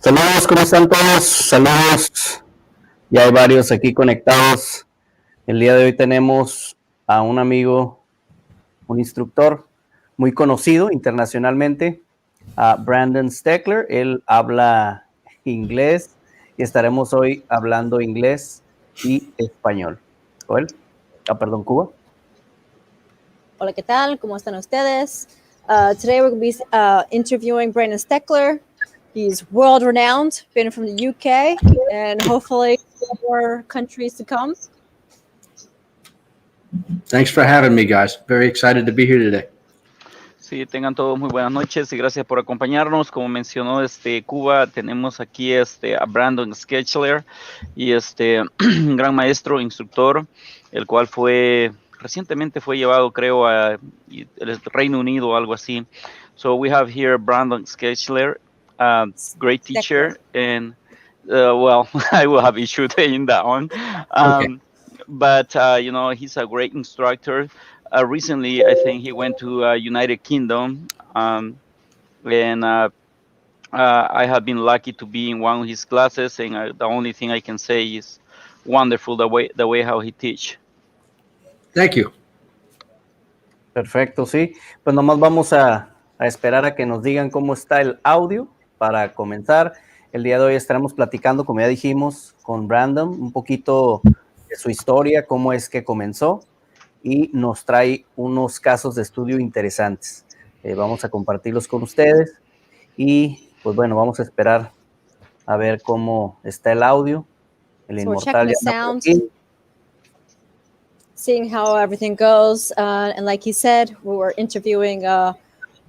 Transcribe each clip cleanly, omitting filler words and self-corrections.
Saludos, ¿cómo están todos? Saludos. Ya hay varios aquí conectados. El día de hoy tenemos a un amigo, un instructor muy conocido internacionalmente, a Brandon Steckler. Él habla inglés y estaremos hoy hablando inglés y español. ¿Joel? Perdón, Cuba. Hola, ¿qué tal? ¿Cómo están ustedes? Today we're going to be interviewing Brandon Steckler. He's world-renowned, been from the UK, and hopefully more countries to come. Thanks for having me, guys. Very excited to be here today. Sí, tengan todos muy buenas noches y gracias por acompañarnos. Como mencionó Cuba, tenemos aquí a Brandon Steckler y un gran maestro, instructor, el cual recientemente fue llevado, creo, a el Reino Unido o algo así. So we have here Brandon Steckler, great teacher, and well, I will have issue saying that one. Okay. But he's a great instructor. Recently, I think he went to United Kingdom, and I have been lucky to be in one of his classes. And the only thing I can say is wonderful the way how he teach. Thank you. Perfecto, sí. Pues nomás vamos a esperar a que nos digan cómo está el audio para comenzar. El día de hoy estaremos platicando, como ya dijimos, con Brandon, un poquito de su historia, cómo es que comenzó, y nos trae unos casos de estudio interesantes. Vamos a compartirlos con ustedes y, pues bueno, vamos a esperar a ver cómo está el audio. El inmortal ya está por aquí. Seeing how everything goes. And like he said, we were interviewing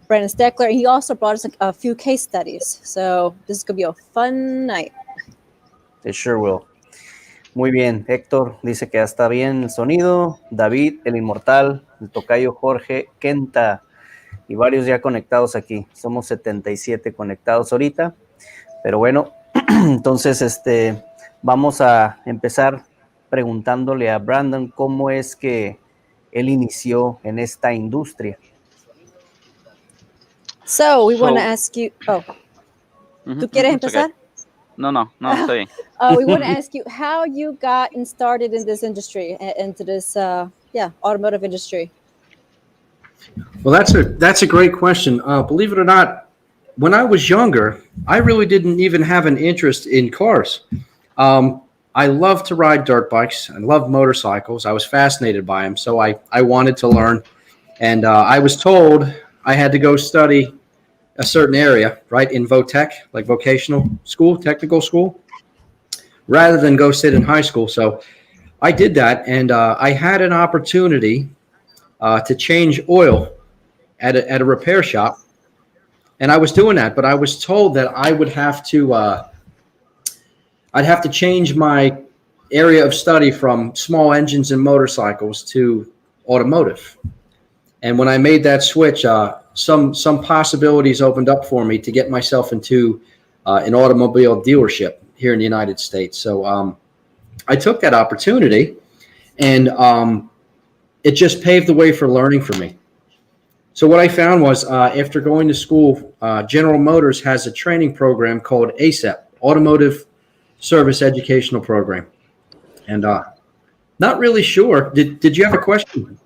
Brandon Steckler. He also brought us a few case studies. So this is going to be a fun night. It sure will. Muy bien. Héctor dice que ya está bien el sonido. David, el inmortal, el tocayo Jorge, Kenta y varios ya conectados aquí. Somos 77 conectados ahorita. Pero bueno, entonces vamos a empezar preguntándole a Brandon cómo es que él inició en esta industria. So we want to ask you. Oh, ¿tú quieres empezar? Okay. No, está bien. We want to ask you how you got started in this industry, into this automotive industry. Well, that's a great question. Believe it or not, when I was younger, I really didn't even have an interest in cars. I love to ride dirt bikes. I love motorcycles. I was fascinated by them, so I wanted to learn. And I was told I had to go study a certain area, right, in VOTech, like vocational school, technical school, rather than go sit in high school. So I did that, and I had an opportunity to change oil at a repair shop, and I was doing that, but I was told that I would have to I'd have to change my area of study from small engines and motorcycles to automotive. And when I made that switch, some possibilities opened up for me to get myself into an automobile dealership here in the United States. So I took that opportunity, and it just paved the way for learning for me. So what I found was after going to school, General Motors has a training program called ASEP, Automotive Service Educational Program. And not really sure. Did you have a question?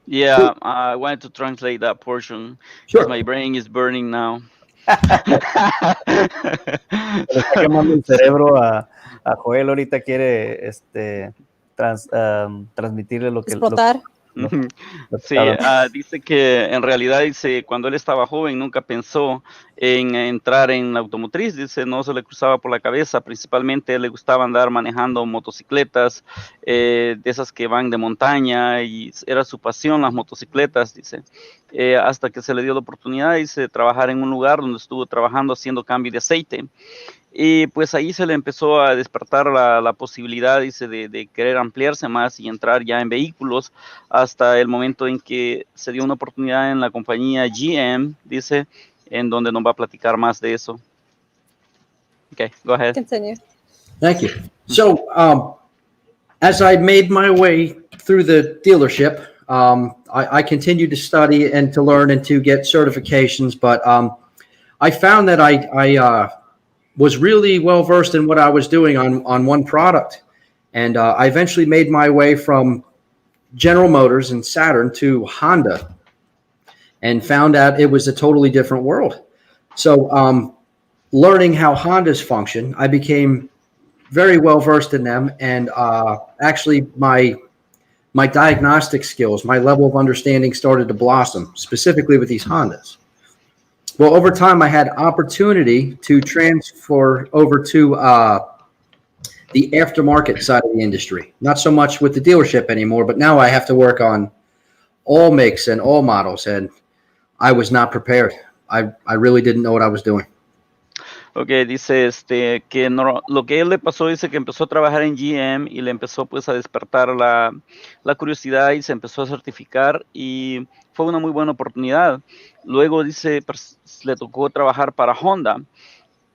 Yeah, I wanted to translate that portion. Sure. My brain is burning now. Está quemando el cerebro a Joel. Ahorita quiere transmitirle lo que... Explotar. Sí, dice que en realidad, cuando él estaba joven nunca pensó en entrar en la automotriz. Dice, no se le cruzaba por la cabeza. Principalmente le gustaba andar manejando motocicletas, de esas que van de montaña, y era su pasión las motocicletas, dice. Hasta que se le dio la oportunidad, dice, de trabajar en un lugar donde estuvo trabajando haciendo cambio de aceite. Y pues ahí se le empezó a despertar la posibilidad, dice, de querer ampliarse más y entrar ya en vehículos, hasta el momento en que se dio una oportunidad en la compañía GM, dice, en donde nos va a platicar más de eso. Okay, go ahead. Continue. Thank you. So as I made my way through the dealership, I continued to study and to learn and to get certifications, but I found that was really well versed in what I was doing on one product. And I eventually made my way from General Motors and Saturn to Honda and found out it was a totally different world. So learning how Hondas function, I became very well versed in them. And actually my diagnostic skills, my level of understanding started to blossom, specifically with these Hondas. Well, over time, I had opportunity to transfer over to the aftermarket side of the industry. Not so much with the dealership anymore, but now I have to work on all makes and all models, and I was not prepared. I really didn't know what I was doing. Ok, dice que no, lo que él le pasó, dice que empezó a trabajar en GM y le empezó pues a despertar la curiosidad y se empezó a certificar y fue una muy buena oportunidad. Luego dice, le tocó trabajar para Honda.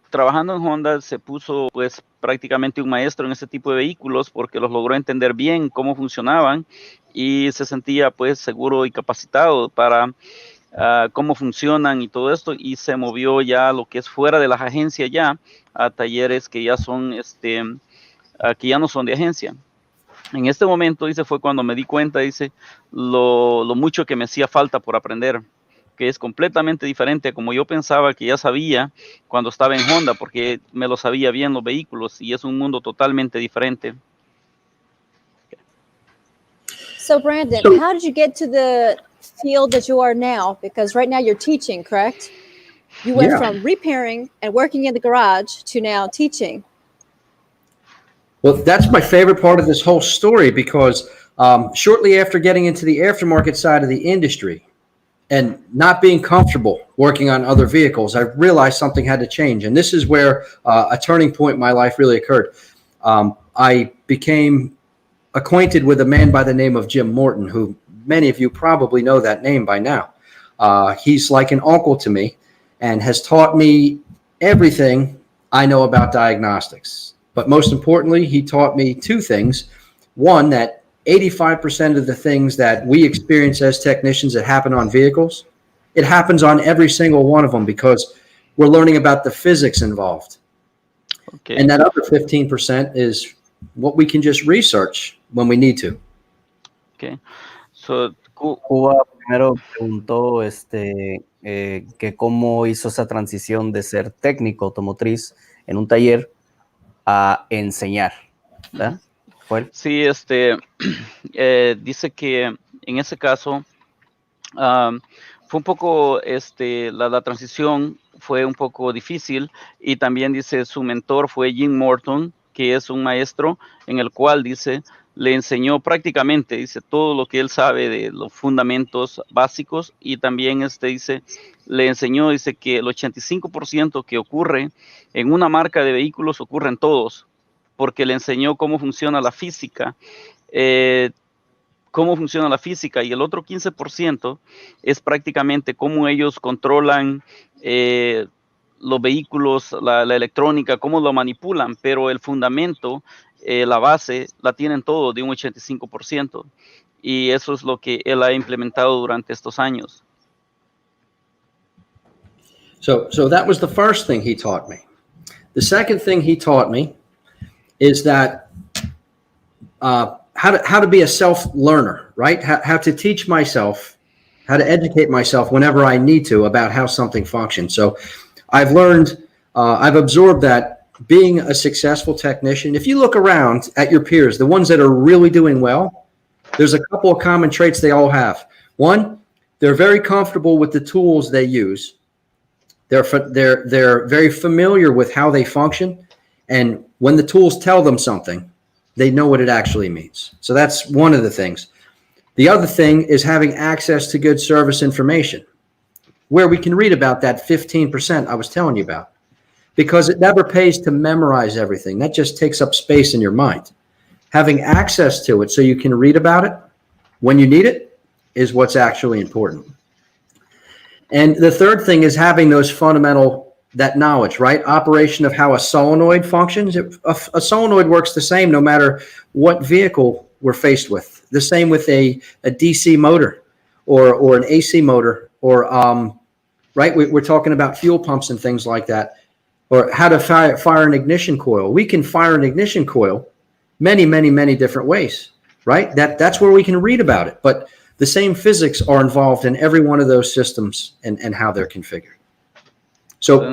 Trabajando en Honda se puso pues prácticamente un maestro en este tipo de vehículos porque los logró entender bien cómo funcionaban y se sentía pues seguro y capacitado para cómo funcionan y todo esto, y se movió ya a lo que es fuera de las agencias ya, a talleres que ya son, que ya no son de agencia. En este momento, dice, fue cuando me di cuenta, dice, lo mucho que me hacía falta por aprender, que es completamente diferente a como yo pensaba que ya sabía cuando estaba en Honda, porque me lo sabía bien los vehículos, y es un mundo totalmente diferente. So Brandon, how did you get to the field that you are now? Because right now you're teaching, correct? You went from repairing and working in the garage to now teaching. Well, that's my favorite part of this whole story because shortly after getting into the aftermarket side of the industry and not being comfortable working on other vehicles, I realized something had to change. And this is where a turning point in my life really occurred. I became acquainted with a man by the name of Jim Morton, who many of you probably know that name by now. He's like an uncle to me and has taught me everything I know about diagnostics. But most importantly, he taught me two things. One, that 85% of the things that we experience as technicians that happen on vehicles, it happens on every single one of them because we're learning about the physics involved. Okay. And that other 15% is what we can just research when we need to. Okay. So, Cuba primero preguntó que cómo hizo esa transición de ser técnico automotriz en un taller a enseñar, ¿verdad? Sí, dice que en ese caso fue un poco, la transición fue un poco difícil, y también dice su mentor fue Jim Morton, que es un maestro en el cual dice le enseñó prácticamente, dice, todo lo que él sabe de los fundamentos básicos, y también dice, le enseñó, dice, que el 85% que ocurre en una marca de vehículos ocurre en todos, porque le enseñó cómo funciona la física, y el otro 15% es prácticamente cómo ellos controlan los vehículos, la electrónica, cómo lo manipulan, pero el fundamento, la base, la tienen todo de un 85%, y eso es lo que él ha implementado durante estos años. So that was the first thing he taught me. The second thing he taught me is that how to be a self-learner, right? How to teach myself, how to educate myself whenever I need to about how something functions. So I've learned, I've absorbed that being a successful technician, if you look around at your peers, the ones that are really doing well, there's a couple of common traits they all have. One, they're very comfortable with the tools they use. They're very familiar with how they function. And when the tools tell them something, they know what it actually means. So that's one of the things. The other thing is having access to good service information, where we can read about that 15% I was telling you about, because it never pays to memorize everything. That just takes up space in your mind. Having access to it so you can read about it when you need it is what's actually important. And the third thing is having those fundamental, that knowledge, right? Operation of how a solenoid functions. A solenoid works the same no matter what vehicle we're faced with. The same with a DC motor or an AC motor, or right? We're talking about fuel pumps and things like that. or how to fire an ignition coil. We can fire an ignition coil many, many, many different ways, right? That's where we can read about it. But the same physics are involved in every one of those systems and how they're configured. So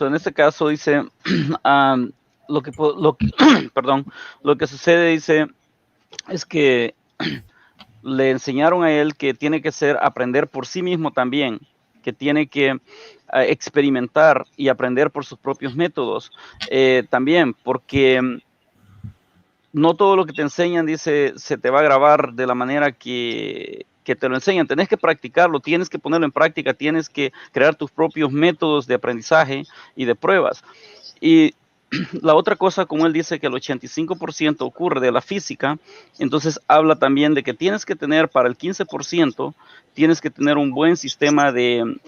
en este caso dice, perdón, lo que sucede, dice, es que le enseñaron a él que tiene que aprender por sí mismo también, que tiene que experimentar y aprender por sus propios métodos también, porque no todo lo que te enseñan, dice, se te va a grabar de la manera que te lo enseñan. Tenés que practicarlo, tienes que ponerlo en práctica, tienes que crear tus propios métodos de aprendizaje y de pruebas. Y la otra cosa, como él dice, que el 85% ocurre de la física, entonces habla también de que tienes que tener para el 15%, tienes que tener un buen sistema de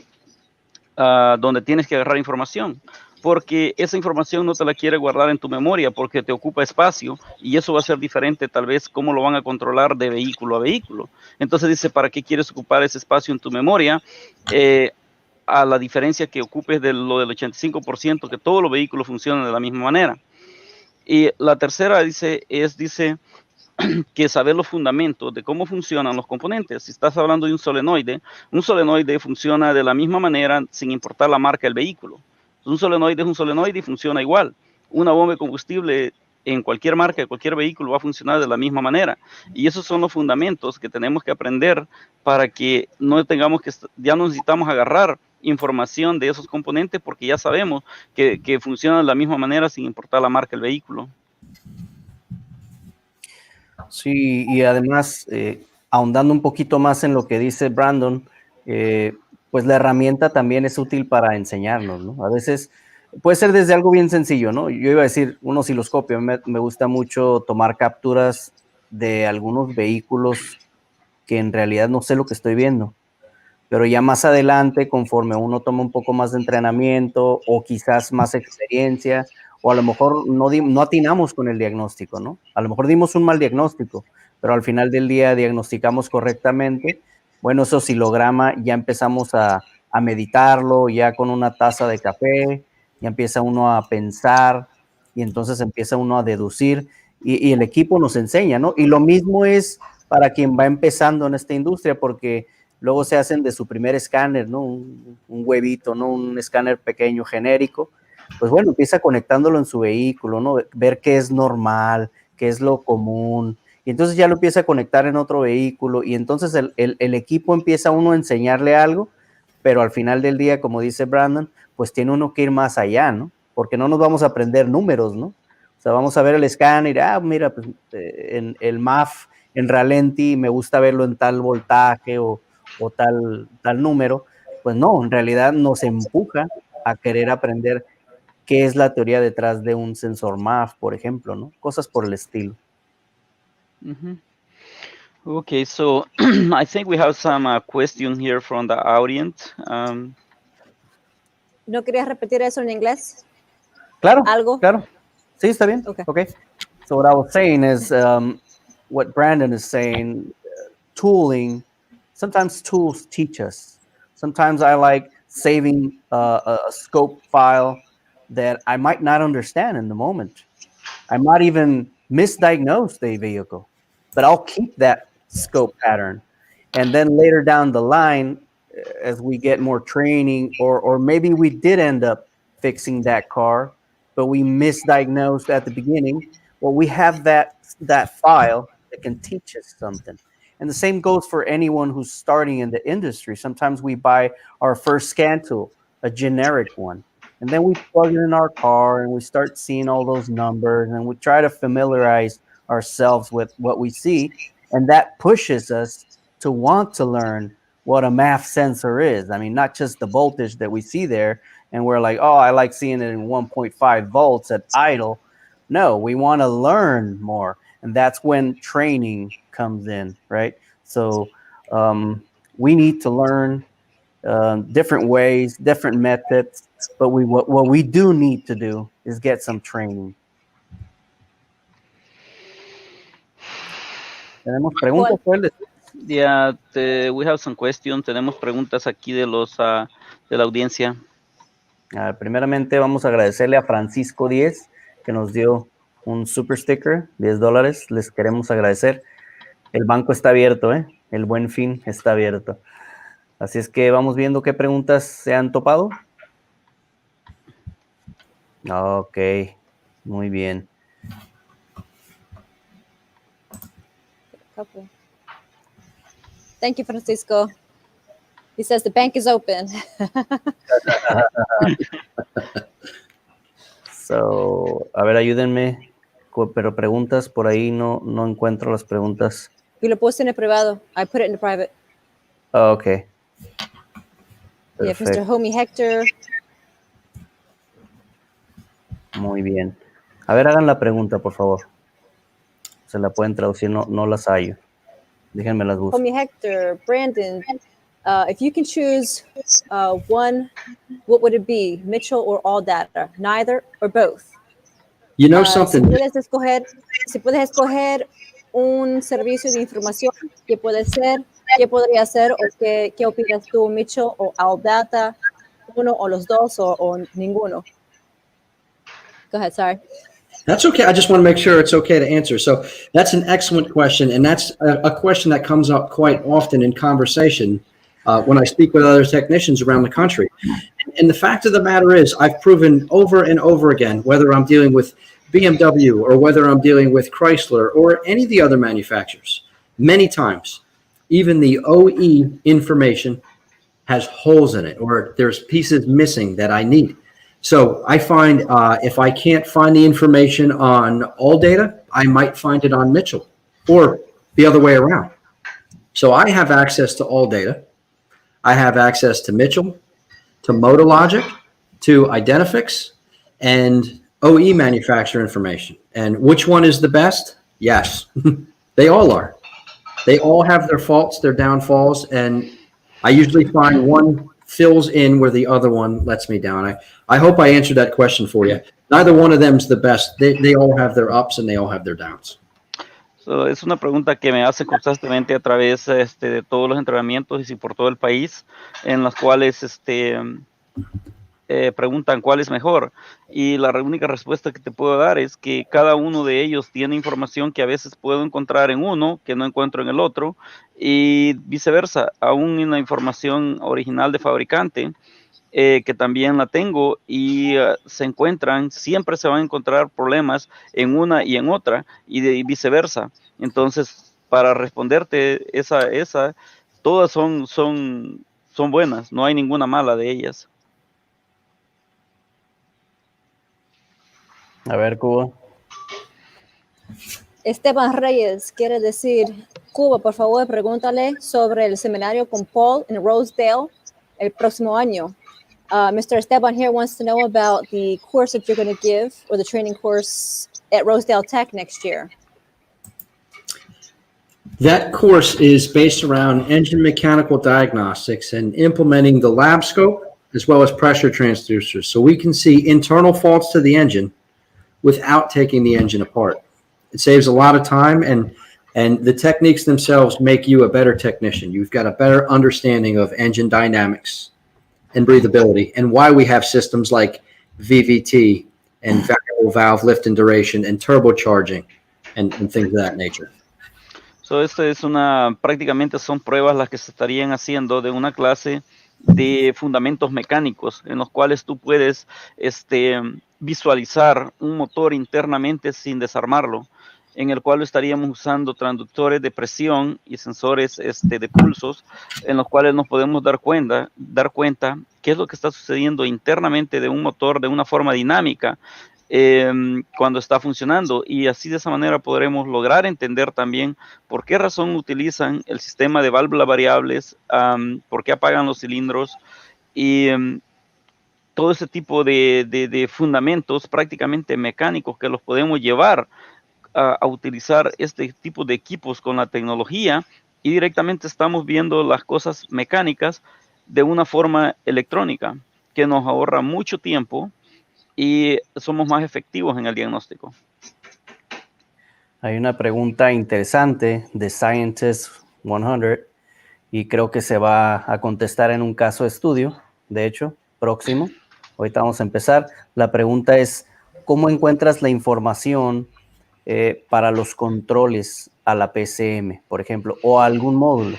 donde tienes que agarrar información, porque esa información no te la quiere guardar en tu memoria porque te ocupa espacio y eso va a ser diferente tal vez cómo lo van a controlar de vehículo a vehículo. Entonces dice, ¿para qué quieres ocupar ese espacio en tu memoria? A la diferencia que ocupes de lo del 85%, que todos los vehículos funcionan de la misma manera. Y la tercera dice que saber los fundamentos de cómo funcionan los componentes. Si estás hablando de un solenoide funciona de la misma manera sin importar la marca del vehículo. Un solenoide es un solenoide y funciona igual. Una bomba de combustible en cualquier marca, de cualquier vehículo va a funcionar de la misma manera. Y esos son los fundamentos que tenemos que aprender para que no tengamos que, ya no necesitamos agarrar información de esos componentes porque ya sabemos que funcionan de la misma manera sin importar la marca del vehículo. Sí, y además, ahondando un poquito más en lo que dice Brandon, pues la herramienta también es útil para enseñarnos, ¿no? A veces puede ser desde algo bien sencillo, ¿no? Yo iba a decir un osciloscopio, me gusta mucho tomar capturas de algunos vehículos que en realidad no sé lo que estoy viendo, pero ya más adelante, conforme uno toma un poco más de entrenamiento o quizás más experiencia, o a lo mejor no atinamos con el diagnóstico, ¿no? A lo mejor dimos un mal diagnóstico, pero al final del día diagnosticamos correctamente. Bueno, ese oscilograma ya empezamos a meditarlo, ya con una taza de café, ya empieza uno a pensar y entonces empieza uno a deducir y el equipo nos enseña, ¿no? Y lo mismo es para quien va empezando en esta industria, porque luego se hacen de su primer escáner, ¿no? Un huevito, ¿no? Un escáner pequeño, genérico. Pues bueno, empieza conectándolo en su vehículo, ¿no? Ver qué es normal, qué es lo común. Y entonces ya lo empieza a conectar en otro vehículo y entonces el equipo empieza uno a enseñarle algo, pero al final del día, como dice Brandon, pues tiene uno que ir más allá, ¿no? Porque no nos vamos a aprender números, ¿no? O sea, vamos a ver el escáner, mira, pues en el MAF, en ralenti, me gusta verlo en tal voltaje o tal número. Pues no, en realidad nos empuja a querer aprender qué es la teoría detrás de un sensor MAF, por ejemplo, ¿no? Cosas por el estilo. Okay, so I think we have some question here from the audience. ¿No querías repetir eso en inglés? Claro, ¿Algo? claro. Sí, está bien. Okay. So what I was saying is what Brandon is saying, tooling, sometimes tools teach us. Sometimes I like saving a scope file that I might not understand in the moment. I might even misdiagnose the vehicle, but I'll keep that scope pattern. And then later down the line, as we get more training, or maybe we did end up fixing that car, but we misdiagnosed at the beginning, well, we have that file that can teach us something. And the same goes for anyone who's starting in the industry. Sometimes we buy our first scan tool, a generic one, and then we plug it in our car and we start seeing all those numbers and we try to familiarize ourselves with what we see. And that pushes us to want to learn what a MAF sensor is. I mean, not just the voltage that we see there and we're like, oh, I like seeing it in 1.5 volts at idle. No, we want to learn more. And that's when training comes in, right? So we need to learn different ways, different methods, but what we do need to do is get some training. ¿Tenemos preguntas? Yeah, we have some questions. Tenemos preguntas aquí de la audiencia. Primeramente vamos a agradecerle a Francisco 10 que nos dio un super sticker, $10. Les queremos agradecer. El banco está abierto, el Buen Fin está abierto. Así es que vamos viendo qué preguntas se han topado. Ok, muy bien. Couple. Thank you, Francisco. He says the bank is open. So, a ver, ayúdenme. Pero preguntas por ahí no encuentro las preguntas. Y lo puse en el privado. I put it in the private. Oh, ok. Yeah, Mr. Homie Hector. Muy bien. A ver, hagan la pregunta, por favor. Se la pueden traducir, no las hallo. Déjenme las busco. Homie Hector, Brandon, if you can choose one, what would it be? Mitchell or all data? Neither or both? You know something? Si puedes escoger un servicio de información, ¿qué puede ser? ¿Qué podría ser? ¿O qué opinas tú, Mitchell o all data? ¿Uno o los dos o ninguno? Go ahead, sorry. That's okay. I just want to make sure it's okay to answer. So that's an excellent question. And that's a question that comes up quite often in conversation when I speak with other technicians around the country. And the fact of the matter is, I've proven over and over again, whether I'm dealing with BMW or whether I'm dealing with Chrysler or any of the other manufacturers, many times, even the OE information has holes in it or there's pieces missing that I need. So I find if I can't find the information on all data, I might find it on Mitchell or the other way around. So I have access to all data. I have access to Mitchell, to Motologic, to Identifix, and OE manufacturer information. And which one is the best? Yes, they all are. They all have their faults, their downfalls, and I usually find one fills in where the other one lets me down. I hope I answered that question for you. Neither one of them is the best. They all have their ups and they all have their downs. So, es una pregunta que me hacen constantemente a través de todos los entrenamientos y por todo el país, en las cuales preguntan cuál es mejor. Y la única respuesta que te puedo dar es que cada uno de ellos tiene información que a veces puedo encontrar en uno, que no encuentro en el otro, y viceversa, aún en la información original de fabricante, que también la tengo y siempre se van a encontrar problemas en una y en otra y viceversa. Entonces, para responderte esa todas son buenas, no hay ninguna mala de ellas. A ver, Cuba. Esteban Reyes quiere decir, Cuba, por favor, pregúntale sobre el seminario con Paul en Rosedale el próximo año. Mr. Esteban here wants to know about the course that you're going to give or the training course at Rosedale Tech next year. That course is based around engine mechanical diagnostics and implementing the lab scope as well as pressure transducers so we can see internal faults to the engine without taking the engine apart. It saves a lot of time and the techniques themselves make you a better technician. You've got a better understanding of engine dynamics and breathability and why we have systems like VVT and variable valve lift and duration and turbocharging and things of that nature. So, prácticamente son pruebas las que se estarían haciendo de una clase de fundamentos mecánicos en los cuales tú puedes visualizar un motor internamente sin desarmarlo, en el cual estaríamos usando transductores de presión y sensores de pulsos, en los cuales nos podemos dar cuenta qué es lo que está sucediendo internamente de un motor de una forma dinámica cuando está funcionando, y así de esa manera podremos lograr entender también por qué razón utilizan el sistema de válvulas variables, por qué apagan los cilindros y todo ese tipo de fundamentos prácticamente mecánicos que los podemos llevar a utilizar este tipo de equipos con la tecnología, y directamente estamos viendo las cosas mecánicas de una forma electrónica que nos ahorra mucho tiempo y somos más efectivos en el diagnóstico. Hay una pregunta interesante de Scientist 100 y creo que se va a contestar en un caso de estudio, de hecho, próximo. Ahorita vamos a empezar. La pregunta es, ¿cómo encuentras la información para los controles a la PCM, por ejemplo, o a algún módulo?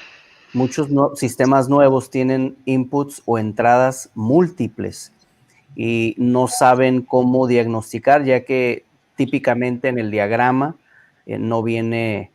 Muchos sistemas nuevos tienen inputs o entradas múltiples y no saben cómo diagnosticar, ya que típicamente en el diagrama no viene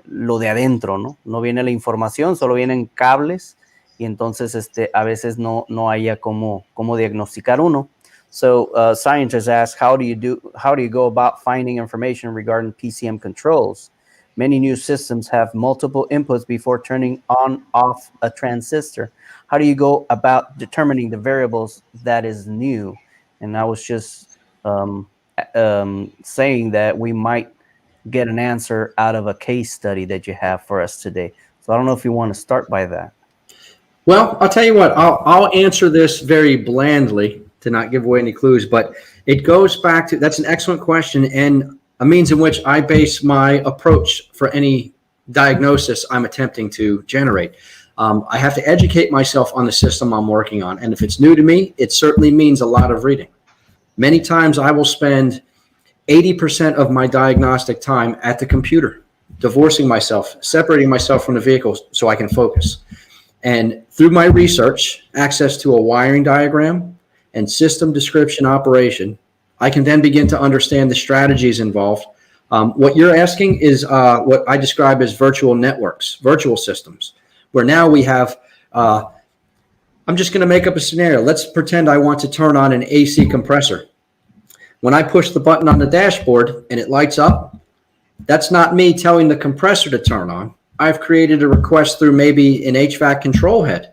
lo de adentro, ¿no? No viene la información, solo vienen cables y entonces a veces no haya cómo diagnosticar uno. So scientists ask, how do you go about finding information regarding PCM controls? Many new systems have multiple inputs before turning on off a transistor. How do you go about determining the variables that is new? And I was just saying that we might get an answer out of a case study that you have for us today. So I don't know if you want to start by that. Well, I'll tell you what, I'll answer this very blandly to not give away any clues, but it goes back to, that's an excellent question and a means in which I base my approach for any diagnosis I'm attempting to generate. I have to educate myself on the system I'm working on. And if it's new to me, it certainly means a lot of reading. Many times I will spend 80% of my diagnostic time at the computer, divorcing myself, separating myself from the vehicle so I can focus. And through my research, access to a wiring diagram and system description operation, I can then begin to understand the strategies involved. What you're asking is what I describe as virtual networks, virtual systems, where now we have, I'm just going to make up a scenario. Let's pretend I want to turn on an AC compressor. When I push the button on the dashboard and it lights up, that's not me telling the compressor to turn on. I've created a request through maybe an HVAC control head,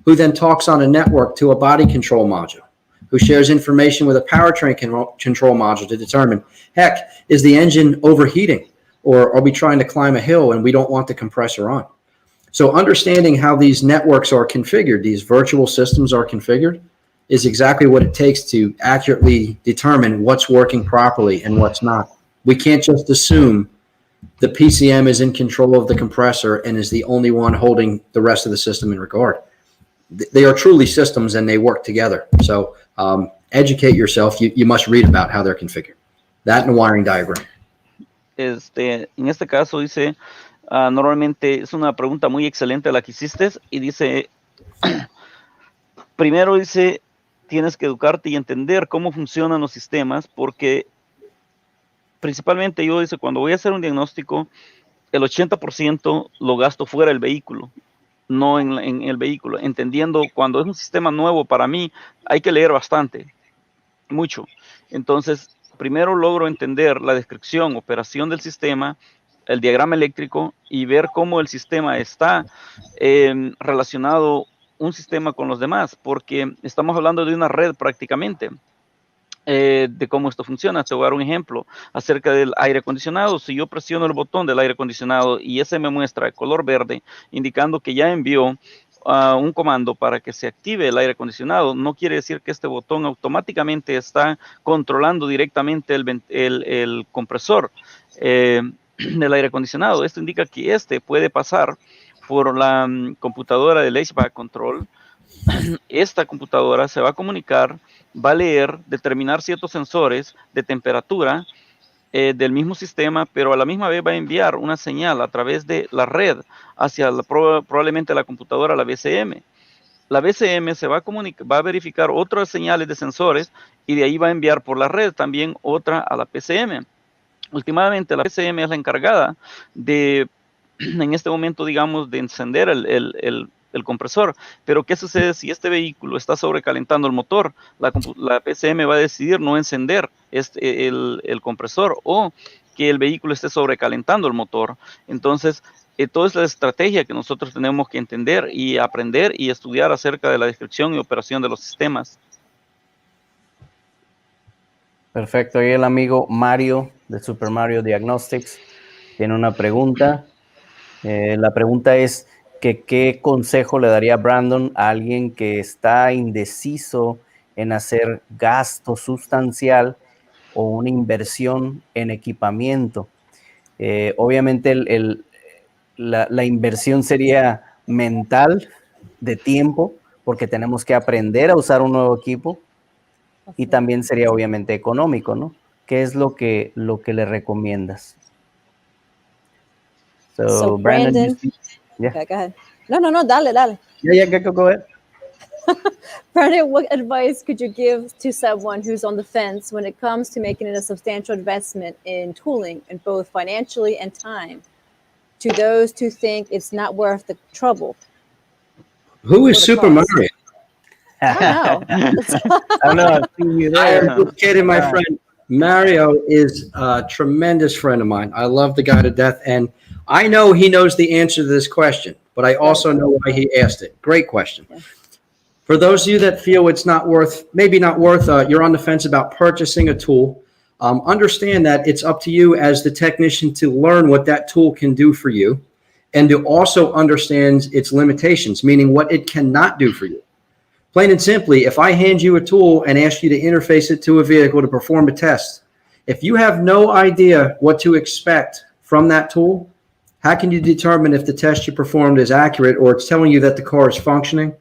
who then talks on a network to a body control module, who shares information with a powertrain control module to determine, heck, is the engine overheating, or are we trying to climb a hill and we don't want the compressor on? So understanding how these networks are configured, these virtual systems are configured, is exactly what it takes to accurately determine what's working properly and what's not. We can't just assume the PCM is in control of the compressor and is the only one holding the rest of the system in regard. They are truly systems and they work together. So educate yourself. You must read about how they're configured. That and a wiring diagram. En este caso dice, normalmente es una pregunta muy excelente la que hiciste y dice, primero dice, tienes que educarte y entender cómo funcionan los sistemas porque principalmente yo dice, cuando voy a hacer un diagnóstico, el 80% lo gasto fuera del vehículo, no en el vehículo. Entendiendo, cuando es un sistema nuevo para mí, hay que leer bastante, mucho. Entonces, primero logro entender la descripción, operación del sistema, el diagrama eléctrico y ver cómo el sistema está relacionado un sistema con los demás, porque estamos hablando de una red prácticamente. De cómo esto funciona. Te voy a dar un ejemplo acerca del aire acondicionado. Si yo presiono el botón del aire acondicionado y ese me muestra el color verde, indicando que ya envió un comando para que se active el aire acondicionado, no quiere decir que este botón automáticamente está controlando directamente el compresor del aire acondicionado. Esto indica que este puede pasar por la computadora del HVAC control. Esta computadora se va a comunicar, va a leer, determinar ciertos sensores de temperatura del mismo sistema, pero a la misma vez va a enviar una señal a través de la red hacia probablemente la computadora, la BCM. La BCM se va a verificar otras señales de sensores y de ahí va a enviar por la red también otra a la PCM. Últimamente la PCM es la encargada de, en este momento, digamos, de encender el compresor, pero ¿qué sucede si este vehículo está sobrecalentando el motor? La PCM va a decidir no encender el compresor o que el vehículo esté sobrecalentando el motor. Entonces, toda es la estrategia que nosotros tenemos que entender y aprender y estudiar acerca de la descripción y operación de los sistemas. Perfecto, y el amigo Mario de Super Mario Diagnostics tiene una pregunta. La pregunta es que ¿qué consejo le daría Brandon a alguien que está indeciso en hacer gasto sustancial o una inversión en equipamiento? Obviamente la inversión sería mental, de tiempo, porque tenemos que aprender a usar un nuevo equipo, y también sería obviamente económico, ¿no? ¿Qué es lo que le recomiendas? So Brandon, yeah. Okay, go ahead. No, dale. Yeah, go ahead. Brandon, what advice could you give to someone who's on the fence when it comes to making a substantial investment in tooling, in both financially and time, to those who think it's not worth the trouble? Who is Super Mario? I don't know. I've seen you I there. am just kidding, my friend. Mario is a tremendous friend of mine. I love the guy to death, and I know he knows the answer to this question, but I also know why he asked it. Great question. For those of you that feel it's not worth, maybe not worth, you're on the fence about purchasing a tool, understand that it's up to you as the technician to learn what that tool can do for you and to also understand its limitations, meaning what it cannot do for you. Plain and simply, if I hand you a tool and ask you to interface it to a vehicle to perform a test, if you have no idea what to expect from that tool, how can you determine if the test you performed is accurate or it's telling you that the car is functioning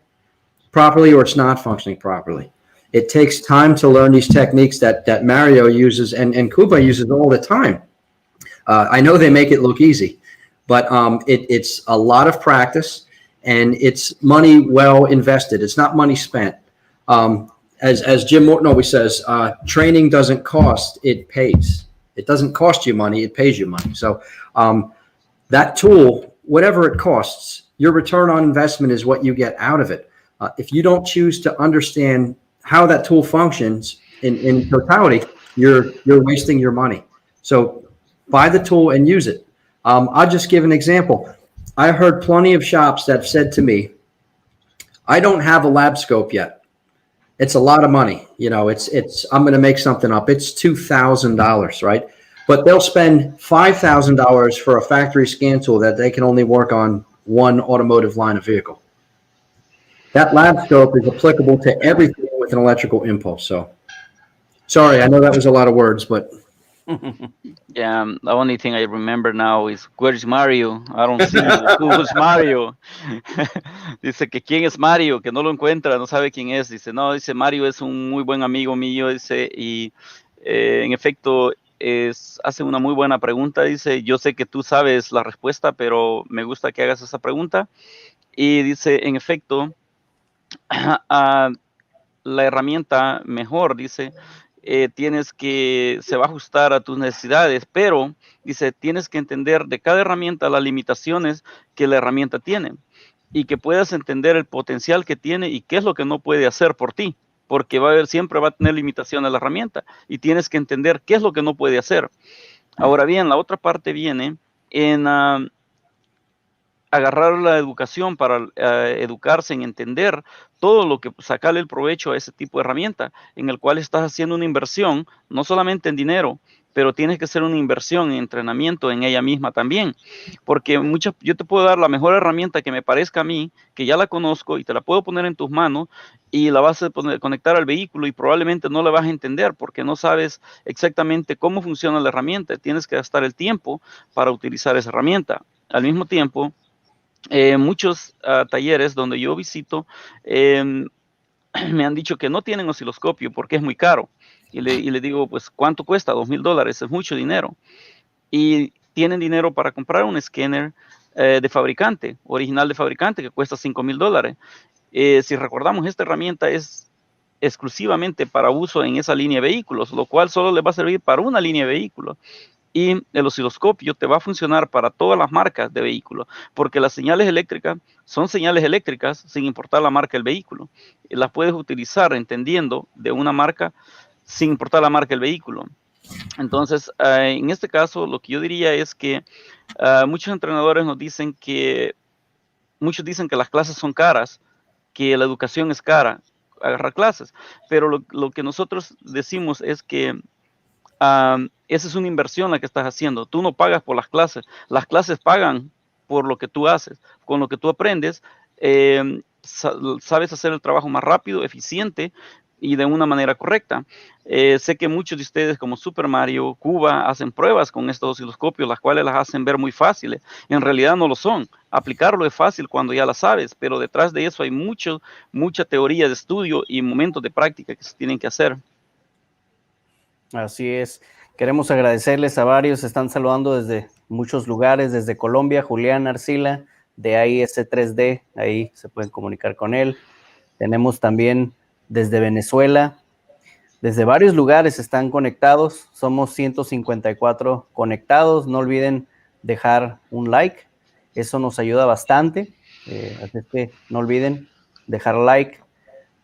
properly or it's not functioning properly? It takes time to learn these techniques that Mario uses and Kuba uses all the time. I know they make it look easy, but it's a lot of practice and it's money well invested. It's not money spent. As Jim Morton always says, training doesn't cost, it pays. It doesn't cost you money, it pays you money. So that tool, whatever it costs, your return on investment is what you get out of it. If you don't choose to understand how that tool functions in totality, you're wasting your money. So buy the tool and use it. I'll just give an example. I heard plenty of shops that have said to me, I don't have a lab scope yet. It's a lot of money. You know, I'm going to make something up. It's $2,000, right? But they'll spend $5,000 for a factory scan tool that they can only work on one automotive line of vehicle. That lab scope is applicable to everything with an electrical impulse. So, sorry, I know that was a lot of words, but. Yeah, the only thing I remember now is, where's Mario? I don't see who's Mario. Dice que quién es Mario, que no lo encuentra, no sabe quién es. Dice, no, dice Mario es un muy buen amigo mío, dice, y en efecto hace una muy buena pregunta. Dice, yo sé que tú sabes la respuesta, pero me gusta que hagas esa pregunta. Y dice, en efecto, la herramienta mejor, dice, se va a ajustar a tus necesidades, pero dice, tienes que entender de cada herramienta las limitaciones que la herramienta tiene y que puedas entender el potencial que tiene y qué es lo que no puede hacer por ti, porque siempre va a tener limitaciones la herramienta y tienes que entender qué es lo que no puede hacer. Ahora bien, la otra parte viene en agarrar la educación para educarse en entender todo lo que sacarle el provecho a ese tipo de herramienta, en el cual estás haciendo una inversión, no solamente en dinero, pero tienes que hacer una inversión en entrenamiento en ella misma también, porque yo te puedo dar la mejor herramienta que me parezca a mí, que ya la conozco y te la puedo poner en tus manos y la vas a conectar al vehículo y probablemente no la vas a entender porque no sabes exactamente cómo funciona la herramienta. Tienes que gastar el tiempo para utilizar esa herramienta. Al mismo tiempo, muchos talleres donde yo visito me han dicho que no tienen osciloscopio porque es muy caro. Y le digo, pues, ¿cuánto cuesta? $2,000, es mucho dinero. Y tienen dinero para comprar un escáner de fabricante, original de fabricante, que cuesta $5,000. Si recordamos, esta herramienta es exclusivamente para uso en esa línea de vehículos, lo cual solo le va a servir para una línea de vehículos. Y el osciloscopio te va a funcionar para todas las marcas de vehículos, porque las señales eléctricas son señales eléctricas sin importar la marca del vehículo. Las puedes utilizar entendiendo de una marca sin importar la marca del vehículo. Entonces, en este caso, lo que yo diría es que muchos entrenadores muchos dicen que las clases son caras, que la educación es cara, agarrar clases, pero lo que nosotros decimos es que esa es una inversión la que estás haciendo. Tú no pagas por las clases pagan por lo que tú haces. Con lo que tú aprendes, sabes hacer el trabajo más rápido, eficiente y de una manera correcta. Sé que muchos de ustedes, como Super Mario, Cuba, hacen pruebas con estos osciloscopios, las cuales las hacen ver muy fáciles. En realidad no lo son. Aplicarlo es fácil cuando ya la sabes, pero detrás de eso hay mucha teoría de estudio y momentos de práctica que se tienen que hacer. Así es. Queremos agradecerles a varios. Están saludando desde muchos lugares, desde Colombia, Julián Arcila, de AIS3D. Ahí se pueden comunicar con él. Tenemos también desde Venezuela. Desde varios lugares están conectados. Somos 154 conectados. No olviden dejar un like. Eso nos ayuda bastante. Así es que no olviden dejar like.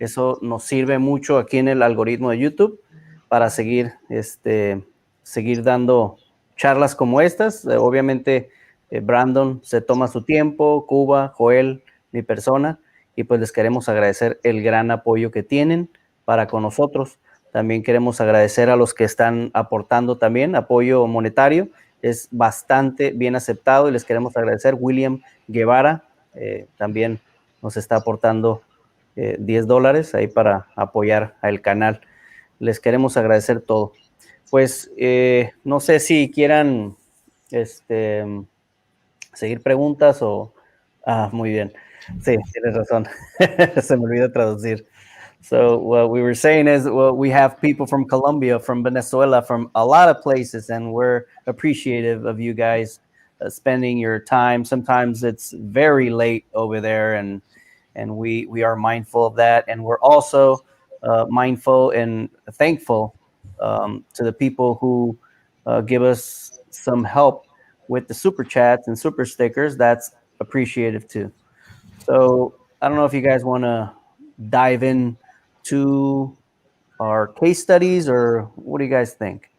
Eso nos sirve mucho aquí en el algoritmo de YouTube para seguir dando charlas como estas. Obviamente, Brandon se toma su tiempo, Cuba, Joel, mi persona, y pues les queremos agradecer el gran apoyo que tienen para con nosotros. También queremos agradecer a los que están aportando también apoyo monetario. Es bastante bien aceptado y les queremos agradecer. William Guevara también nos está aportando $10 ahí para apoyar al canal. Les queremos agradecer todo. Pues no sé si quieran seguir preguntas o... muy bien. Sí, tienes razón. Se me olvidó traducir. So what we were saying is, well, we have people from Colombia, from Venezuela, from a lot of places, and we're appreciative of you guys spending your time. Sometimes it's very late over there, and we are mindful of that, and we're also mindful and thankful to the people who give us some help with the super chats and super stickers. That's appreciative too. So I don't know if you guys want to dive in to our case studies, or what do you guys think?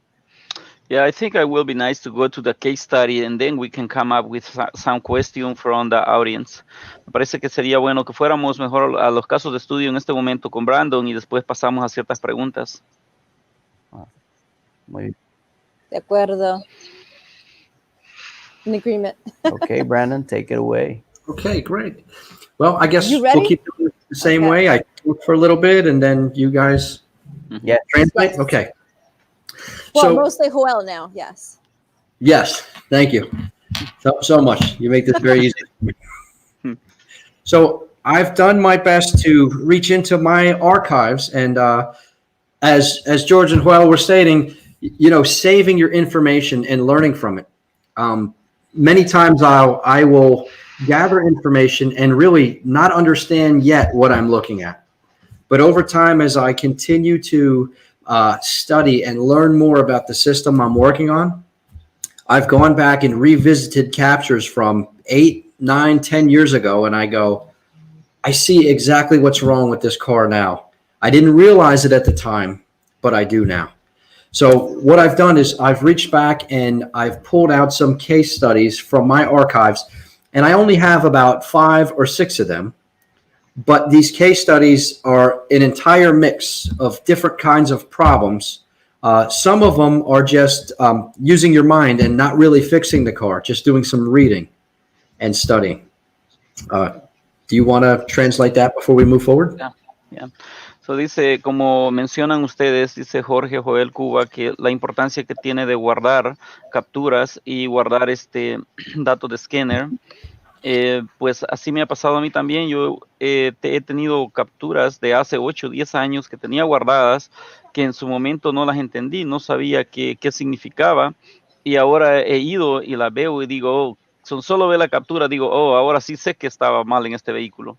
Yeah, I think it will be nice to go to the case study and then we can come up with some question from the audience. Me parece que sería bueno que fuéramos mejor a los casos de estudio en este momento con Brandon y después pasamos a ciertas preguntas. Muy bien. De acuerdo. In agreement. Okay, Brandon, take it away. Okay, great. Well, I guess You ready? we'll keep doing it the same way. I talk for a little bit, and then you guys Yeah. translate. Yes. Okay. Well, mostly Joel now, yes. Yes, thank you so much. You make this very easy for me. So I've done my best to reach into my archives, and as George and Joel were stating, saving your information and learning from it. Many times I will gather information and really not understand yet what I'm looking at. But over time, as I continue to study and learn more about the system I'm working on, I've gone back and revisited captures from 8, 9, 10 years ago, and I go, I see exactly what's wrong with this car now. I didn't realize it at the time, but I do now. So what I've done is I've reached back and I've pulled out some case studies from my archives, and I only have about 5 or 6 of them. But these case studies are an entire mix of different kinds of problems. Some of them are just using your mind and not really fixing the car, just doing some reading and studying. Do you want to translate that before we move forward? Yeah. So dice, como mencionan ustedes, dice Jorge Joel Cuba, que la importancia que tiene de guardar capturas y guardar datos de scanner. Pues así me ha pasado a mí también. Yo he tenido capturas de hace 8 o 10 años que tenía guardadas, que en su momento no las entendí, no sabía qué significaba, y ahora he ido y las veo y digo, solo ve la captura, digo, ahora sí sé que estaba mal en este vehículo.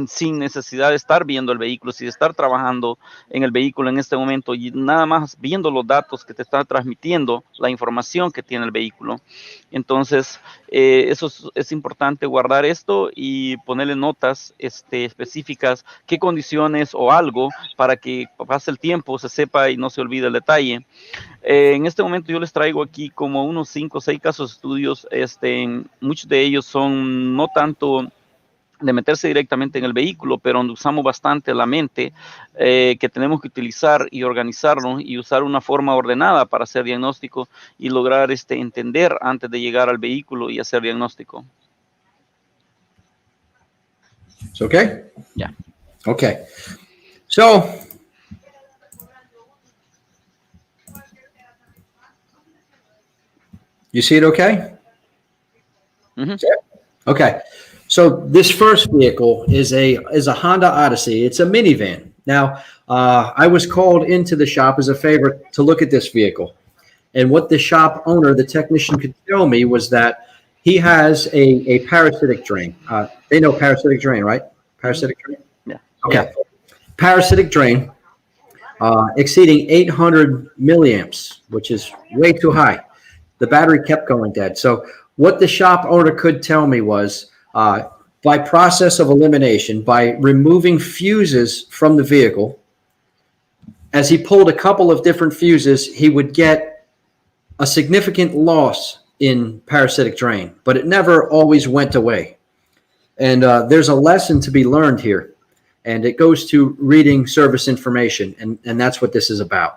Sin necesidad de estar viendo el vehículo, sin estar trabajando en el vehículo en este momento, y nada más viendo los datos que te está transmitiendo, la información que tiene el vehículo. Entonces, eso es importante, guardar esto y ponerle notas específicas, qué condiciones o algo, para que pase el tiempo, se sepa y no se olvide el detalle. En este momento yo les traigo aquí como unos 5 o 6 casos de estudios. Muchos de ellos son no tanto de meterse directamente en el vehículo, pero donde usamos bastante la mente, que tenemos que utilizar y organizarnos y usar una forma ordenada para hacer diagnóstico y lograr entender antes de llegar al vehículo y hacer diagnóstico. It's okay? Yeah. Okay. So you see it okay? Mm-hmm. Okay. So this first vehicle is a Honda Odyssey. It's a minivan. Now, I was called into the shop as a favor to look at this vehicle. And what the shop owner, the technician, could tell me was that he has a parasitic drain. They know parasitic drain, right? Parasitic drain? Yeah. Okay. Parasitic drain exceeding 800 milliamps, which is way too high. The battery kept going dead. So what the shop owner could tell me was by process of elimination, by removing fuses from the vehicle, as he pulled a couple of different fuses, he would get a significant loss in parasitic drain, but it never always went away. And there's a lesson to be learned here, and it goes to reading service information, and that's what this is about.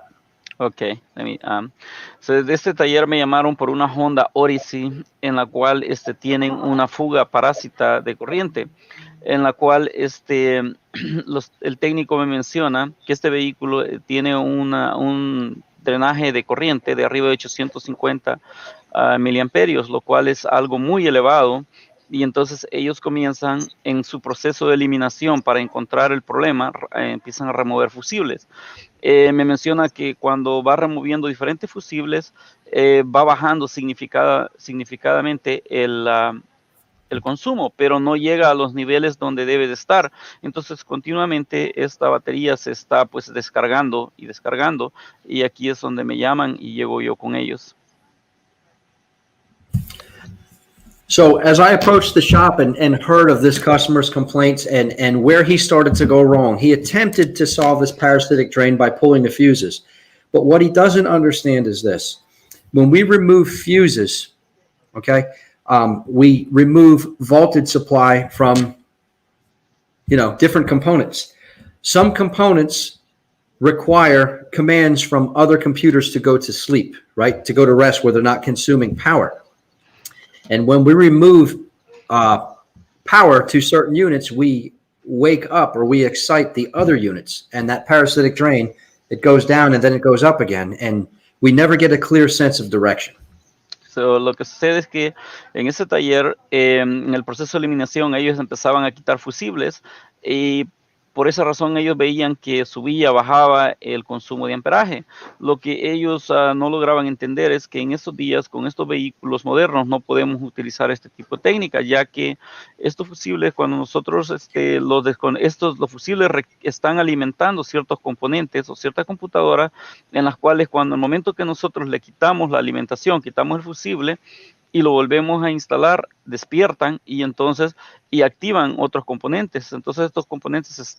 Ok, de este taller me llamaron por una Honda Odyssey en la cual tienen una fuga parásita de corriente, en la cual el técnico me menciona que este vehículo tiene un drenaje de corriente de arriba de 850 miliamperios, lo cual es algo muy elevado. Y entonces ellos comienzan en su proceso de eliminación para encontrar el problema, empiezan a remover fusibles. Me menciona que cuando va removiendo diferentes fusibles, va bajando significativamente el consumo, pero no llega a los niveles donde debe de estar. Entonces continuamente esta batería se está pues descargando, y aquí es donde me llaman y llego yo con ellos. So as I approached the shop and heard of this customer's complaints and where he started to go wrong, he attempted to solve this parasitic drain by pulling the fuses. But what he doesn't understand is this. When we remove fuses, okay, we remove voltage supply from, different components. Some components require commands from other computers to go to sleep, right, to go to rest where they're not consuming power. And when we remove power to certain units, we wake up or we excite the other units. And that parasitic drain, it goes down and then it goes up again. And we never get a clear sense of direction. So, lo que sucede es que en ese taller, en el proceso de eliminación, ellos empezaban a quitar fusibles y por esa razón ellos veían que subía, bajaba el consumo de amperaje. Lo que ellos no lograban entender es que en estos días, con estos vehículos modernos, no podemos utilizar este tipo de técnica, ya que estos fusibles, cuando nosotros, los fusibles están alimentando ciertos componentes o ciertas computadoras, en las cuales cuando el momento que nosotros le quitamos la alimentación, quitamos el fusible, y lo volvemos a instalar, despiertan y activan otros componentes. Entonces estos componentes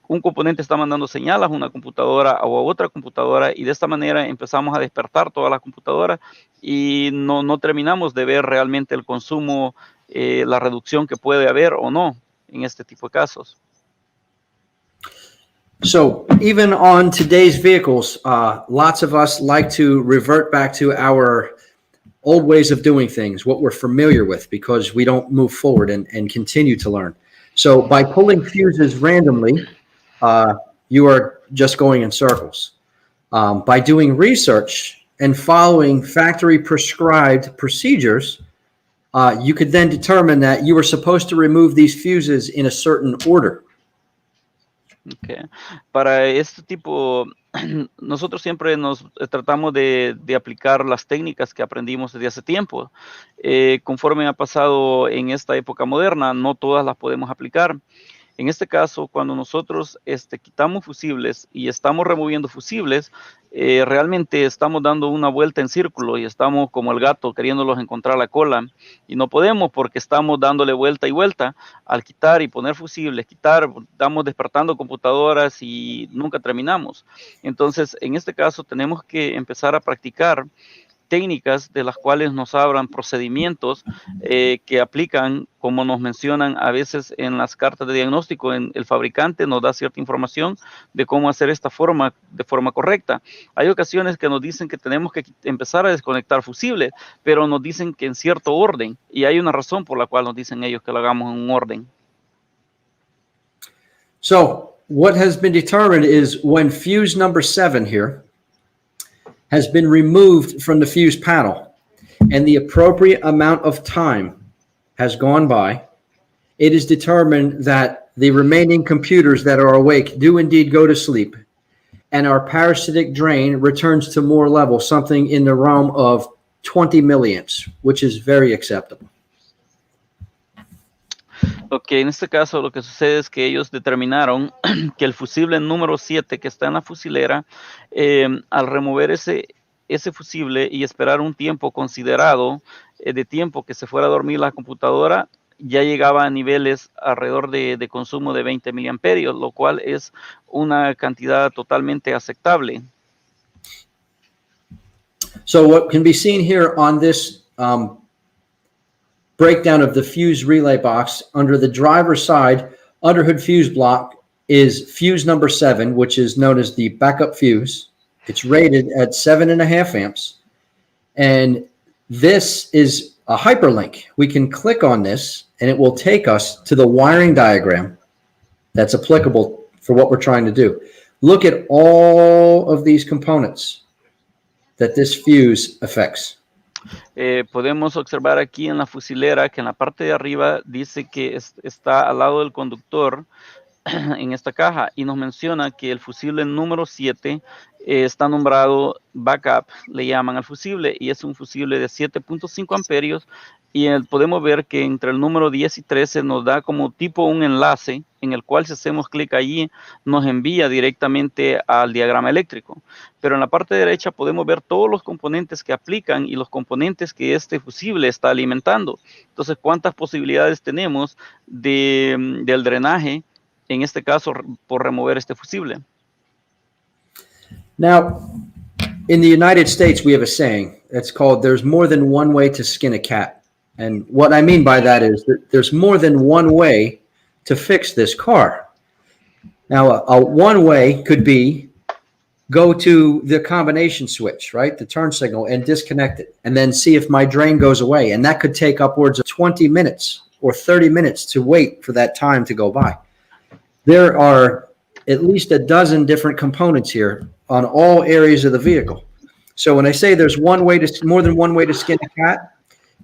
un componente está mandando señal a una computadora o a otra computadora y de esta manera empezamos a despertar todas las computadoras y no terminamos de ver realmente el consumo, la reducción que puede haber o no en este tipo de casos. So even on today's vehicles, lots of us like to revert back to our old ways of doing things, what we're familiar with, because we don't move forward and continue to learn. So by pulling fuses randomly, you are just going in circles. By doing research and following factory prescribed procedures, you could then determine that you were supposed to remove these fuses in a certain order. Okay. Para este tipo, nosotros siempre nos tratamos de aplicar las técnicas que aprendimos desde hace tiempo. Conforme ha pasado en esta época moderna, no todas las podemos aplicar. En este caso, cuando nosotros quitamos fusibles y estamos removiendo fusibles, realmente estamos dando una vuelta en círculo y estamos como el gato queriéndolos encontrar la cola y no podemos porque estamos dándole vuelta y vuelta al quitar y poner fusibles, estamos despertando computadoras y nunca terminamos. Entonces, en este caso tenemos que empezar a practicar técnicas de las cuales nos abran procedimientos que aplican, como nos mencionan a veces en las cartas de diagnóstico, el fabricante nos da cierta información de cómo hacer esta forma de forma correcta. Hay ocasiones que nos dicen que tenemos que empezar a desconectar fusibles, pero nos dicen que en cierto orden, y hay una razón por la cual nos dicen ellos que lo hagamos en un orden. So, what has been determined is when fuse number 7 here has been removed from the fuse panel and the appropriate amount of time has gone by, it is determined that the remaining computers that are awake do indeed go to sleep, and our parasitic drain returns to more level, something in the realm of 20 milliamps, which is very acceptable. Ok, en este caso lo que sucede es que ellos determinaron que el fusible número 7 que está en la fusilera, al remover ese fusible y esperar un tiempo considerado de tiempo que se fuera a dormir la computadora, ya llegaba a niveles alrededor de consumo de 20 miliamperios, lo cual es una cantidad totalmente aceptable. So what can be seen here on this breakdown of the fuse relay box, under the driver's side, underhood fuse block is fuse number 7, which is known as the backup fuse. It's rated at 7.5 amps. And this is a hyperlink. We can click on this and it will take us to the wiring diagram that's applicable for what we're trying to do. Look at all of these components that this fuse affects. Podemos observar aquí en la fusilera que en la parte de arriba dice que está al lado del conductor en esta caja y nos menciona que el fusible número 7 está nombrado backup, le llaman al fusible, y es un fusible de 7.5 amperios, y podemos ver que entre el número 10 y 13 nos da como tipo un enlace en el cual si hacemos clic allí nos envía directamente al diagrama eléctrico. Pero en la parte derecha podemos ver todos los componentes que aplican y los componentes que este fusible está alimentando. Entonces, ¿cuántas posibilidades tenemos del drenaje, en este caso, por remover este fusible? Now, in the United States, we have a saying that's called, there's more than one way to skin a cat. And what I mean by that is that there's more than one way to fix this car. Now, one way could be go to the combination switch, right? The turn signal, and disconnect it, and then see if my drain goes away. And that could take upwards of 20 minutes or 30 minutes to wait for that time to go by. There are at least a dozen different components here on all areas of the vehicle. So when I say there's one way to, more than one way to skin a cat,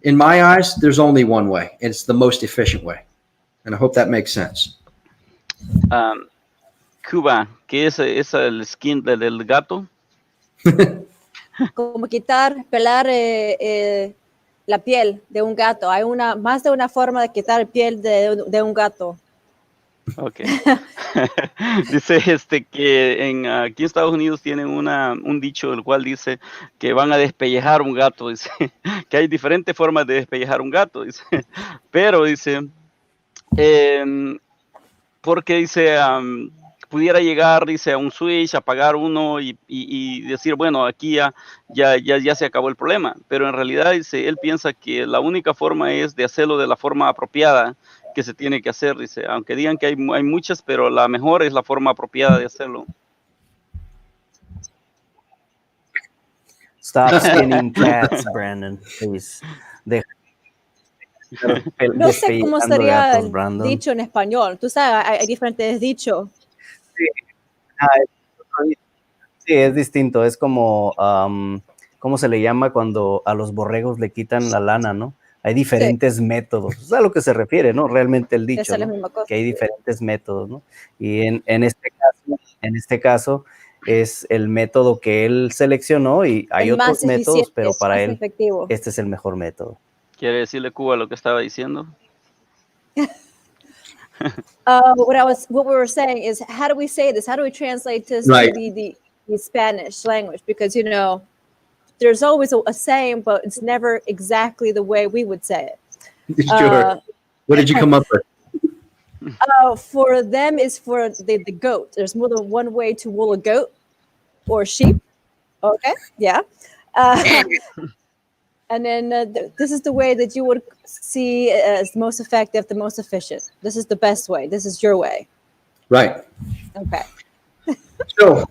in my eyes, there's only one way. It's the most efficient way. And I hope that makes sense. Cuba, ¿qué es el skin del gato? Como pelar la piel de un gato. Hay más de una forma de quitar piel de un gato. Ok. Dice que aquí en Estados Unidos tienen un dicho el cual dice que van a despellejar un gato. Dice que hay diferentes formas de despellejar un gato. Dice, pero dice, porque dice, pudiera llegar, dice, a un switch, apagar uno y decir, bueno, aquí ya se acabó el problema. Pero en realidad, dice, él piensa que la única forma es de hacerlo de la forma apropiada que se tiene que hacer. Dice, aunque digan que hay muchas, pero la mejor es la forma apropiada de hacerlo. Stop skinning cats, Brandon, please. No sé cómo sería el dicho en español. Tú sabes, hay diferentes dichos. Sí, es distinto. Es como, ¿cómo se le llama cuando a los borregos le quitan la lana, no? Hay diferentes métodos. Es a lo que se refiere, ¿no? Realmente el dicho, ¿no? Que hay diferentes métodos, ¿no? Y en este caso es el método que él seleccionó y hay otros métodos, pero para él este es el mejor método. ¿Quiere decirle, Cuba, lo que estaba diciendo? What we were saying is, how do we say this? How do we translate this to the Spanish language? Because, you know, there's always a saying, but it's never exactly the way we would say it. Sure. What did you come up with? For them is for the goat. There's more than one way to wool a goat or sheep. Okay, yeah. And then this is the way that you would see as the most effective, the most efficient. This is the best way. This is your way. Right. Okay. So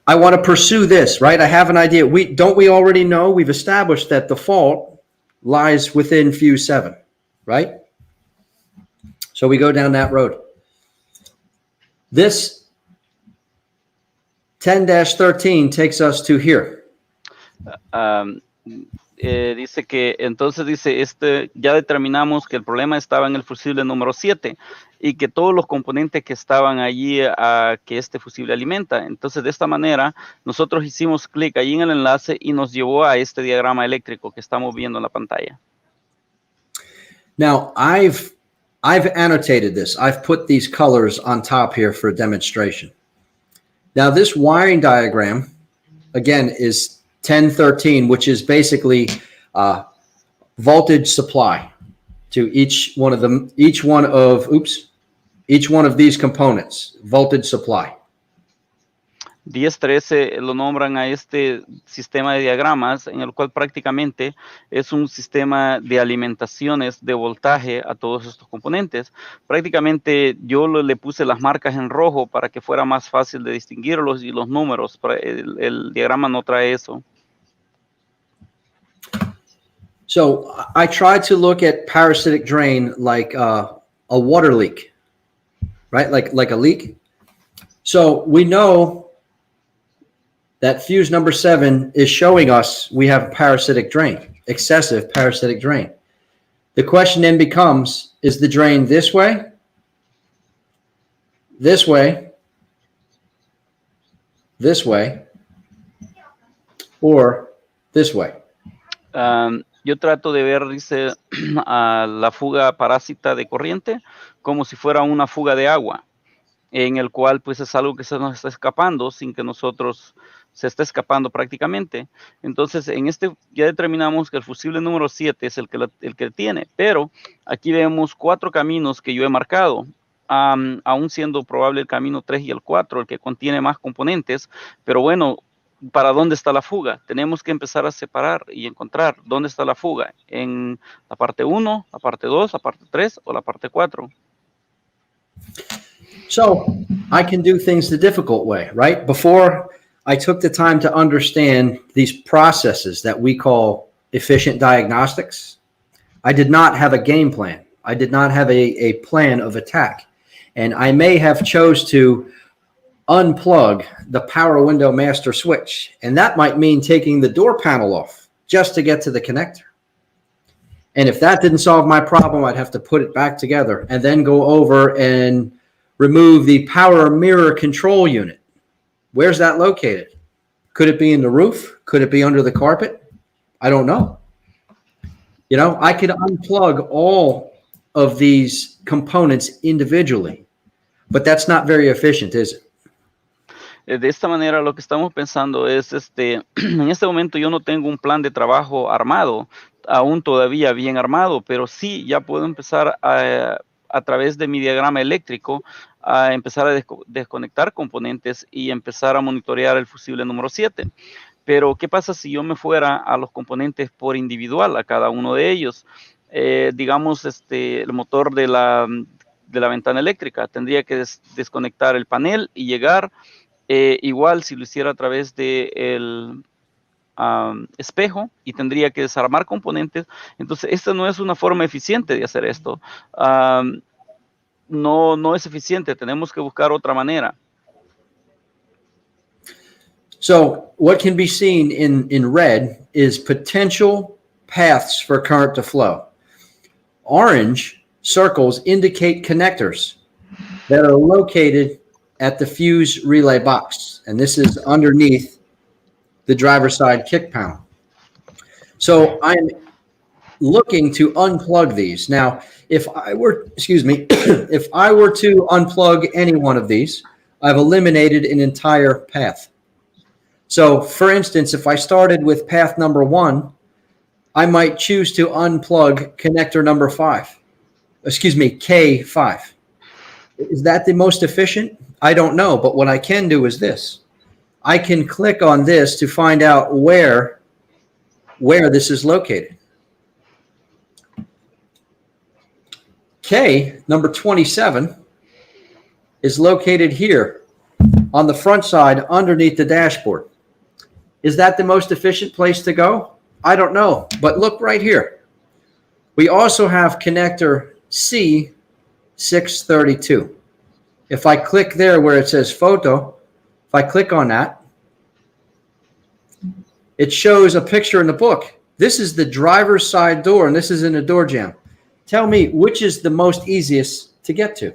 I want to pursue this, right? I have an idea. Don't we already know? We've established that the fault lies within fuse 7, right? So we go down that road. This 10-13 takes us to here. dice que entonces dice, ya determinamos que el problema estaba en el fusible número 7 y que todos los componentes que estaban allí que este fusible alimenta. Entonces de esta manera nosotros hicimos clic allí en el enlace y nos llevó a este diagrama eléctrico que estamos viendo en la pantalla. Now I've annotated this. I've put these colors on top here for demonstration. Now this wiring diagram again is 1013, which is basically voltage supply to each one of these components, voltage supply. 1013 lo nombran a este sistema de diagramas en el cual prácticamente es un sistema de alimentaciones de voltaje a todos estos componentes. Prácticamente yo le puse las marcas en rojo para que fuera más fácil de distinguirlos y los números. El diagrama no trae eso. So I tried to look at parasitic drain like a water leak, right? Like a leak. So we know that fuse number 7 is showing us we have parasitic drain, excessive parasitic drain. The question then becomes, is the drain this way, this way, this way, or this way? Yo trato de ver, dice, a la fuga parásita de corriente como si fuera una fuga de agua, en el cual pues es algo que se nos está escapando sin que nosotros se esté escapando prácticamente. Entonces ya determinamos que el fusible número 7 es el que tiene, pero aquí vemos 4 caminos que yo he marcado, aún siendo probable el camino 3 y el 4, el que contiene más componentes, pero bueno, ¿para dónde está la fuga? Tenemos que empezar a separar y encontrar dónde está la fuga, en la parte 1, la parte 2, la parte 3 o la parte 4. So I can do things the difficult way, right? Before I took the time to understand these processes that we call efficient diagnostics, I did not have a game plan. I did not have a plan of attack. And I may have chose to unplug the power window master switch. And that might mean taking the door panel off just to get to the connector. And if that didn't solve my problem, I'd have to put it back together and then go over and remove the power mirror control unit. Where's that located? Could it be in the roof? Could it be under the carpet? I don't know. You know, I could unplug all of these components individually, but that's not very efficient, is it? De esta manera lo que estamos pensando es, en este momento yo no tengo un plan de trabajo armado, aún todavía bien armado, pero sí ya puedo empezar a través de mi diagrama eléctrico a empezar a desconectar componentes y empezar a monitorear el fusible número 7. Pero, ¿qué pasa si yo me fuera a los componentes por individual, a cada uno de ellos? Digamos, el motor de la ventana eléctrica. Tendría que desconectar el panel y llegar, igual si lo hiciera a través del espejo, y tendría que desarmar componentes. Entonces, esta no es una forma eficiente de hacer esto. No es eficiente. Tenemos que buscar otra manera. So what can be seen in red is potential paths for current to flow. Orange circles indicate connectors that are located at the fuse relay box. And this is underneath the driver's side kick panel. So I'm looking to unplug these. Now, if I were to unplug any one of these, I've eliminated an entire path. So, for instance, if I started with path number 1, I might choose to unplug connector number K5. Is that the most efficient? I don't know, but what I can do is this. I can click on this to find out where this is located. K, number 27, is located here on the front side underneath the dashboard. Is that the most efficient place to go? I don't know, but look right here. We also have connector C632. If I click there where it says photo, if I click on that, it shows a picture in the book This is the driver's side door, and this is in a door jamb. Tell me, which is the most easiest to get to?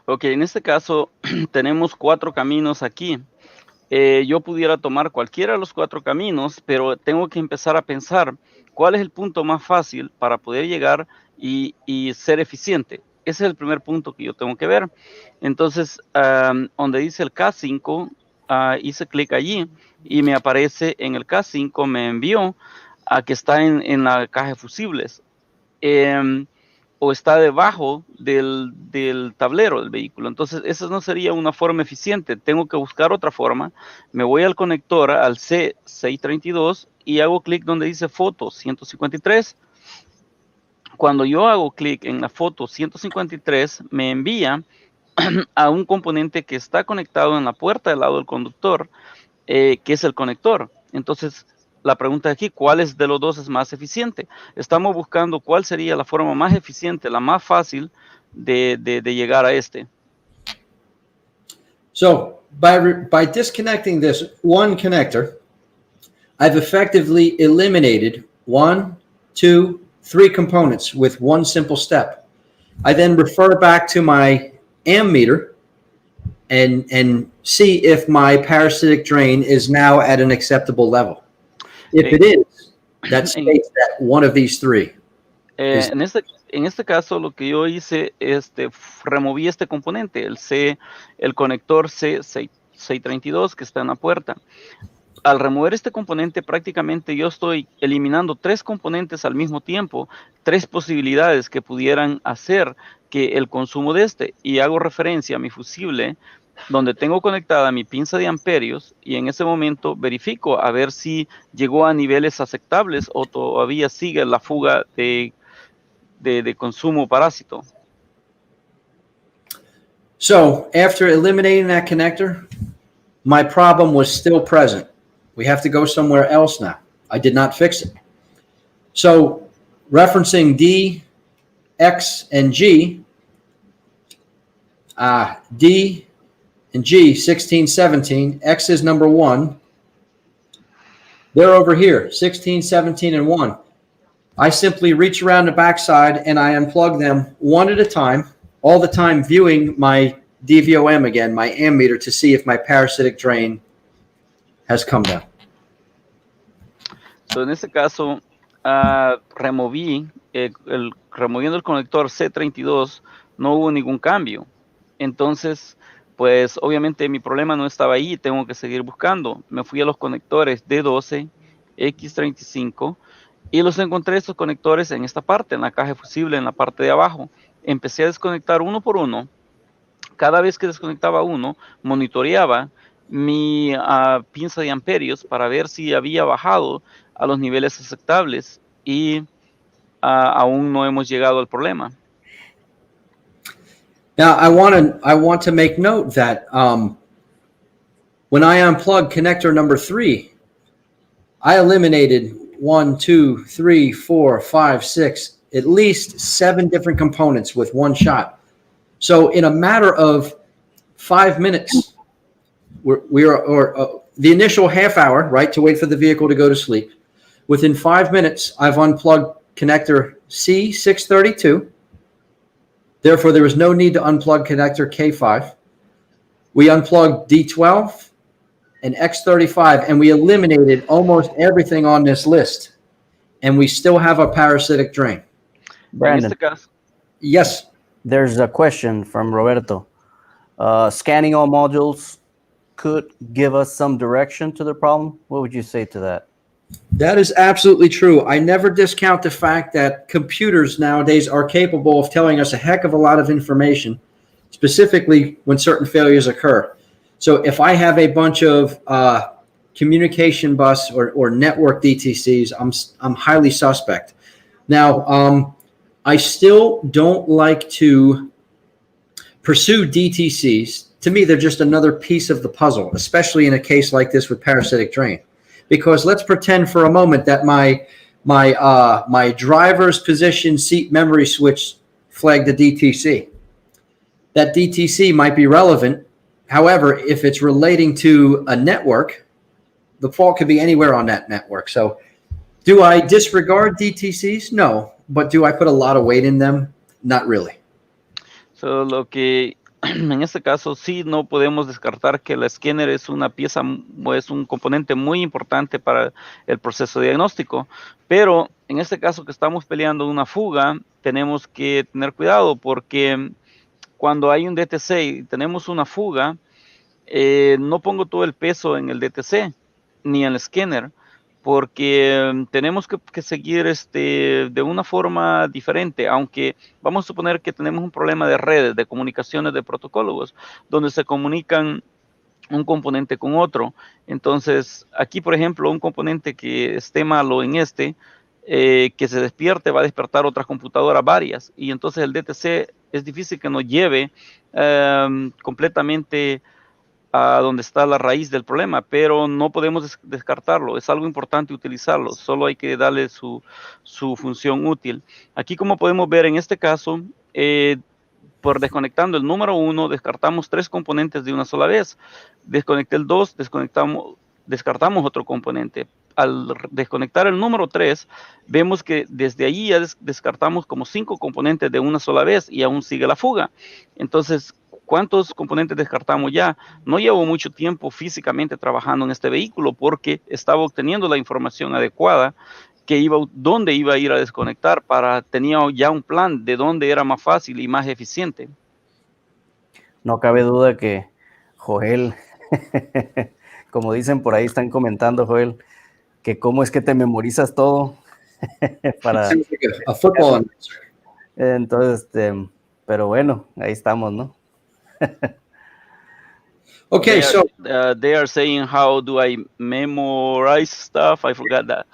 Ok, en este caso tenemos 4 caminos aquí. Yo pudiera tomar cualquiera de los 4 caminos, pero tengo que empezar a pensar cuál es el punto más fácil para poder llegar y ser eficiente. Ese es el primer punto que yo tengo que ver. Entonces, donde dice el K5, hice clic allí y me aparece en el K5, me envió a que está en la caja de fusibles. O está debajo del tablero del vehículo. Entonces, esa no sería una forma eficiente. Tengo que buscar otra forma. Me voy al conector, al C632, y hago clic donde dice foto 153. Cuando yo hago clic en la foto 153, me envía a un componente que está conectado en la puerta del lado del conductor, que es el conector. Entonces, la pregunta aquí, ¿cuál es de los dos es más eficiente? Estamos buscando cuál sería la forma más eficiente, la más fácil de llegar a este. So by disconnecting this one connector, I've effectively eliminated 1, 2, 3 components with one simple step. I then refer back to my ammeter and see if my parasitic drain is now at an acceptable level. If it is, that states that one of these 3. En este caso, lo que yo hice, removí este componente, el conector C632 que está en la puerta. Al remover este componente, prácticamente yo estoy eliminando 3 componentes al mismo tiempo, 3 posibilidades que pudieran hacer que el consumo de y hago referencia a mi fusible, donde tengo conectada mi pinza de amperios, y en ese momento verifico a ver si llegó a niveles aceptables o todavía sigue la fuga de consumo parásito. So after eliminating that connector, my problem was still present. We have to go somewhere else now. I did not fix it. So referencing D, X, and G, D and G, 16, 17, X is number 1. They're over here, 16, 17, and 1. I simply reach around the backside and I unplug them one at a time, all the time viewing my DVOM again, my ammeter, to see if my parasitic drain has come down. So, en este caso, removiendo el conector C32, no hubo ningún cambio. Entonces, pues obviamente mi problema no estaba ahí, tengo que seguir buscando. Me fui a los conectores D12, X35, y los encontré estos conectores en esta parte, en la caja de fusible, en la parte de abajo. Empecé a desconectar uno por uno. Cada vez que desconectaba uno, monitoreaba mi pinza de amperios para ver si había bajado a los niveles aceptables, y aún no hemos llegado al problema. Now, I want to make note that when I unplugged connector number 3, I eliminated 1, 2, 3, 4, 5, 6, at least 7 different components with one shot. So in a matter of 5 minutes, the initial half hour, right, to wait for the vehicle to go to sleep. Within 5 minutes, I've unplugged connector C632. Therefore, there was no need to unplug connector K5. We unplugged D12 and X35, and we eliminated almost everything on this list. And we still have a parasitic drain. Brandon, yes. There's a question from Roberto. Scanning all modules could give us some direction to the problem. What would you say to that? That is absolutely true. I never discount the fact that computers nowadays are capable of telling us a heck of a lot of information, specifically when certain failures occur. So if I have a bunch of communication bus or network DTCs, I'm highly suspect. Now, I still don't like to pursue DTCs. To me, they're just another piece of the puzzle, especially in a case like this with parasitic drain. Because let's pretend for a moment that my driver's position seat memory switch flagged a DTC. That DTC might be relevant. However, if it's relating to a network, the fault could be anywhere on that network. So do I disregard DTCs? No. But do I put a lot of weight in them? Not really. So, lo que en este caso sí no podemos descartar que el escáner es una pieza, es un componente muy importante para el proceso diagnóstico, pero en este caso que estamos peleando una fuga, tenemos que tener cuidado porque cuando hay un DTC y tenemos una fuga, no pongo todo el peso en el DTC ni en el escáner, porque tenemos que seguir de una forma diferente, aunque vamos a suponer que tenemos un problema de redes, de comunicaciones, de protocolos, donde se comunican un componente con otro. Entonces, aquí, por ejemplo, un componente que esté malo en que se despierte, va a despertar otras computadoras varias, y entonces el DTC es difícil que nos lleve completamente a donde está la raíz del problema, pero no podemos descartarlo, es algo importante utilizarlo, solo hay que darle su función útil. Aquí, como podemos ver en este caso, por desconectando el número 1, descartamos 3 componentes de una sola vez. Desconecté el 2, descartamos otro componente. Al desconectar el número 3, vemos que desde ahí ya descartamos como 5 componentes de una sola vez y aún sigue la fuga. Entonces, ¿cuántos componentes descartamos ya? No llevo mucho tiempo físicamente trabajando en este vehículo porque estaba obteniendo la información adecuada dónde iba a ir a desconectar, tenía ya un plan de dónde era más fácil y más eficiente. No cabe duda que Joel, como dicen por ahí, están comentando, Joel, que cómo es que te memorizas todo para a football. Entonces, pero bueno, ahí estamos, ¿no? Okay, so they are saying, how do I memorize stuff? I forgot that.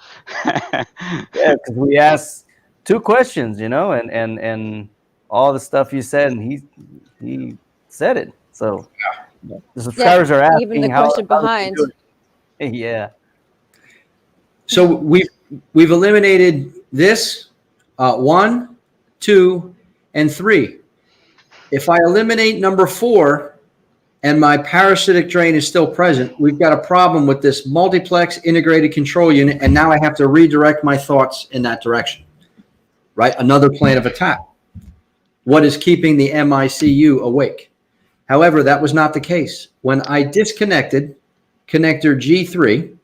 Yeah, because we asked 2 questions, you know, and all the stuff you said, and he said it. So the subscribers are asking, even the question behind. Yeah. So we've eliminated this 1, 2, and 3. If I eliminate number 4 and my parasitic drain is still present, we've got a problem with this multiplex integrated control unit, and now I have to redirect my thoughts in that direction, right? Another plan of attack. What is keeping the MICU awake? However, that was not the case. When I disconnected connector G3,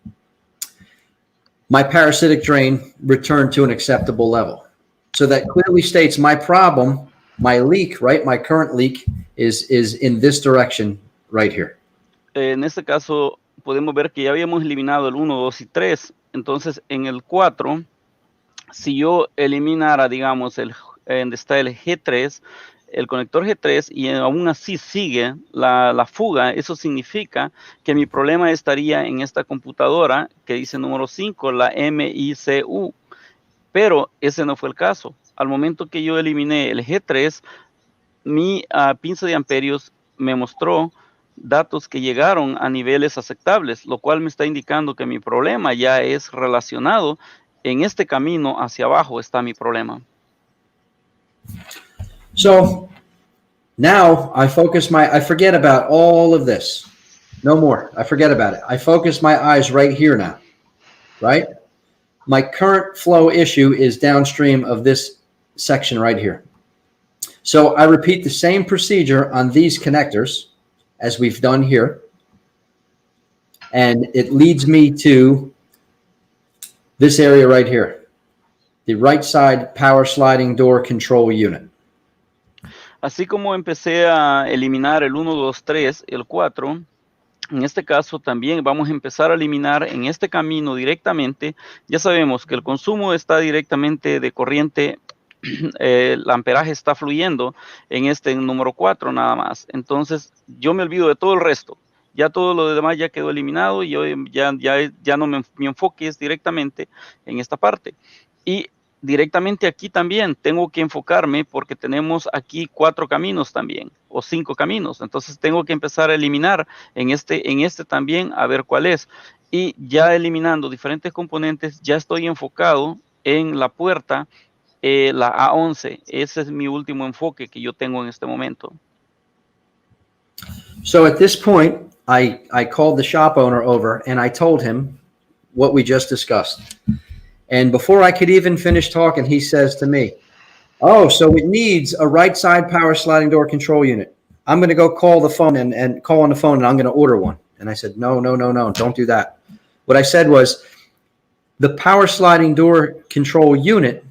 my parasitic drain returned to an acceptable level. So that clearly states my problem, my leak, right? My current leak is in this direction right here. En este caso, podemos ver que ya habíamos eliminado el 1, 2 y 3. Entonces, en el 4, si yo eliminara, digamos, donde está el G3, el conector G3, y aún así sigue la fuga, eso significa que mi problema estaría en esta computadora que dice número 5, la MICU. Pero ese no fue el caso. Al momento que yo eliminé el G3, mi pinza de amperios me mostró datos que llegaron a niveles aceptables, lo cual me está indicando que mi problema ya es relacionado. En este camino hacia abajo está mi problema. So now I forget about all of this. No more. I forget about it. I focus my eyes right here now, right? My current flow issue is downstream of this section right here. So I repeat the same procedure on these connectors as we've done here. And it leads me to this area right here, the right side power sliding door control unit. Así como empecé a eliminar el 1, 2, 3, el 4, en este caso también vamos a empezar a eliminar en este camino directamente. Ya sabemos que el consumo está directamente de corriente, el amperaje está fluyendo en este número 4 nada más. Entonces yo me olvido de todo el resto. Ya todo lo demás ya quedó eliminado y yo ya no mi enfoque es directamente en esta parte. Y directamente aquí también tengo que enfocarme porque tenemos aquí 4 caminos también, o 5 caminos. Entonces tengo que empezar a eliminar en este también a ver cuál es. Y ya eliminando diferentes componentes, ya estoy enfocado en la puerta, la A11. Ese es mi último enfoque que yo tengo en este momento. So at this point, I called the shop owner over and I told him what we just discussed. And before I could even finish talking, he says to me, "Oh, so it needs a right side power sliding door control unit. I'm going to go call the phone and call on the phone and I'm going to order one." And I said, no, don't do that. What I said was, the power sliding door control unit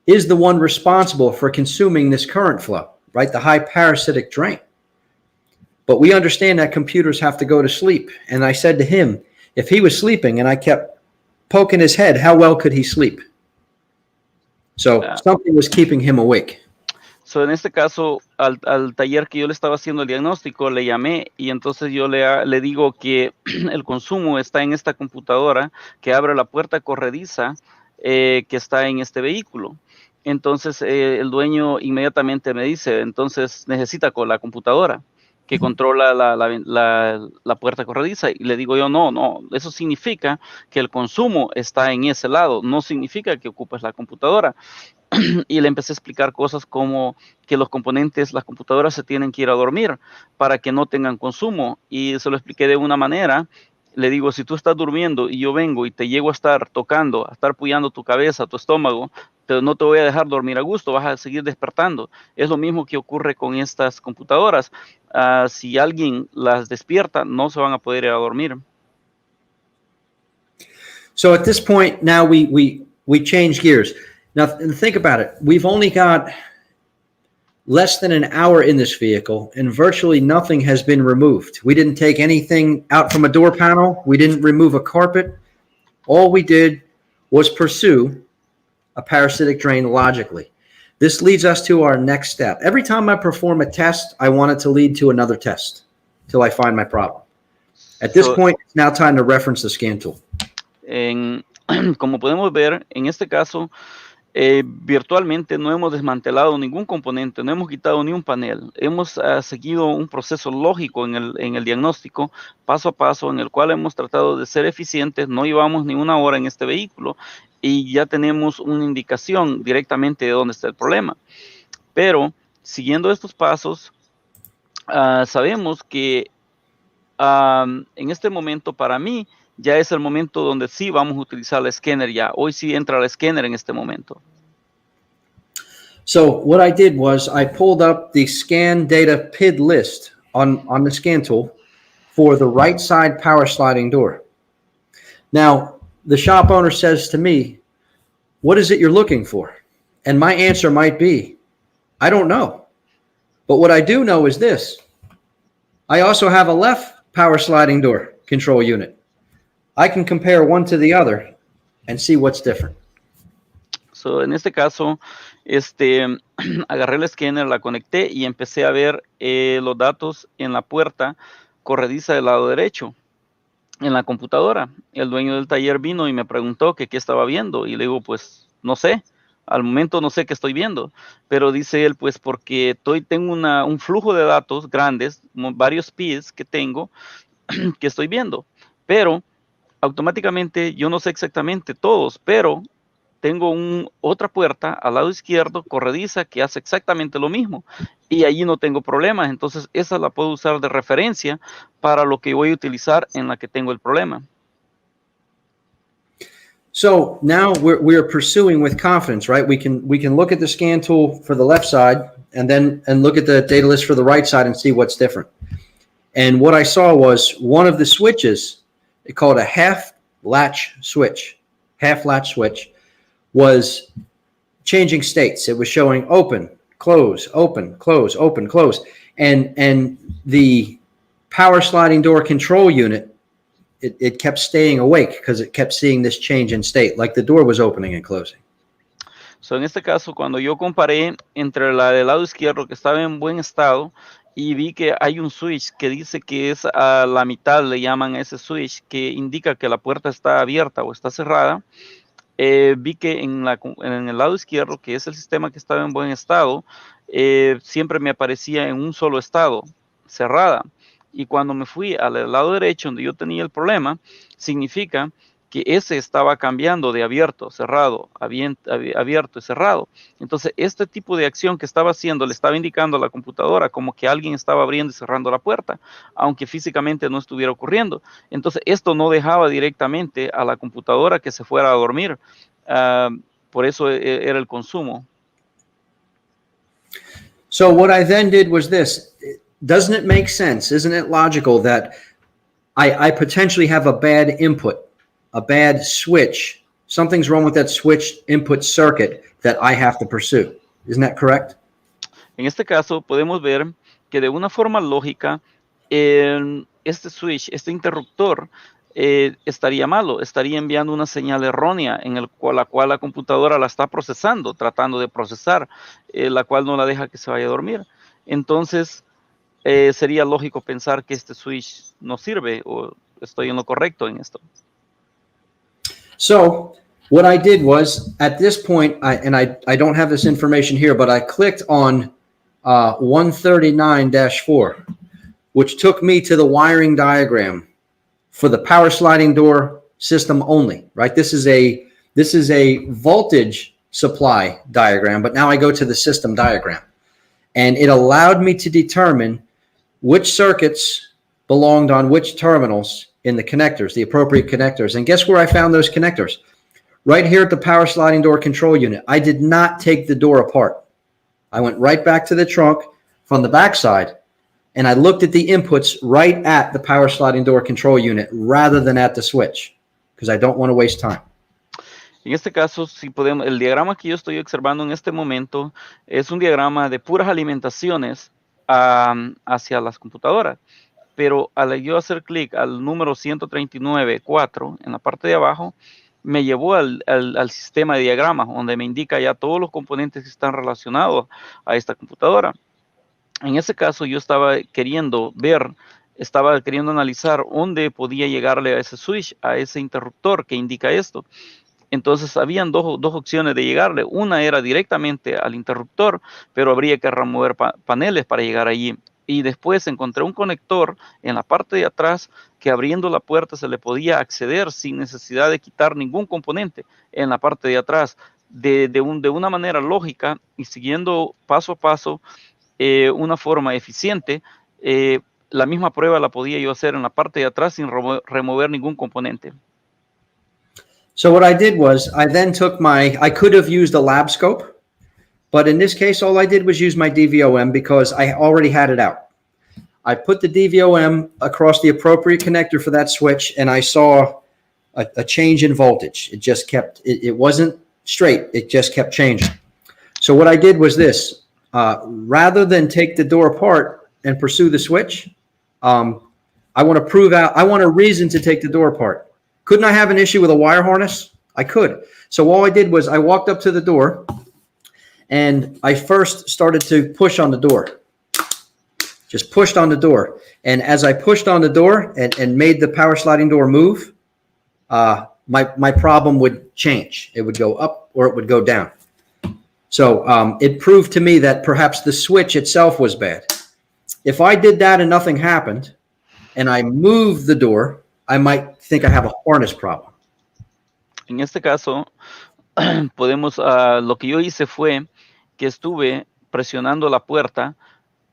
is the one responsible for consuming this current flow, right? The high parasitic drain. But we understand that computers have to go to sleep. And I said to him, if he was sleeping and I kept poking his head, how well could he sleep? So something was keeping him awake. So, en este caso, al taller que yo le estaba haciendo el diagnóstico, le llamé y entonces yo le digo que el consumo está en esta computadora que abre la puerta corrediza que está en este vehículo. Entonces, el dueño inmediatamente me dice, entonces necesita con la computadora que controla la puerta corrediza. Y le digo yo, no, eso significa que el consumo está en ese lado, no significa que ocupes la computadora. Y le empecé a explicar cosas como que los componentes, las computadoras se tienen que ir a dormir para que no tengan consumo. Y se lo expliqué de una manera. Le digo, si tú estás durmiendo y yo vengo y te llego a estar tocando, a estar puyando tu cabeza, tu estómago, no te voy a dejar dormir a gusto, vas a seguir despertando. Es lo mismo que ocurre con estas computadoras. Si alguien las despierta, no se van a poder ir a dormir. So at this point, now we change gears. Now, think about it. We've only got less than an hour in this vehicle, and virtually nothing has been removed. We didn't take anything out from a door panel. We didn't remove a carpet. All we did was pursue a parasitic drain logically. This leads us to our next step. Every time I perform a test, I want it to lead to another test till I find my problem. At this point, it's now time to reference the scan tool. Como podemos ver, en este caso, virtualmente no hemos desmantelado ningún componente, no hemos quitado ni un panel. Hemos seguido un proceso lógico en el diagnóstico, paso a paso, en el cual hemos tratado de ser eficientes. No llevamos ni una hora en este vehículo y ya tenemos una indicación directamente de dónde está el problema. Pero, siguiendo estos pasos, sabemos que en este momento, para mí, ya es el momento donde sí vamos a utilizar el escáner ya. Hoy sí entra el escáner en este momento. So what I did was I pulled up the scan data PID list on the scan tool for the right side power sliding door. Now, the shop owner says to me, "What is it you're looking for?" And my answer might be, I don't know. But what I do know is this. I also have a left power sliding door control unit. I can compare one to the other and see what's different. So, en este caso, agarré el escáner, la conecté y empecé a ver los datos en la puerta corrediza del lado derecho, en la computadora. El dueño del taller vino y me preguntó que qué estaba viendo y le digo, pues, no sé. Al momento no sé qué estoy viendo, pero dice él, pues, porque tengo un flujo de datos grandes, varios PIDs que tengo, que estoy viendo, pero automáticamente yo no sé exactamente todos, pero tengo otra puerta al lado izquierdo corrediza que hace exactamente lo mismo y allí no tengo problemas. Entonces esa la puedo usar de referencia para lo que voy a utilizar en la que tengo el problema. So now we're pursuing with confidence, right? We can look at the scan tool for the left side and look at the data list for the right side and see what's different. And what I saw was one of the switches, they call it a half latch switch, was changing states. It was showing open, close, open, close, open, close. And the power sliding door control unit, it kept staying awake because it kept seeing this change in state, like the door was opening and closing. So, en este caso, cuando yo comparé entre la del lado izquierdo que estaba en buen estado y vi que hay un switch que dice que es a la mitad, le llaman a ese switch, que indica que la puerta está abierta o está cerrada, vi que en el lado izquierdo, que es el sistema que estaba en buen estado, siempre me aparecía en un solo estado, cerrada. Y cuando me fui al lado derecho, donde yo tenía el problema, significa que ese estaba cambiando de abierto, cerrado, abierto y cerrado. Entonces, este tipo de acción que estaba haciendo le estaba indicando a la computadora como que alguien estaba abriendo y cerrando la puerta, aunque físicamente no estuviera ocurriendo. Entonces, esto no dejaba directamente a la computadora que se fuera a dormir. Por eso era el consumo. So what I then did was this. Doesn't it make sense? Isn't it logical that I potentially have a bad input, a bad switch? Something's wrong with that switch input circuit that I have to pursue. Isn't that correct? En este caso, podemos ver que de una forma lógica, este switch, este interruptor, estaría malo, estaría enviando una señal errónea en la cual la computadora la está procesando, tratando de procesar, la cual no la deja que se vaya a dormir. Entonces, sería lógico pensar que este switch no sirve, o estoy en lo correcto en esto. So what I did was, at this point, I don't have this information here, but I clicked on 139-4, which took me to the wiring diagram for the power sliding door system only, right? This is a voltage supply diagram, but now I go to the system diagram. And it allowed me to determine which circuits belonged on which terminals in the connectors, the appropriate connectors. And guess where I found those connectors? Right here at the power sliding door control unit. I did not take the door apart. I went right back to the trunk from the backside, and I looked at the inputs right at the power sliding door control unit rather than at the switch, because I don't want to waste time. En este caso, si podemos, el diagrama que yo estoy observando en este momento es un diagrama de puras alimentaciones hacia las computadoras. Pero al yo hacer clic al número 139.4 en la parte de abajo, me llevó al sistema de diagramas, donde me indica ya todos los componentes que están relacionados a esta computadora. En ese caso, yo estaba queriendo analizar dónde podía llegarle a ese switch, a ese interruptor que indica esto. Entonces, habían dos opciones de llegarle. Una era directamente al interruptor, pero habría que remover paneles para llegar allí. Y después encontré un conector en la parte de atrás que abriendo la puerta se le podía acceder sin necesidad de quitar ningún componente en la parte de atrás. De una manera lógica y siguiendo paso a paso una forma eficiente, la misma prueba la podía yo hacer en la parte de atrás sin remover ningún componente. So what I did was I then took I could have used a lab scope, but in this case, all I did was use my DVOM because I already had it out. I put the DVOM across the appropriate connector for that switch, and I saw a change in voltage. It just kept, it wasn't straight. It just kept changing. So what I did was this. Rather than take the door apart and pursue the switch, I want a reason to take the door apart. Couldn't I have an issue with a wire harness? I could. So all I did was I walked up to the door and I first started to push on the door. Just pushed on the door. And as I pushed on the door and made the power sliding door move, my problem would change. It would go up or it would go down. So it proved to me that perhaps the switch itself was bad. If I did that and nothing happened, and I moved the door, I might think I have a harness problem. En este caso, lo que yo hice fue que estuve presionando la puerta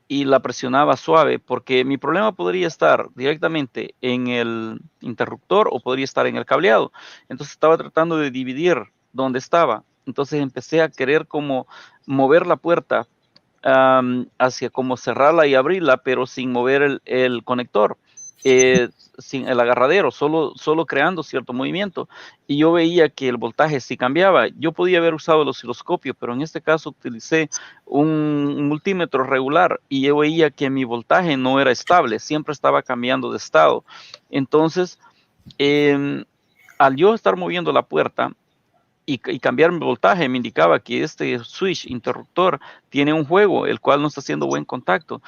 y la presionaba suave, porque mi problema podría estar directamente en el interruptor o podría estar en el cableado. Entonces estaba tratando de dividir dónde estaba. Entonces empecé a querer como mover la puerta hacia como cerrarla y abrirla, pero sin mover el conector, sin el agarradero, solo creando cierto movimiento. Y yo veía que el voltaje sí cambiaba. Yo podía haber usado el osciloscopio, pero en este caso utilicé un multímetro regular y yo veía que mi voltaje no era estable, siempre estaba cambiando de estado. Entonces, al yo estar moviendo la puerta, y cambiar mi voltaje me indicaba que este switch interruptor tiene un juego, el cual no está haciendo buen contacto.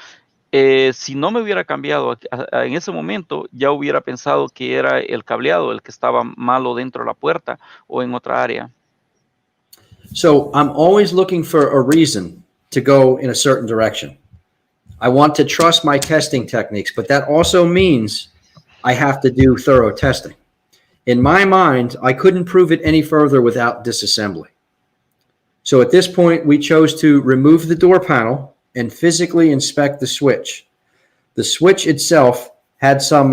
Si no me hubiera cambiado en ese momento, ya hubiera pensado que era el cableado el que estaba malo dentro de la puerta o en otra área. So I'm always looking for a reason to go in a certain direction. I want to trust my testing techniques, but that also means I have to do thorough testing. In my mind, I couldn't prove it any further without disassembly. So at this point, we chose to remove the door panel and physically inspect the switch. The switch itself had some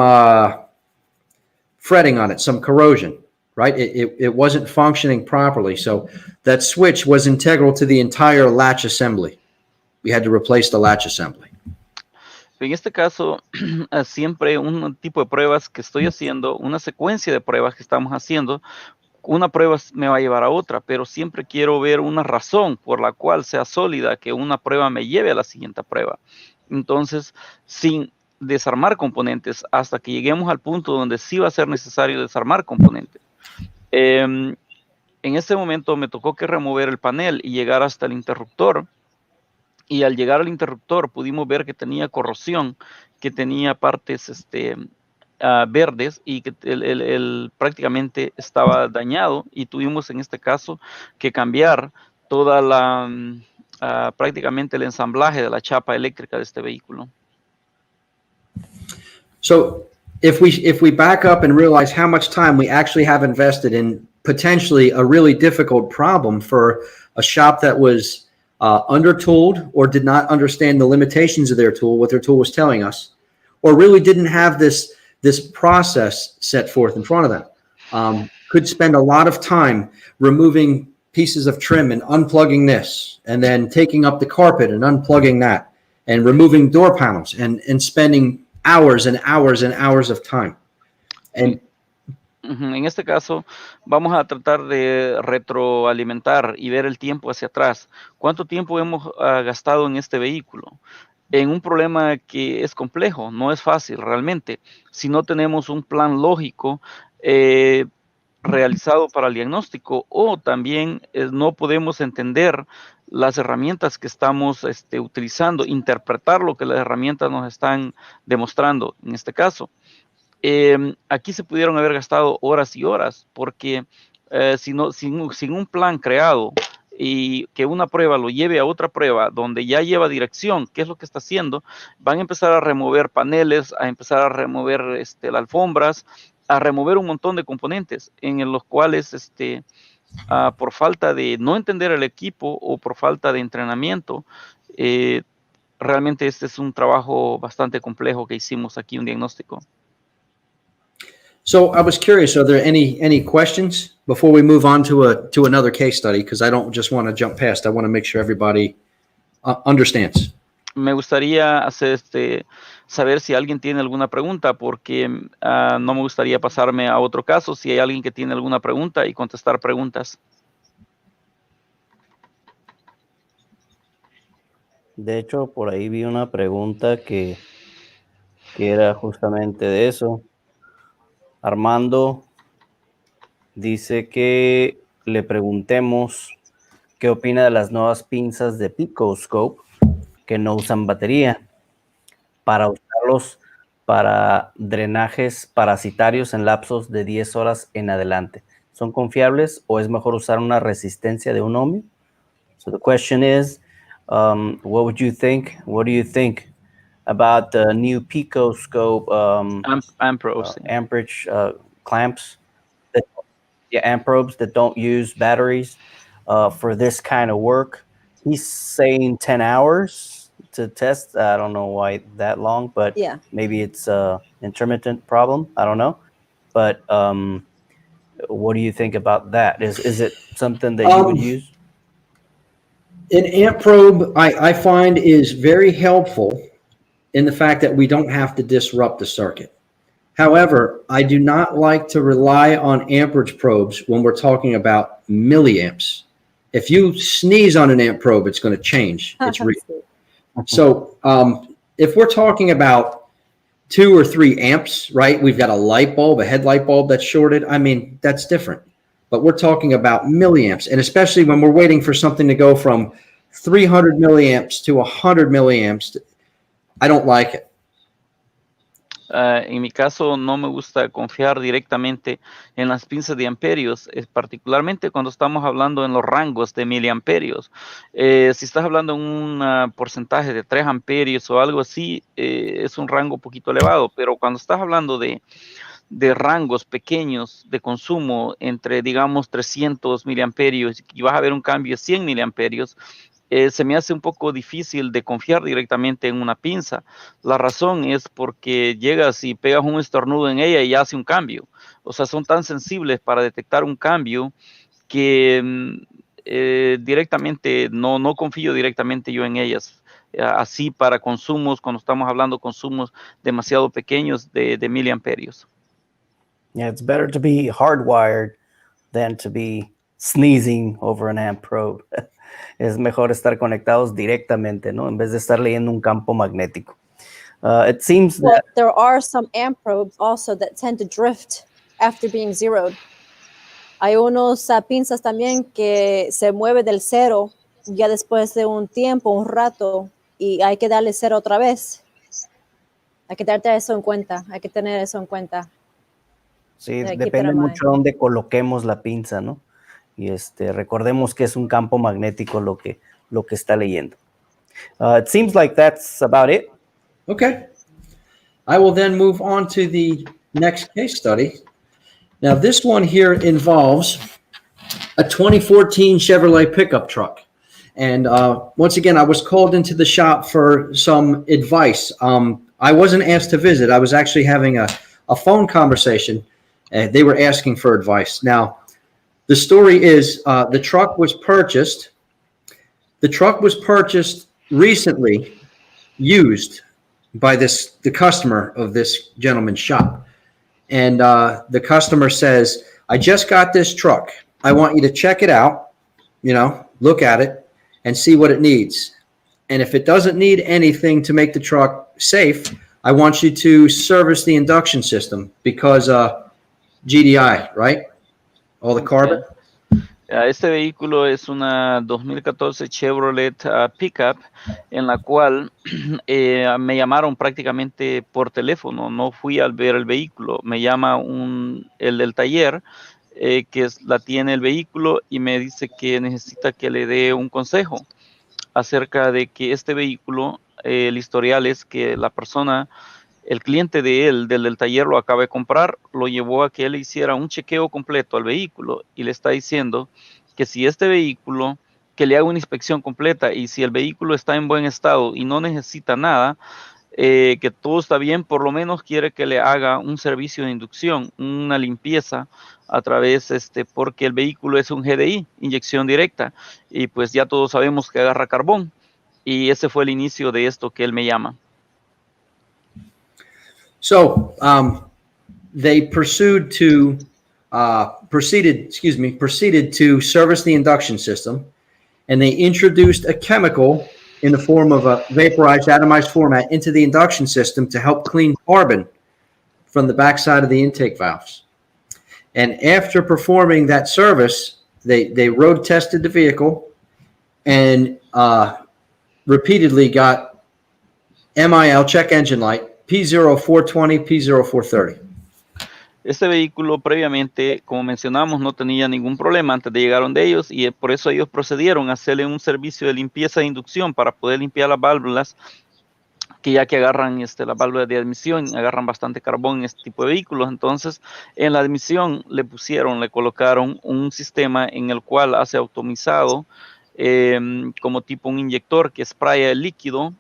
fretting on it, some corrosion, right? It wasn't functioning properly. So that switch was integral to the entire latch assembly. We had to replace the latch assembly. En este caso, siempre un tipo de pruebas que estoy haciendo, una secuencia de pruebas que estamos haciendo, una prueba me va a llevar a otra, pero siempre quiero ver una razón por la cual sea sólida que una prueba me lleve a la siguiente prueba. Entonces, sin desarmar componentes hasta que lleguemos al punto donde sí va a ser necesario desarmar componentes. En este momento me tocó que remover el panel y llegar hasta el interruptor. Y al llegar al interruptor pudimos ver que tenía corrosión, que tenía partes verdes y que prácticamente estaba dañado, y tuvimos en este caso que cambiar toda la prácticamente el ensamblaje de la chapa eléctrica de este vehículo. So if we back up and realize how much time we actually have invested in potentially a really difficult problem for a shop that was under-tooled or did not understand the limitations of their tool, what their tool was telling us, or really didn't have this process set forth in front of them, could spend a lot of time removing pieces of trim and unplugging this, and then taking up the carpet and unplugging that, and removing door panels, and spending hours and hours and hours of time. And en este caso, vamos a tratar de retroalimentar y ver el tiempo hacia atrás. ¿Cuánto tiempo hemos gastado en este vehículo? En un problema que es complejo, no es fácil realmente. Si no tenemos un plan lógico realizado para el diagnóstico, o también no podemos entender las herramientas que estamos utilizando, interpretar lo que las herramientas nos están demostrando en este caso. Aquí se pudieron haber gastado horas y horas, porque sin un plan creado y que una prueba lo lleve a otra prueba donde ya lleva dirección, qué es lo que está haciendo, van a empezar a remover paneles, a empezar a remover las alfombras, a remover un montón de componentes en los cuales por falta de no entender el equipo o por falta de entrenamiento, realmente este es un trabajo bastante complejo que hicimos aquí, un diagnóstico. so I was curious, are there any questions before we move on to another case study? Because I don't just want to jump past. I want to make sure everybody understands. Me gustaría saber si alguien tiene alguna pregunta, porque no me gustaría pasarme a otro caso. Si hay alguien que tiene alguna pregunta, y contestar preguntas. De hecho, por ahí vi una pregunta que era justamente de eso. Armando dice que le preguntemos qué opina de las nuevas pinzas de Picoscope que no usan batería para usarlos para drenajes parasitarios en lapsos de 10 horas en adelante. ¿Son confiables o es mejor usar una resistencia de 1 ohmio? So the question is, what would you think? What do you think about the new Picoscope amperage clamps? Amp probes that don't use batteries for this kind of work. He's saying 10 hours to test. I don't know why that long, but Yeah. maybe it's a intermittent problem. I don't know. But what do you think about that? Is it something that you would use? An amp probe, I find, is very helpful in the fact that we don't have to disrupt the circuit. However, I do not like to rely on amperage probes when we're talking about milliamps. If you sneeze on an amp probe, it's going to change. It's real. So if we're talking about 2 or 3 amps, right, we've got a light bulb, a headlight bulb that's shorted. I mean, that's different. But we're talking about milliamps, and especially when we're waiting for something to go from 300 milliamps to 100 milliamps, I don't like it. En mi caso, no me gusta confiar directamente en las pinzas de amperios, particularmente cuando estamos hablando en los rangos de miliamperios. Si estás hablando en un porcentaje de 3 amperios o algo así, es un rango un poquito elevado, pero cuando estás hablando de de rangos pequeños de consumo entre, digamos, 300 miliamperios y vas a ver un cambio de 100 miliamperios, se me hace un poco difícil de confiar directamente en una pinza. La razón es porque llegas y pegas un estornudo en ella y ya hace un cambio. O sea, son tan sensibles para detectar un cambio que directamente no confío directamente yo en ellas. Así para consumos, cuando estamos hablando consumos demasiado pequeños de miliamperios. Yeah, it's better to be hardwired than to be sneezing over an amp probe. Es mejor estar conectados directamente, ¿no? En vez de estar leyendo un campo magnético. It seems that there are some amp probes also that tend to drift after being zeroed. Hay unos pinzas también que se mueve del cero ya después de un tiempo, un rato, y hay que darle cero otra vez. Hay que tener eso en cuenta, hay que tener eso en cuenta. Sí, depende mucho de dónde coloquemos la pinza, ¿no? Y recordemos que es un campo magnético lo que está leyendo. It seems like that's about it. Okay. I will then move on to the next case study. Now, this one here involves a 2014 Chevrolet pickup truck. And once again, I was called into the shop for some advice. I wasn't asked to visit. I was actually having a phone conversation. They were asking for advice. Now, the story is the truck was purchased. The truck was purchased recently, used by the customer of this gentleman's shop. And the customer says, I just got this truck. I want you to check it out, look at it and see what it needs. And if it doesn't need anything to make the truck safe, I want you to service the induction system because GDI, right? All the carbon. Este vehículo es una 2014 Chevrolet pickup en la cual me llamaron prácticamente por teléfono. No fui al ver el vehículo. Me llama el del taller que la tiene el vehículo y me dice que necesita que le dé un consejo acerca de que este vehículo, el historial es que la persona, el cliente de él, del taller, lo acaba de comprar, lo llevó a que él hiciera un chequeo completo al vehículo y le está diciendo que si este vehículo, que le haga una inspección completa y si el vehículo está en buen estado y no necesita nada, que todo está bien, por lo menos quiere que le haga un servicio de inducción, una limpieza a través, porque el vehículo es un GDI, inyección directa, y pues ya todos sabemos que agarra carbón, y ese fue el inicio de esto que él me llama. So they proceeded to service the induction system, and they introduced a chemical in the form of a vaporized atomized format into the induction system to help clean carbon from the backside of the intake valves. And after performing that service, they road tested the vehicle and repeatedly got MIL, check engine light, P0420, P0430. Este vehículo previamente, como mencionamos, no tenía ningún problema antes de llegar de ellos y por eso ellos procedieron a hacerle un servicio de limpieza de inducción para poder limpiar las válvulas que ya que agarran la válvula de admisión, agarran bastante carbón en este tipo de vehículos. Entonces, en la admisión le colocaron un sistema en el cual hace atomizado como tipo un inyector que spraya el líquido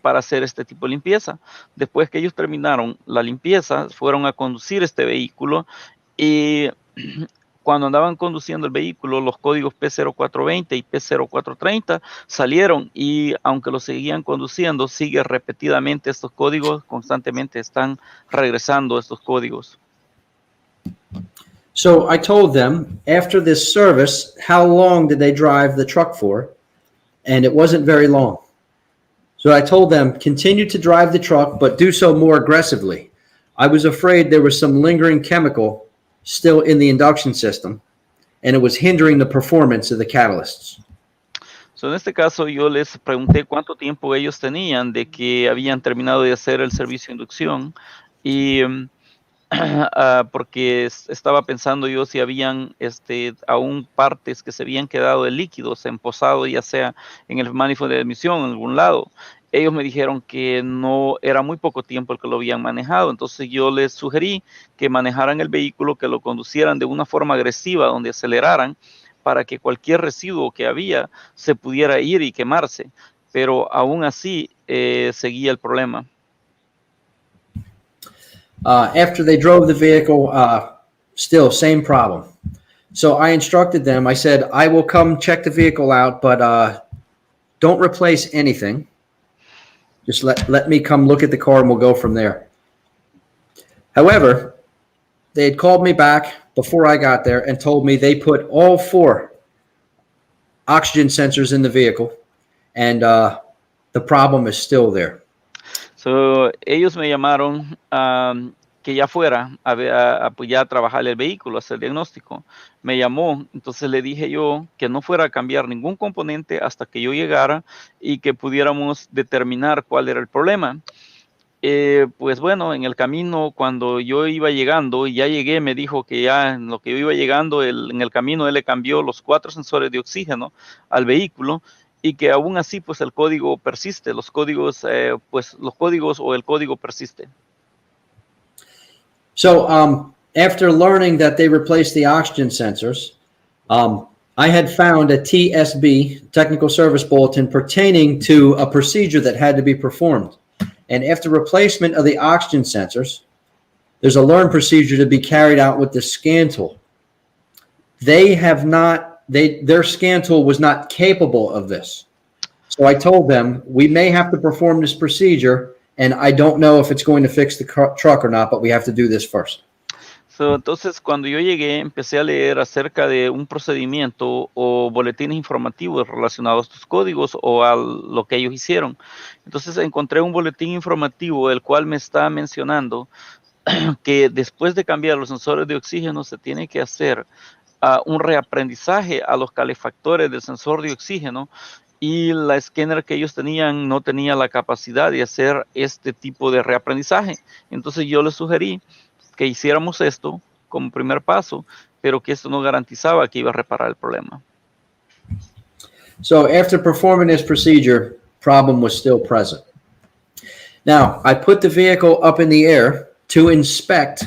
para hacer este tipo de limpieza. Después que ellos terminaron la limpieza, fueron a conducir este vehículo y cuando andaban conduciendo el vehículo, los códigos P0420 y P0430 salieron y aunque lo seguían conduciendo, sigue repetidamente estos códigos, constantemente están regresando estos códigos. So I told them, after this service, how long did they drive the truck for? And it wasn't very long. So I told them, continue to drive the truck, but do so more aggressively. I was afraid there was some lingering chemical still in the induction system, and it was hindering the performance of the catalysts. So, en este caso, yo les pregunté cuánto tiempo ellos tenían de que habían terminado de hacer el servicio de inducción y porque estaba pensando yo si habían aún partes que se habían quedado de líquidos emposados, ya sea en el manifold de admisión en algún lado. ellos me dijeron que no era muy poco tiempo el que lo habían manejado. Entonces yo les sugerí que manejaran el vehículo, que lo conducieran de una forma agresiva, donde aceleraran, para que cualquier residuo que había se pudiera ir y quemarse. Pero aún así seguía el problema. After they drove the vehicle, still same problem. So I instructed them. I said, I will come check the vehicle out, but don't replace anything. Just let me come look at the car and we'll go from there. However, they had called me back before I got there and told me they put all 4 oxygen sensors in the vehicle, and the problem is still there. So, ellos me llamaron que ya fuera a ya trabajar el vehículo, hacer el diagnóstico. Me llamó, entonces le dije yo que no fuera a cambiar ningún componente hasta que yo llegara y que pudiéramos determinar cuál era el problema. Pues bueno, en el camino, cuando yo iba llegando, y ya llegué, me dijo que ya en lo que yo iba llegando, en el camino él le cambió los 4 sensores de oxígeno al vehículo, y que aún así pues el código persiste, los códigos o el código persiste. So after learning that they replaced the oxygen sensors, I had found a TSB, Technical Service Bulletin, pertaining to a procedure that had to be performed. And after replacement of the oxygen sensors, there's a learned procedure to be carried out with the scan tool. Their scan tool was not capable of this. So I told them, we may have to perform this procedure, and I don't know if it's going to fix the truck or not, but we have to do this first. Entonces, cuando yo llegué, empecé a leer acerca de un procedimiento o boletines informativos relacionados a estos códigos o a lo que ellos hicieron. Entonces, encontré un boletín informativo, el cual me está mencionando que después de cambiar los sensores de oxígeno, se tiene que hacer un reaprendizaje a los calefactores del sensor de oxígeno, y la escáner que ellos tenían no tenía la capacidad de hacer este tipo de reaprendizaje. Entonces, yo les sugerí que hiciéramos esto como primer paso, pero que esto no garantizaba que iba a reparar el problema. So after performing this procedure, problem was still present. Now, I put the vehicle up in the air to inspect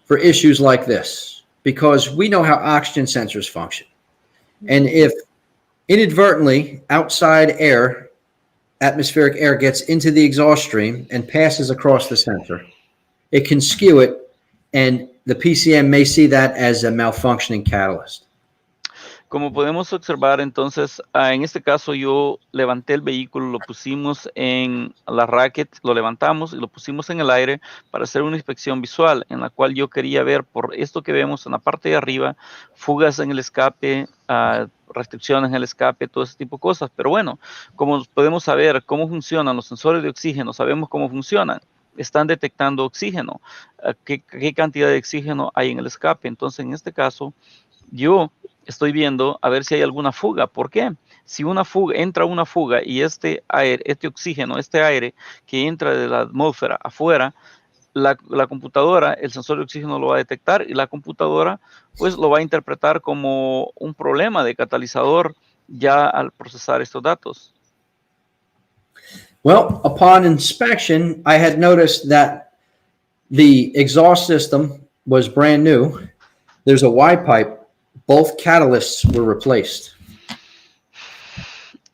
for issues like this, because we know how oxygen sensors function. And if inadvertently outside air, atmospheric air, gets into the exhaust stream and passes across the sensor, it can skew it, and the PCM may see that as a malfunctioning catalyst. Como podemos observar, entonces, en este caso yo levanté el vehículo, lo pusimos en la racket, lo levantamos y lo pusimos en el aire para hacer una inspección visual, en la cual yo quería ver, por esto que vemos en la parte de arriba, fugas en el escape, restricciones en el escape, todo ese tipo de cosas. Pero bueno, como podemos saber cómo funcionan los sensores de oxígeno, sabemos cómo funcionan. Están detectando oxígeno, qué cantidad de oxígeno hay en el escape. Entonces, en este caso, yo estoy viendo a ver si hay alguna fuga. ¿Por qué? Si entra una fuga y este oxígeno, este aire que entra de la atmósfera afuera, la computadora, el sensor de oxígeno lo va a detectar, y la computadora pues lo va a interpretar como un problema de catalizador ya al procesar estos datos. Well, upon inspection, I had noticed that the exhaust system was brand new. There's a Y pipe. Both catalysts were replaced.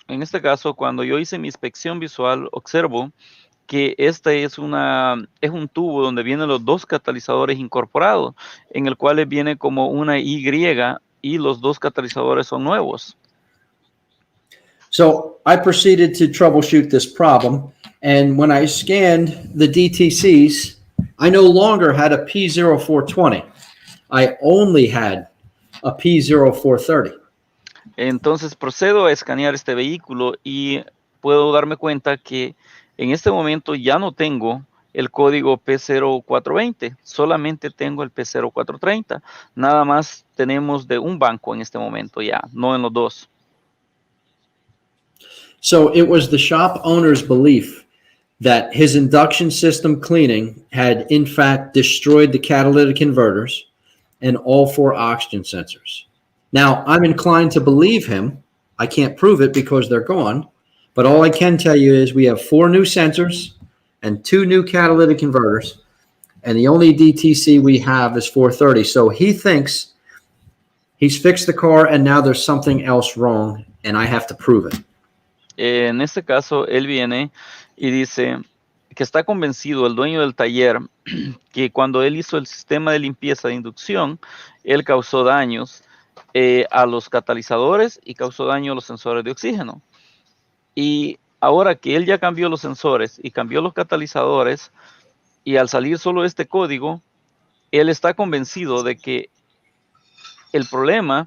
En este caso, cuando yo hice mi inspección visual, observo que este es un tubo donde vienen los 2 catalizadores incorporados, en el cual viene como una Y, y los 2 catalizadores son nuevos. So I proceeded to troubleshoot this problem, and when I scanned the DTCs, I no longer had a P0420. I only had a P0430. Entonces procedo a escanear este vehículo y puedo darme cuenta que en este momento ya no tengo el código P0420, solamente tengo el P0430. Nada más tenemos de un banco en este momento ya, no en los 2. So it was the shop owner's belief that his induction system cleaning had in fact destroyed the catalytic converters and all 4 oxygen sensors. Now, I'm inclined to believe him. I can't prove it because they're gone, But all I can tell you is we have 4 new sensors and 2 new catalytic converters, and the only DTC we have is 430. So he thinks he's fixed the car and now there's something else wrong and I have to prove it. En este caso, él viene y dice que está convencido el dueño del taller que cuando él hizo el sistema de limpieza de inducción, él causó daños a los catalizadores y causó daño a los sensores de oxígeno. Y ahora que él ya cambió los sensores y cambió los catalizadores, y al salir solo este código, él está convencido de que el problema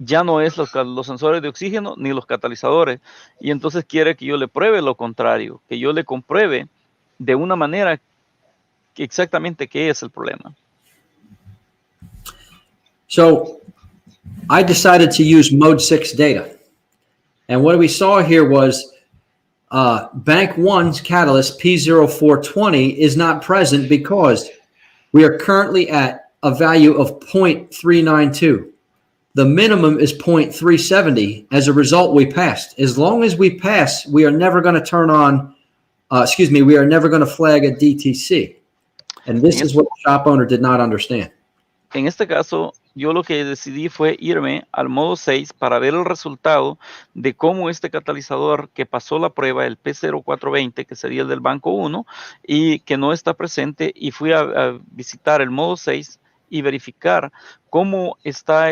ya no es los sensores de oxígeno ni los catalizadores, y entonces quiere que yo le pruebe lo contrario, que yo le compruebe de una manera que exactamente qué es el problema. So I decided to use mode 6 data. And what we saw here was bank 1's catalyst P0420 is not present because we are currently at a value of 0.392. The minimum is 0.370. As a result, we passed. As long as we pass, we are never going to turn on, we are never going to flag a DTC. And this is what the shop owner did not understand. En este caso, yo lo que decidí fue irme al modo 6 para ver el resultado de cómo este catalizador que pasó la prueba, el P0420, que sería el del banco 1, y que no está presente, y fui a visitar el modo 6 y verificar cómo está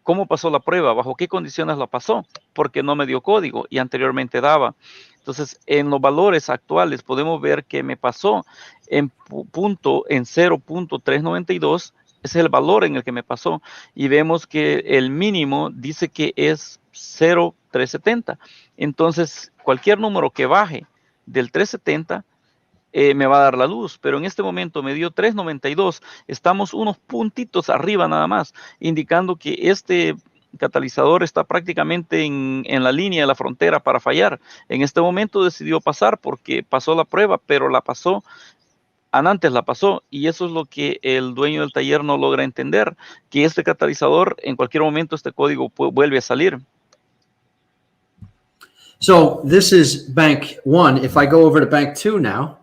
cómo pasó la prueba, bajo qué condiciones la pasó, porque no me dio código y anteriormente daba. Entonces, en los valores actuales podemos ver que me pasó en 0.392, ese es el valor en el que me pasó, y vemos que el mínimo dice que es 0.370. Entonces, cualquier número que baje del 370 me va a dar la luz, pero en este momento me dio 392, estamos unos puntitos arriba nada más, indicando que este catalizador está prácticamente en la línea de la frontera para fallar. En este momento decidió pasar porque pasó la prueba, pero antes la pasó, y eso es lo que el dueño del taller no logra entender, que este catalizador en cualquier momento este código vuelve a salir. So this is bank 1. If I go over to bank 2 now,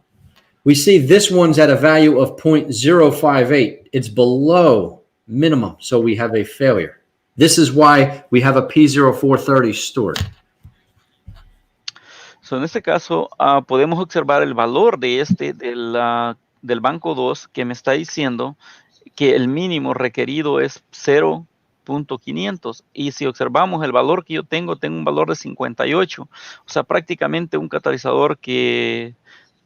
we see this one's at a value of 0.058. It's below minimum, so we have a failure. This is why we have a P0430 stored. So, en este caso, podemos observar el valor de del banco 2 que me está diciendo que el mínimo requerido es 0.500. Y si observamos el valor que yo tengo un valor de 58. O sea, prácticamente un catalizador que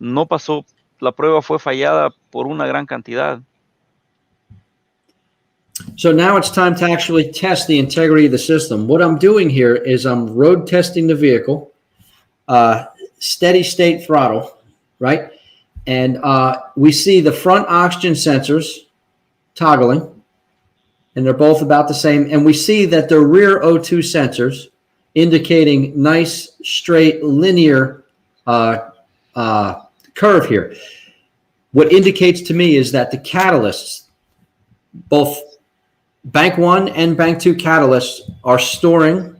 no pasó. La prueba fue fallada por una gran cantidad. So now it's time to actually test the integrity of the system. What I'm doing here is I'm road testing the vehicle, steady state throttle, right? And we see the front oxygen sensors toggling, and they're both about the same. And we see that the rear O2 sensors indicating nice, straight, linear curve here. What indicates to me is that the catalysts, both bank 1 and bank 2 catalysts, are storing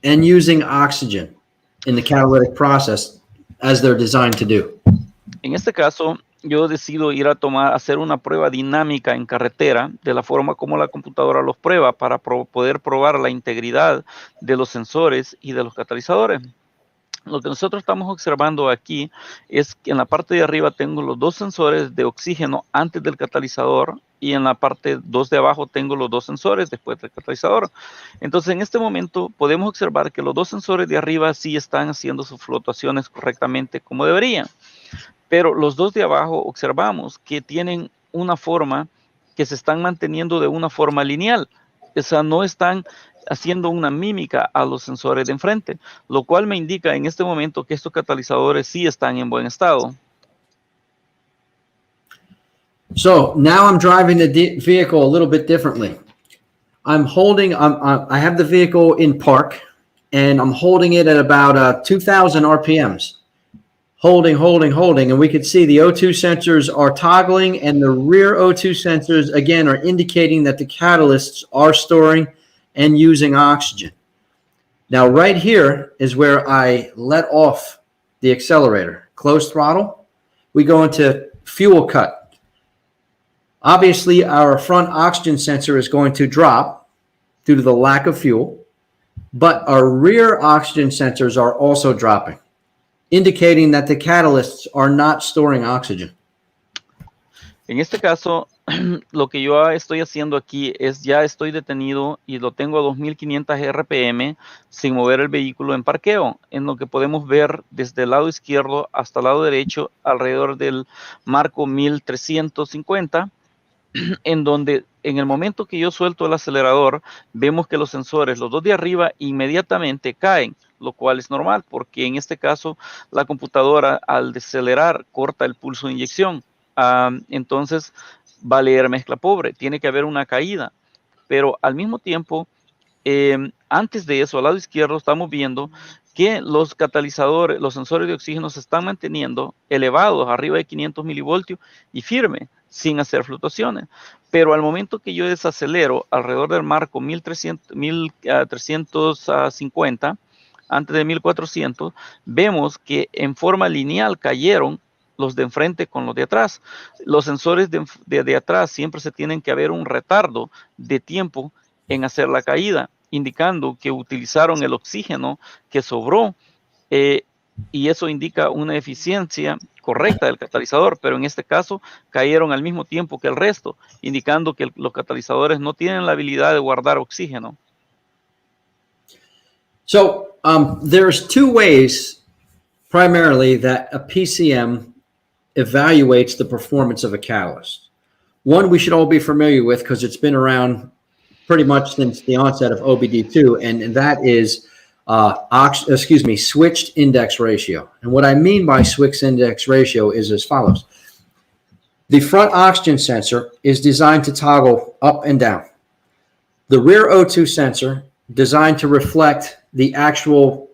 and using oxygen in the catalytic process as they're designed to do. En este caso, yo decido ir a hacer una prueba dinámica en carretera de la forma como la computadora los prueba para poder probar la integridad de los sensores y de los catalizadores. Lo que nosotros estamos observando aquí es que en la parte de arriba tengo los 2 sensores de oxígeno antes del catalizador, y en la parte 2 de abajo tengo los 2 sensores después del catalizador. Entonces, en este momento podemos observar que los 2 sensores de arriba sí están haciendo sus fluctuaciones correctamente como deberían, pero los 2 de abajo observamos que tienen una forma, que se están manteniendo de una forma lineal. O sea, no están haciendo una mímica a los sensores de enfrente, lo cual me indica en este momento que estos catalizadores sí están en buen estado. So now I'm driving the vehicle a little bit differently. I have the vehicle in park, and I'm holding it at about 2,000 RPMs. Holding, and we can see the O2 sensors are toggling, and the rear O2 sensors, again, are indicating that the catalysts are storing and using oxygen. Now, right here is where I let off the accelerator. Closed throttle. We go into fuel cut. Obviously, our front oxygen sensor is going to drop due to the lack of fuel, but our rear oxygen sensors are also dropping, indicating that the catalysts are not storing oxygen. En este caso, lo que yo estoy haciendo aquí es ya estoy detenido y lo tengo a 2500 RPM sin mover el vehículo en parqueo, en lo que podemos ver desde el lado izquierdo hasta el lado derecho alrededor del marco 1350, en donde en el momento que yo suelto el acelerador, vemos que los sensores, los dos de arriba, inmediatamente caen, lo cual es normal porque en este caso la computadora al decelerar corta el pulso de inyección. Entonces va a leer mezcla pobre, tiene que haber una caída, pero al mismo tiempo, antes de eso, al lado izquierdo estamos viendo que los catalizadores, los sensores de oxígeno se están manteniendo elevados, arriba de 500 milivoltios y firme, sin hacer fluctuaciones. Pero al momento que yo desacelero alrededor del marco 1350, antes de 1400, vemos que en forma lineal cayeron los de enfrente con los de atrás. Los sensores de atrás siempre se tienen que haber un retardo de tiempo en hacer la caída, indicando que utilizaron el oxígeno que sobró, y eso indica una eficiencia correcta del catalizador, pero en este caso cayeron al mismo tiempo que el resto, indicando que los catalizadores no tienen la habilidad de guardar oxígeno. So there's two ways primarily that a PCM evaluates the performance of a catalyst. One we should all be familiar with because it's been around pretty much since the onset of OBD2, and that is switched index ratio. And what I mean by switched index ratio is as follows. The front oxygen sensor is designed to toggle up and down. The rear O2 sensor designed to reflect the actual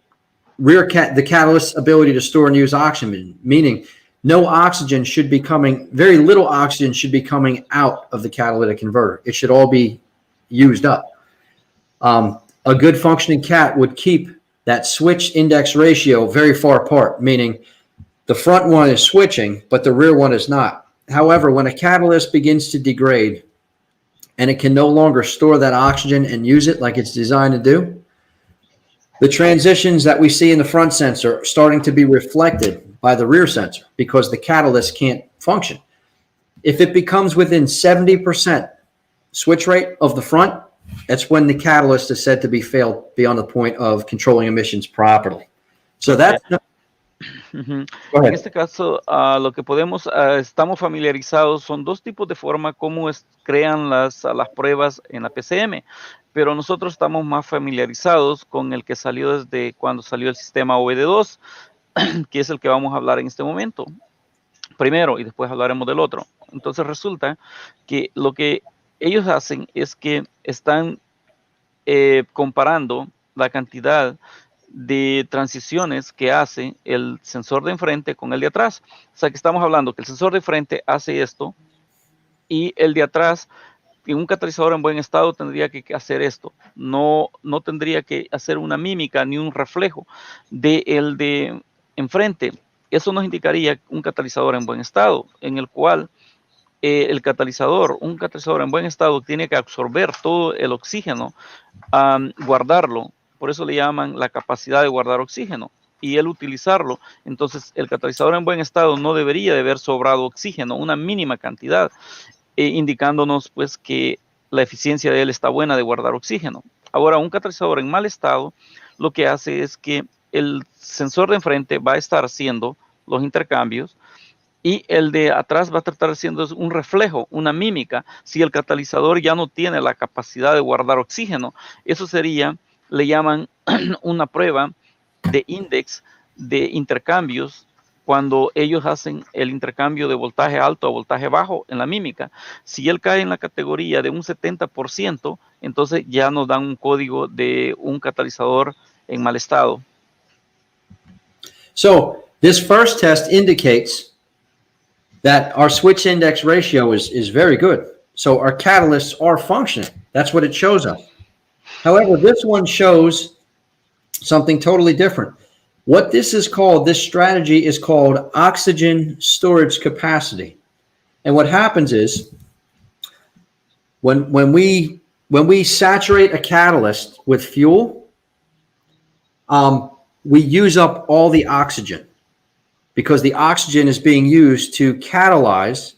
the catalyst's ability to store and use oxygen, meaning no oxygen should be coming, very little oxygen should be coming out of the catalytic converter. It should all be used up. A good functioning cat would keep that switch index ratio very far apart, meaning the front one is switching, but the rear one is not. However, when a catalyst begins to degrade and it can no longer store that oxygen and use it like it's designed to do, the transitions that we see in the front sensor are starting to be reflected by the rear sensor because the catalyst can't function. If it becomes within 70% switch rate of the front, that's when the catalyst is said to be failed beyond the point of controlling emissions properly. So that's... En este caso, lo que estamos familiarizados son dos tipos de forma como crean las pruebas en la PCM, pero nosotros estamos más familiarizados con el que salió desde cuando salió el sistema OBD2, que es el que vamos a hablar en este momento primero y después hablaremos del otro. Entonces resulta que lo que ellos hacen es que están comparando la cantidad de transiciones que hace el sensor de enfrente con el de atrás. O sea que estamos hablando que el sensor de frente hace esto y el de atrás, en un catalizador en buen estado, tendría que hacer esto. No tendría que hacer una mímica ni un reflejo de el de enfrente. Eso nos indicaría un catalizador en buen estado, en el cual un catalizador en buen estado tiene que absorber todo el oxígeno, guardarlo. Por eso le llaman la capacidad de guardar oxígeno y el utilizarlo. Entonces el catalizador en buen estado no debería de haber sobrado oxígeno, una mínima cantidad, indicándonos pues que la eficiencia de él está buena de guardar oxígeno. Ahora, un catalizador en mal estado lo que hace es que el sensor de enfrente va a estar haciendo los intercambios y el de atrás va a tratar haciendo un reflejo, una mímica. Si el catalizador ya no tiene la capacidad de guardar oxígeno, eso sería, le llaman una prueba de índice de intercambios cuando ellos hacen el intercambio de voltaje alto a voltaje bajo en la mímica. Si él cae en la categoría de un 70%, entonces ya nos dan un código de un catalizador en mal estado. So this first test indicates that our switch index ratio is very good. So our catalysts are functioning. That's what it shows us. However, this one shows something totally different. What this is called, this strategy is called oxygen storage capacity. And what happens is when we saturate a catalyst with fuel, we use up all the oxygen because the oxygen is being used to catalyze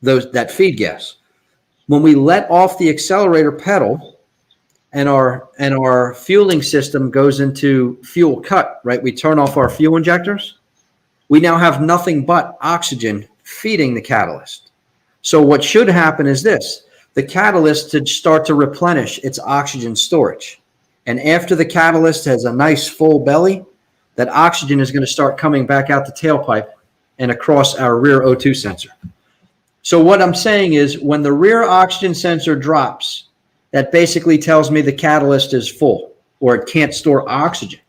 that feed gas. When we let off the accelerator pedal and our fueling system goes into fuel cut, right? We turn off our fuel injectors. We now have nothing but oxygen feeding the catalyst. So what should happen is this: the catalyst should start to replenish its oxygen storage. And after the catalyst has a nice full belly, that oxygen is going to start coming back out the tailpipe and across our rear O2 sensor. So what I'm saying is when the rear oxygen sensor drops, that basically tells me the catalyst is full or it can't store oxygen.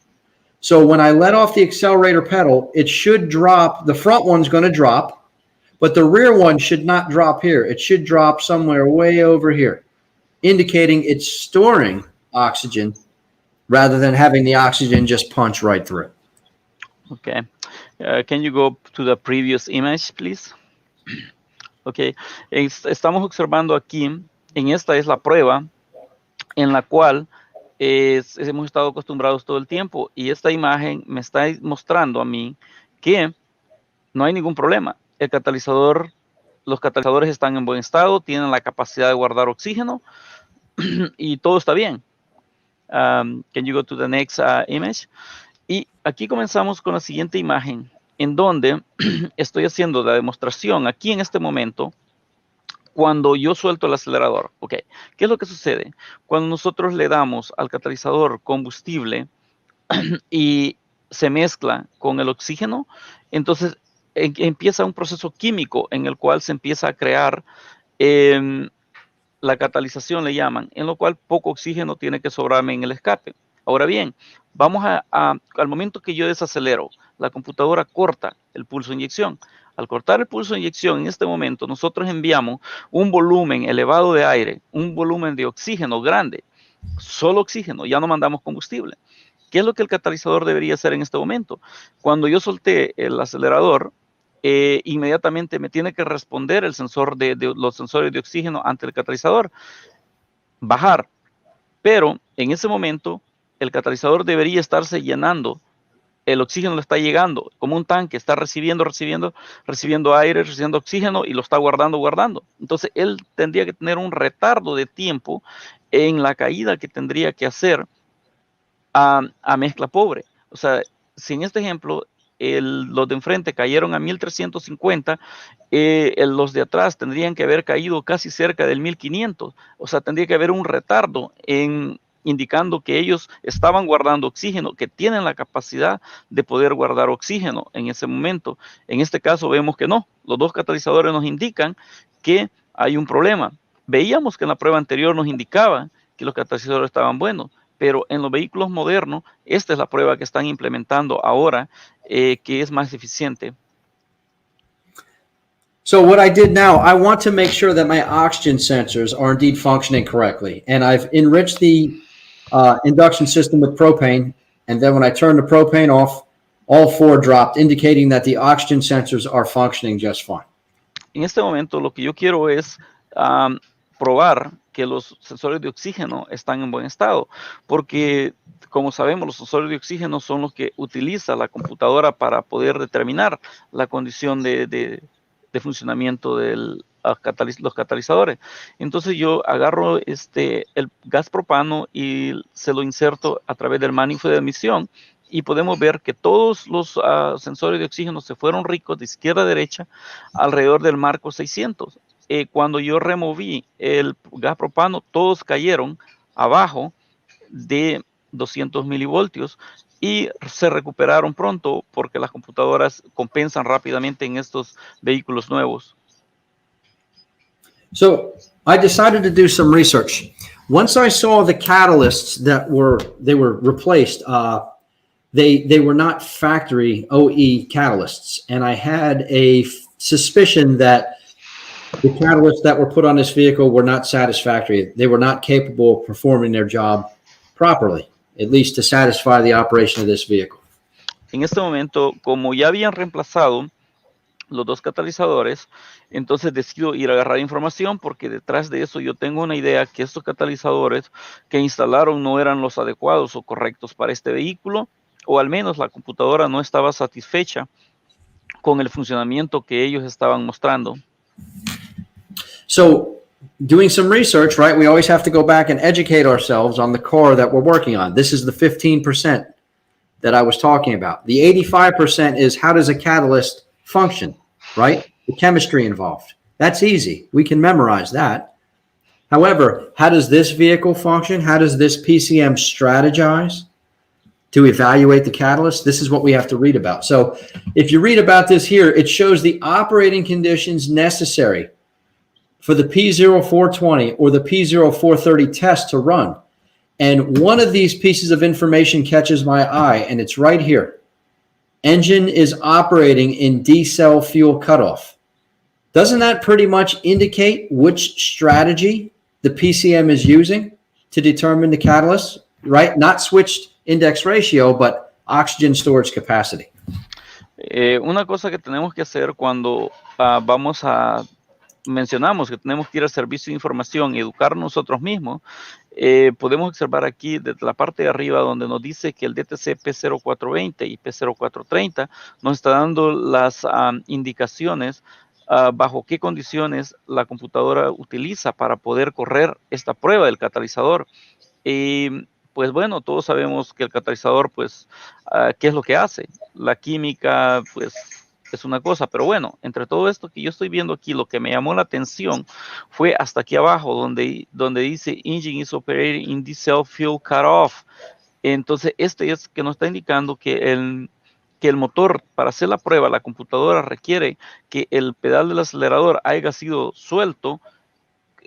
So when I let off the accelerator pedal, it should drop. The front one's going to drop, but the rear one should not drop here. It should drop somewhere way over here, indicating it's storing oxygen rather than having the oxygen just punch right through. Okay. Can you go to the previous image, please? Okay. Estamos observando aquí, en esta es la prueba en la cual hemos estado acostumbrados todo el tiempo, y esta imagen me está mostrando a mí que no hay ningún problema. El catalizador, los catalizadores están en buen estado, tienen la capacidad de guardar oxígeno y todo está bien. Can you go to the next image? Y aquí comenzamos con la siguiente imagen, en donde estoy haciendo la demostración aquí en este momento cuando yo suelto el acelerador. Ok, ¿qué es lo que sucede? Cuando nosotros le damos al catalizador combustible y se mezcla con el oxígeno, entonces empieza un proceso químico en el cual se empieza a crear la catalización, le llaman, en lo cual poco oxígeno tiene que sobrarme en el escape. Ahora bien, vamos al momento que yo desacelero, la computadora corta el pulso de inyección. Al cortar el pulso de inyección, en este momento, nosotros enviamos un volumen elevado de aire, un volumen de oxígeno grande, solo oxígeno, ya no mandamos combustible. ¿Qué es lo que el catalizador debería hacer en este momento? Cuando yo solté el acelerador, inmediatamente me tiene que responder el sensor los sensores de oxígeno ante el catalizador, bajar. Pero en ese momento, el catalizador debería estarse llenando. El oxígeno le está llegando como un tanque, está recibiendo aire, recibiendo oxígeno y lo está guardando. Entonces, él tendría que tener un retardo de tiempo en la caída que tendría que hacer a mezcla pobre. O sea, si en este ejemplo los de enfrente cayeron a 1350, los de atrás tendrían que haber caído casi cerca del 1500. O sea, tendría que haber un retardo indicando que ellos estaban guardando oxígeno, que tienen la capacidad de poder guardar oxígeno en ese momento. En este caso vemos que no, los dos catalizadores nos indican que hay un problema. Veíamos que en la prueba anterior nos indicaba que los catalizadores estaban buenos, pero en los vehículos modernos, esta es la prueba que están implementando ahora, que es más eficiente. So what I did now, I want to make sure that my oxygen sensors are indeed functioning correctly. And I've enriched the induction system with propane. And then when I turn the propane off, all four dropped, indicating that the oxygen sensors are functioning just fine. En este momento, lo que yo quiero es probar que los sensores de oxígeno están en buen estado, porque como sabemos, los sensores de oxígeno son los que utiliza la computadora para poder determinar la condición de funcionamiento de los catalizadores. Entonces yo agarro el gas propano y se lo inserto a través del manifold de emisión, y podemos ver que todos los sensores de oxígeno se fueron ricos de izquierda a derecha alrededor del marco 600. Cuando yo removí el gas propano, todos cayeron abajo de 200 milivoltios y se recuperaron pronto porque las computadoras compensan rápidamente en estos vehículos nuevos. So I decided to do some research. Once I saw the catalysts that were replaced, they were not factory OE catalysts, and I had a suspicion that the catalysts that were put on this vehicle were not satisfactory. They were not capable of performing their job properly. at least to satisfy the operation of this vehicle. En este momento, como ya habían reemplazado los dos catalizadores, entonces decido ir a agarrar información porque detrás de eso yo tengo una idea que estos catalizadores que instalaron no eran los adecuados o correctos para este vehículo, o al menos la computadora no estaba satisfecha con el funcionamiento que ellos estaban mostrando. So doing some research, right? We always have to go back and educate ourselves on the car that we're working on. This is the 15% that I was talking about. The 85% is how does a catalyst function, right? The chemistry involved. That's easy. We can memorize that. However, how does this vehicle function? How does this PCM strategize to evaluate the catalyst? This is what we have to read about. So if you read about this here, it shows the operating conditions necessary for the P0420 or the P0430 test to run. And one of these pieces of information catches my eye, and it's right here. Engine is operating in D-cell fuel cutoff. Doesn't that pretty much indicate which strategy the PCM is using to determine the catalyst, right? Not switched index ratio, but oxygen storage capacity. Una cosa que tenemos que hacer cuando mencionamos que tenemos que ir al servicio de información y educar nosotros mismos, podemos observar aquí desde la parte de arriba donde nos dice que el DTC P0420 y P0430 nos está dando las indicaciones bajo qué condiciones la computadora utiliza para poder correr esta prueba del catalizador. Pues bueno, todos sabemos que el catalizador, pues, ¿qué es lo que hace? La química, pues, es una cosa, pero bueno, entre todo esto que yo estoy viendo aquí, lo que me llamó la atención fue hasta aquí abajo, donde dice Engine is operating in diesel fuel cutoff. Entonces, este es que nos está indicando que el motor, para hacer la prueba, la computadora requiere que el pedal del acelerador haya sido suelto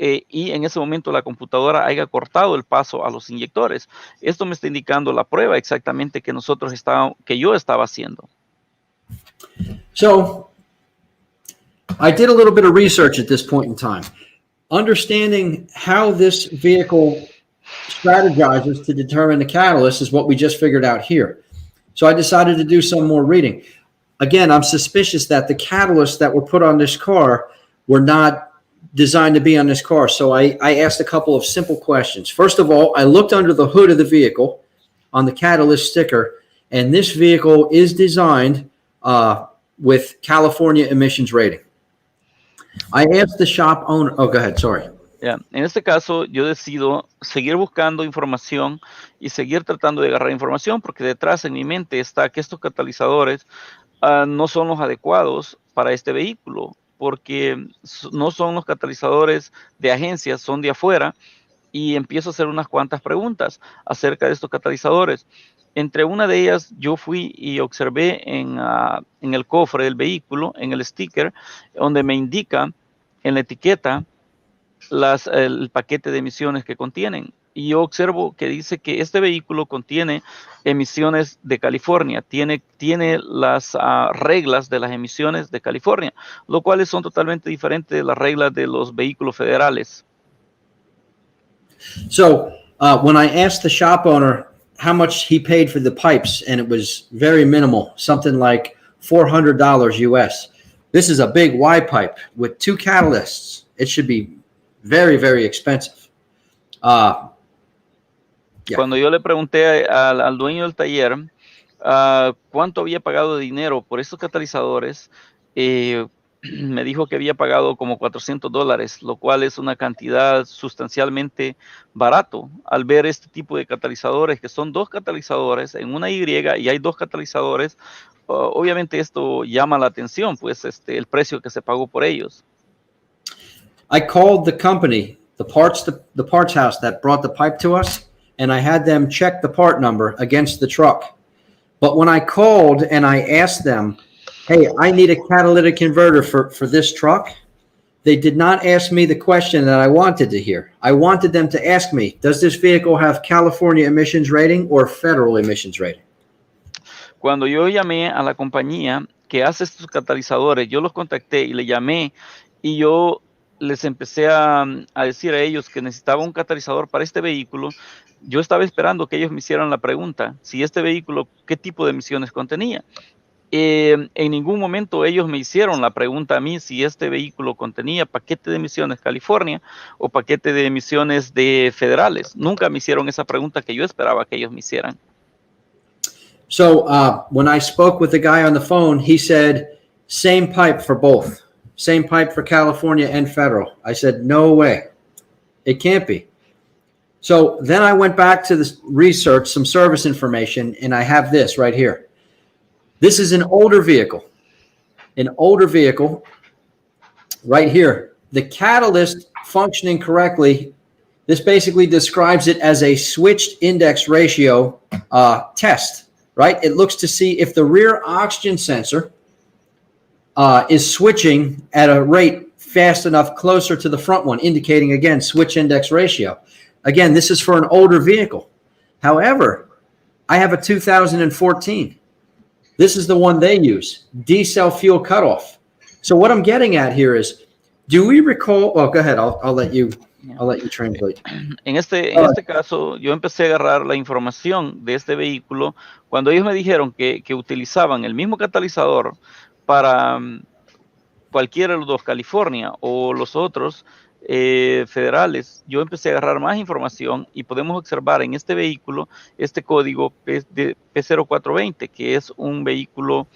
y en ese momento la computadora haya cortado el paso a los inyectores. Esto me está indicando la prueba exactamente que yo estaba haciendo. So I did a little bit of research at this point in time. Understanding how this vehicle strategizes to determine the catalyst is what we just figured out here. So I decided to do some more reading. Again, I'm suspicious that the catalysts that were put on this car were not designed to be on this car. So I asked a couple of simple questions. First of all, I looked under the hood of the vehicle on the catalyst sticker, and this vehicle is designed with California emissions rating. I asked the shop owner. Oh, go ahead. Sorry. Yeah. En este caso, yo decido seguir buscando información y seguir tratando de agarrar información porque detrás en mi mente está que estos catalizadores no son los adecuados para este vehículo porque no son los catalizadores de agencias, son de afuera y empiezo a hacer unas cuantas preguntas acerca de estos catalizadores. Entre una de ellas, yo fui y observé en el cofre del vehículo, en el sticker, donde me indica en la etiqueta el paquete de emisiones que contienen. Y yo observo que dice que este vehículo contiene emisiones de California, tiene las reglas de las emisiones de California, lo cual son totalmente diferentes de las reglas de los vehículos federales. So when I asked the shop owner how much he paid for the pipes, and it was very minimal, something like $400 US. This is a big Y pipe with 2 catalysts. It should be very, very expensive. Yeah. Cuando yo le pregunté al dueño del taller cuánto había pagado de dinero por estos catalizadores, me dijo que había pagado como $400, lo cual es una cantidad sustancialmente barato al ver este tipo de catalizadores, que son 2 catalizadores en una Y y hay 2 catalizadores. Obviamente esto llama la atención, pues el precio que se pagó por ellos. I called the company, the parts house that brought the pipe to us, and I had them check the part number against the truck. But when I called and I asked them, hey, I need a catalytic converter for this truck, they did not ask me the question that I wanted to hear. I wanted them to ask me, does this vehicle have California emissions rating or federal emissions rating? Cuando yo llamé a la compañía que hace estos catalizadores, yo los contacté y le llamé y yo les empecé a decir a ellos que necesitaba un catalizador para este vehículo, yo estaba esperando que ellos me hicieran la pregunta, si este vehículo, ¿qué tipo de emisiones contenía? En ningún momento ellos me hicieron la pregunta a mí si este vehículo contenía paquete de emisiones California o paquete de emisiones de federales. Nunca me hicieron esa pregunta que yo esperaba que ellos me hicieran. So when I spoke with the guy on the phone, he said, same pipe for both. Same pipe for California and federal. I said, no way. It can't be. So then I went back to the research, some service information, and I have this right here. This is an older vehicle. An older vehicle right here. The catalyst functioning correctly, this basically describes it as a switched index ratio test, right? It looks to see if the rear oxygen sensor is switching at a rate fast enough closer to the front one, indicating, again, switch index ratio. Again, this is for an older vehicle. However, I have a 2014. This is the one they use, diesel fuel cutoff. So what I'm getting at here is, do we recall? Well, go ahead. I'll let you translate. En este caso, yo empecé a agarrar la información de este vehículo cuando ellos me dijeron que utilizaban el mismo catalizador para cualquiera de los dos, California o los otros federales. Yo empecé a agarrar más información y podemos observar en este vehículo este código P0420, que es un vehículo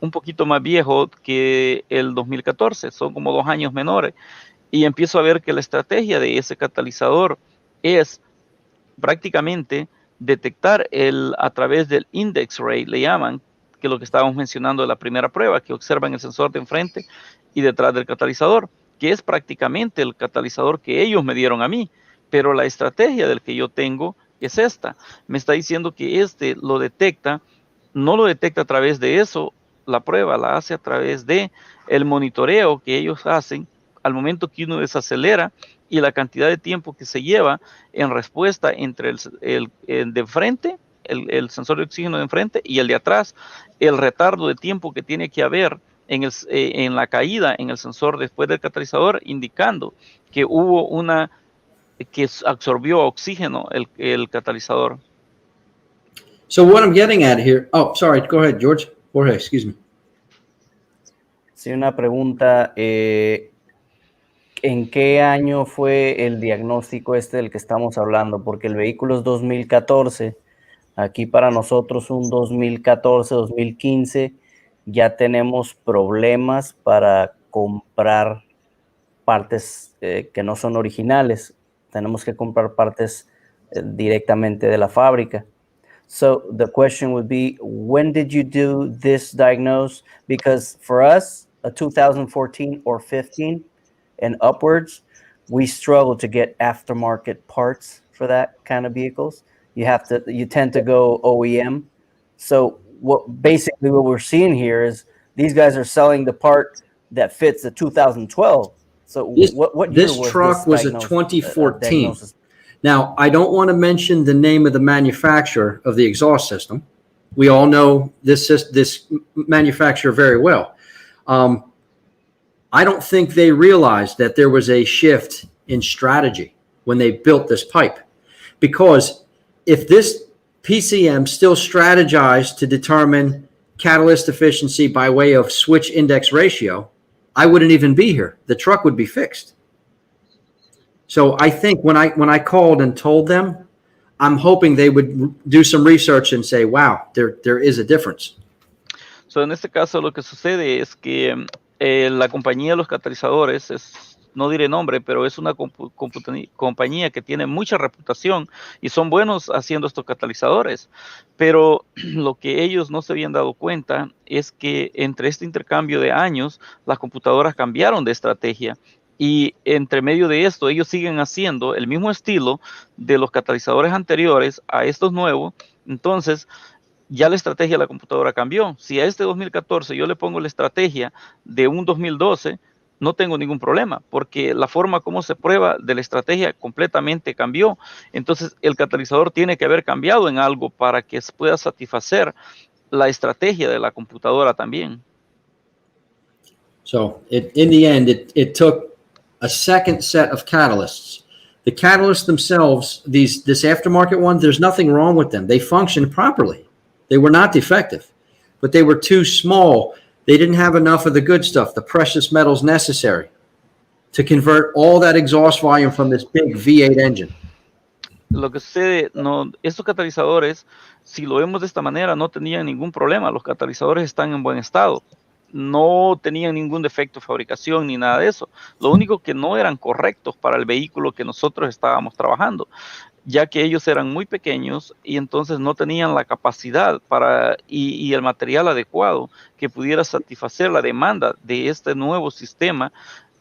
un poquito más viejo que el 2014, son como 2 años menores, y empiezo a ver que la estrategia de ese catalizador es prácticamente detectar a través del index rate, le llaman, que es lo que estábamos mencionando de la primera prueba, que observan el sensor de enfrente y detrás del catalizador, que es prácticamente el catalizador que ellos me dieron a mí, pero la estrategia del que yo tengo es esta. Me está diciendo que lo detecta, no lo detecta a través de eso, la prueba la hace a través de el monitoreo que ellos hacen al momento que uno desacelera y la cantidad de tiempo que se lleva en respuesta entre el de enfrente, el sensor de oxígeno de enfrente y el de atrás, el retardo de tiempo que tiene que haber en la caída en el sensor después del catalizador, indicando que hubo que absorbió oxígeno el catalizador. So what I'm getting at here, oh, sorry, go ahead, Jorge, excuse me. Sí, una pregunta, ¿en qué año fue el diagnóstico del que estamos hablando? Porque el vehículo es 2014, aquí para nosotros un 2014, 2015, ya tenemos problemas para comprar partes que no son originales. Tenemos que comprar partes directamente de la fábrica. So the question would be, when did you do this diagnose? Because for us, a 2014 or 15 and upwards, we struggle to get aftermarket parts for that kind of vehicles. You tend to go OEM. So basically what we're seeing here is these guys are selling the part that fits the 2012. So what year this was truck this was a 2014. diagnosis? Now, I don't want to mention the name of the manufacturer of the exhaust system. We all know this manufacturer very well. I don't think they realized that there was a shift in strategy when they built this pipe. Because if this PCM still strategized to determine catalyst efficiency by way of switch index ratio, I wouldn't even be here. The truck would be fixed. So I think when I called and told them, I'm hoping they would do some research and say, wow, there is a difference. So en este caso lo que sucede es que la compañía de los catalizadores no diré nombre, pero es una compañía que tiene mucha reputación y son buenos haciendo estos catalizadores. Pero lo que ellos no se habían dado cuenta es que entre este intercambio de años, las computadoras cambiaron de estrategia. Y entre medio de esto, ellos siguen haciendo el mismo estilo de los catalizadores anteriores a estos nuevos. Entonces, ya la estrategia de la computadora cambió. Si a este 2014 yo le pongo la estrategia de un 2012, no tengo ningún problema, porque la forma como se prueba de la estrategia completamente cambió. Entonces, el catalizador tiene que haber cambiado en algo para que pueda satisfacer la estrategia de la computadora también. So in the end, it took a second set of catalysts. The catalysts themselves, this aftermarket one, there's nothing wrong with them. They function properly. They were not defective, but they were too small. They didn't have enough of the good stuff, the precious metals necessary to convert all that exhaust volume from this big V8 engine. Lo que sucede, no, estos catalizadores, si lo vemos de esta manera, no tenían ningún problema. Los catalizadores están en buen estado. No tenían ningún defecto de fabricación ni nada de eso. Lo único que no eran correctos para el vehículo que nosotros estábamos trabajando, ya que ellos eran muy pequeños y entonces no tenían la capacidad y el material adecuado que pudiera satisfacer la demanda de este nuevo sistema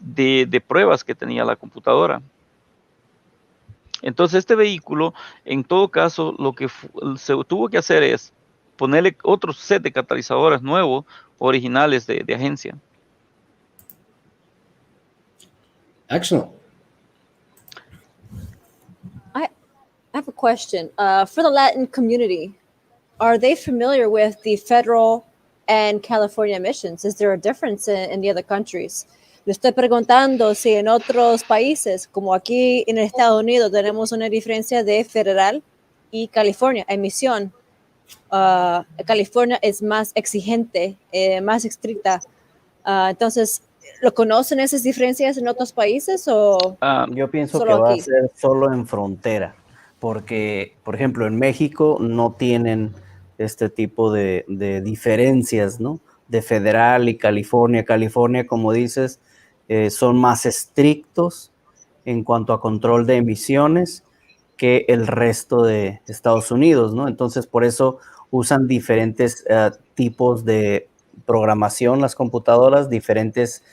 de pruebas que tenía la computadora. Entonces este vehículo, en todo caso, lo que se tuvo que hacer es ponerle otro set de catalizadores nuevos, originales de agencia. Excellent. I have a question. For the Latin community, are they familiar with the federal and California emissions? Is there a difference in the other countries? Le estoy preguntando si en otros países, como aquí en Estados Unidos, tenemos una diferencia de federal y California, emisión. California es más exigente, más estricta. Entonces, ¿lo conocen esas diferencias en otros países o yo pienso que solo va aquí? a ser solo en frontera, porque, por ejemplo, en México no tienen este tipo de diferencias, ¿no? De federal y California. California, como dices, son más estrictos en cuanto a control de emisiones que el resto de Estados Unidos, ¿no? Entonces, por eso usan diferentes tipos de programación las computadoras, diferentes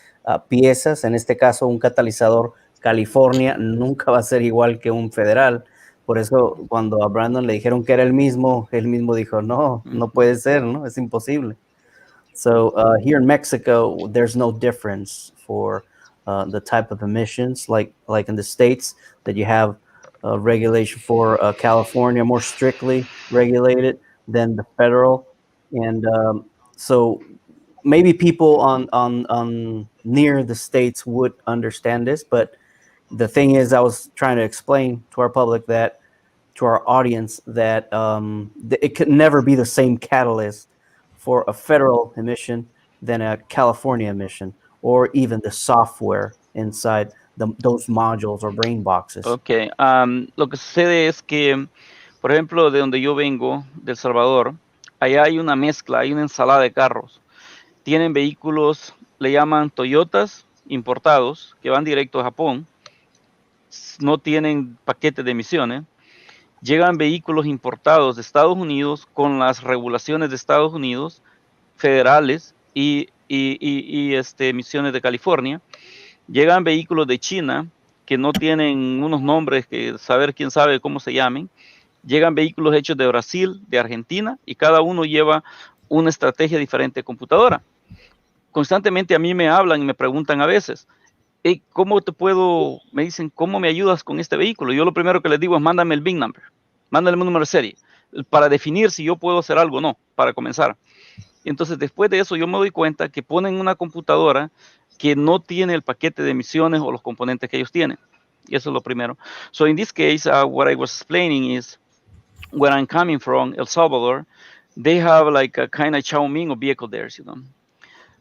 piezas. En este caso, un catalizador California nunca va a ser igual que un federal. Por eso, cuando a Brandon le dijeron que era el mismo, él mismo dijo, no, no puede ser, ¿no? Es imposible. So here in Mexico, there's no difference for the type of emissions, like in the States, that you have regulation for California more strictly regulated than the federal. And so maybe people on near the States would understand this, but the thing is, I was trying to explain to our public that, to our audience, that it could never be the same catalyst for a federal emission than a California emission, or even the software inside those modules or brain boxes. Ok, lo que sucede es que, por ejemplo, de donde yo vengo, de El Salvador, allá hay una mezcla, hay una ensalada de carros. Tienen vehículos, le llaman Toyotas importados, que van directo a Japón, no tienen paquetes de emisiones. Llegan vehículos importados de Estados Unidos con las regulaciones de Estados Unidos, federales y emisiones de California. Llegan vehículos de China que no tienen unos nombres que saber quién sabe cómo se llamen. Llegan vehículos hechos de Brasil, de Argentina, y cada uno lleva una estrategia diferente de computadora. Constantemente a mí me hablan y me preguntan a veces, hey, ¿cómo te puedo? Me dicen, ¿cómo me ayudas con este vehículo? Yo lo primero que les digo es, mándame el VIN number, mándame el número de serie, para definir si yo puedo hacer algo o no, para comenzar. Entonces, después de eso, yo me doy cuenta que ponen una computadora que no tiene el paquete de emisiones o los componentes que ellos tienen. Y eso es lo primero. So, in this case, what I was explaining is, where I'm coming from, El Salvador, they have like a kind of Xiaoming of vehicle there, you know.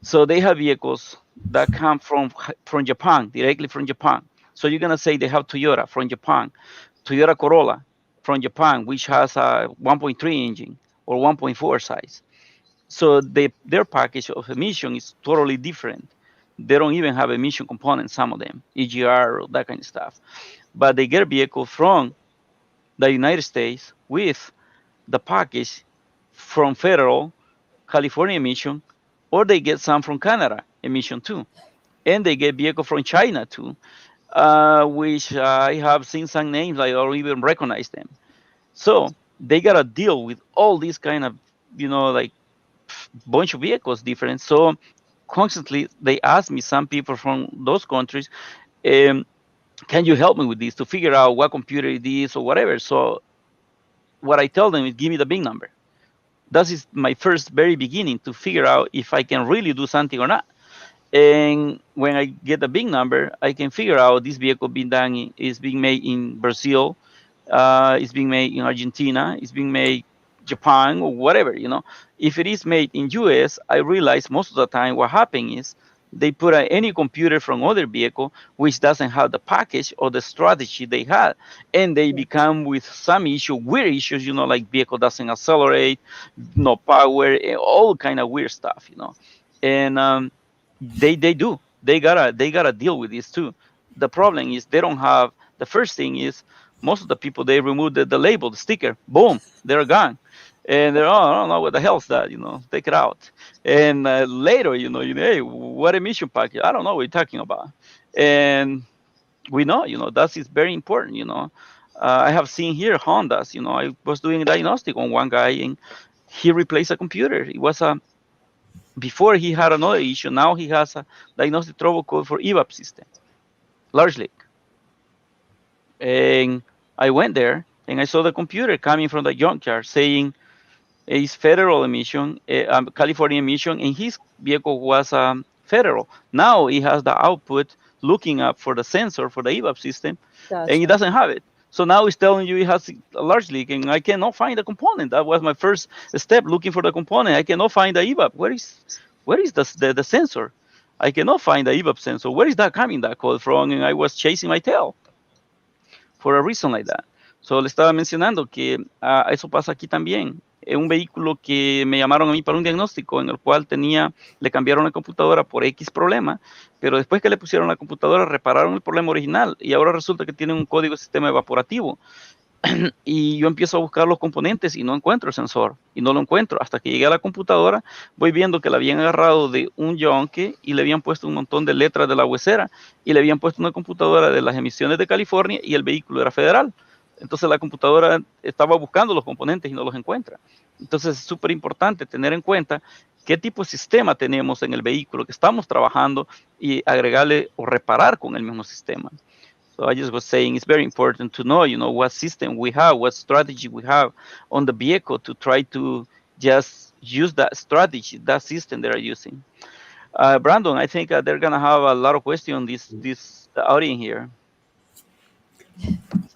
So they have vehicles that come from Japan, directly from Japan. So you're going to say they have Toyota from Japan, Toyota Corolla from Japan, which has a 1.3 engine or 1.4 size. So their package of emission is totally different. They don't even have emission components, some of them, EGR, or that kind of stuff. But they get a vehicle from the United States with the package from federal California emission, or they get some from Canada emission too. And they get vehicle from China too, which I have seen some names, I don't even recognize them. So they got to deal with all these kind of, like bunch of vehicles different. So constantly they ask me, some people from those countries, can you help me with this to figure out what computer it is or whatever? So what I tell them is, give me the big number. That is my first very beginning to figure out if I can really do something or not. And when I get a big number, I can figure out this vehicle is being made in Brazil, it's being made in Argentina, it's being made Japan or whatever, you know. If it is made in US, I realize most of the time what happening is they put any computer from other vehicle which doesn't have the package or the strategy they had, and they become with some weird issues, you know, like vehicle doesn't accelerate, no power, all kind of weird stuff, you know. And they gotta deal with this too. The problem is they don't have, the first thing is most of the people, they remove the label, the sticker, boom, they're gone. And they're, oh, I don't know what the hell's that, you know, take it out. And later, you know, hey, what emission package? I don't know what you're talking about. And we know, you know, that is very important, you know. I have seen here Hondas, you know, I was doing a diagnostic on one guy and he replaced a computer. It was before he had another issue, now he has a diagnostic trouble code for EVAP system, large leak. And I went there and I saw the computer coming from the junkyard saying it's federal emission, California emission, and his vehicle was federal. Now he has the output looking up for the sensor for the EVAP system, Gotcha. and he doesn't have it. So now it's telling you it has a large leak, and I cannot find the component. That was my first step, looking for the component. I cannot find the EVAP. Where is the sensor? I cannot find the EVAP sensor. Where is that coming, that code from? And I was chasing my tail for a reason like that. So le estaba mencionando que eso pasa aquí también. Un vehículo que me llamaron a mí para un diagnóstico en el cual le cambiaron la computadora por X problema, pero después que le pusieron la computadora repararon el problema original y ahora resulta que tiene un código de sistema evaporativo. Y yo empiezo a buscar los componentes y no encuentro el sensor, y no lo encuentro. Hasta que llegué a la computadora, voy viendo que la habían agarrado de un yonque y le habían puesto un montón de letras de la huesera y le habían puesto una computadora de las emisiones de California y el vehículo era federal. Entonces la computadora estaba buscando los componentes y no los encuentra. Entonces es súper importante tener en cuenta qué tipo de sistema tenemos en el vehículo que estamos trabajando y agregarle o reparar con el mismo sistema. So I just was saying it's very important to know, you know, what system we have, what strategy we have on the vehicle to try to just use that strategy, that system they're using. Brandon, I think they're going to have a lot of questions, this audience here.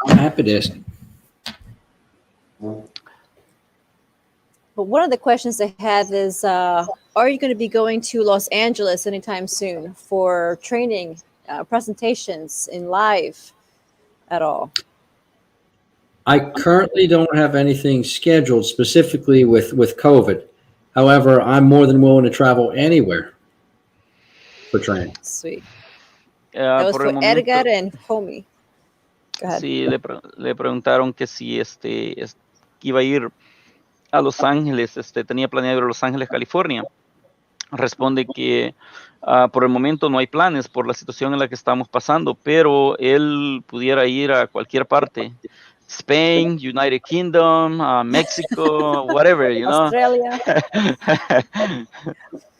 I'm happy to. But one of the questions I have is, are you going to be going to Los Angeles anytime soon for training, presentations in live at all? I currently don't have anything scheduled specifically with COVID. However, I'm more than willing to travel anywhere for training. Sweet. That was for Edgar and Homie. Go ahead. Sí, le preguntaron que si iba a ir a Los Ángeles, tenía planeado ir a Los Ángeles, California. Responde que por el momento no hay planes por la situación en la que estamos pasando, pero él pudiera ir a cualquier parte. Spain, United Kingdom, Mexico, whatever, you know. Australia.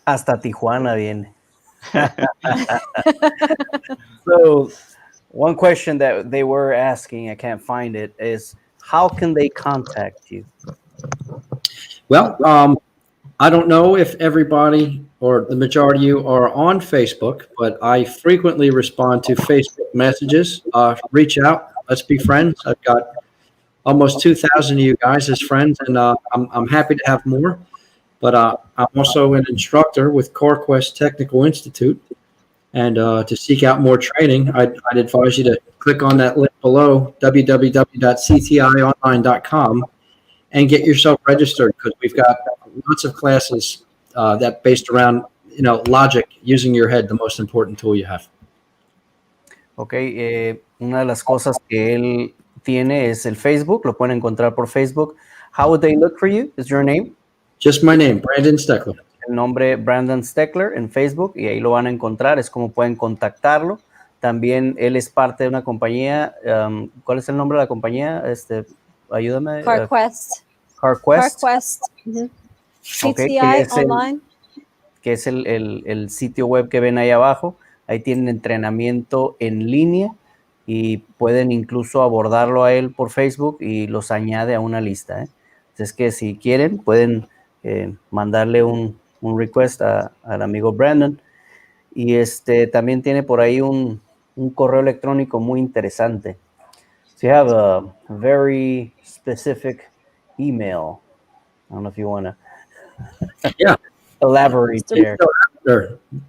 Hasta Tijuana viene. So, one question that they were asking, I can't find it, is how can they contact you? Well, I don't know if everybody or the majority of you are on Facebook, but I frequently respond to Facebook messages. Reach out. Let's be friends. I've got almost 2,000 of you guys as friends, and I'm happy to have more. But I'm also an instructor with CoreQuest Technical Institute. And to seek out more training, I'd advise you to click on that link below, www.ctionline.com, and get yourself registered, because we've got lots of classes that based around, you know, logic, using your head, the most important tool you have. Okay, una de las cosas que él tiene es el Facebook, lo pueden encontrar por Facebook. How would they look for you? Is your name? Just my name, Brandon Steckler. El nombre Brandon Steckler en Facebook, y ahí lo van a encontrar, es como pueden contactarlo. También él es parte de una compañía, ¿cuál es el nombre de la compañía? Ayúdame. CarQuest. CarQuest. CarQuest. Mm-hmm. Okay, CTI Online. Que es el sitio web que ven ahí abajo. Ahí tienen entrenamiento en línea y pueden incluso abordarlo a él por Facebook y los añade a una lista. Entonces, que si quieren, pueden mandarle un request al amigo Brandon. Y también tiene por ahí un correo electrónico muy interesante. So you have a very specific email. I don't know if you want to Yeah. elaborate there.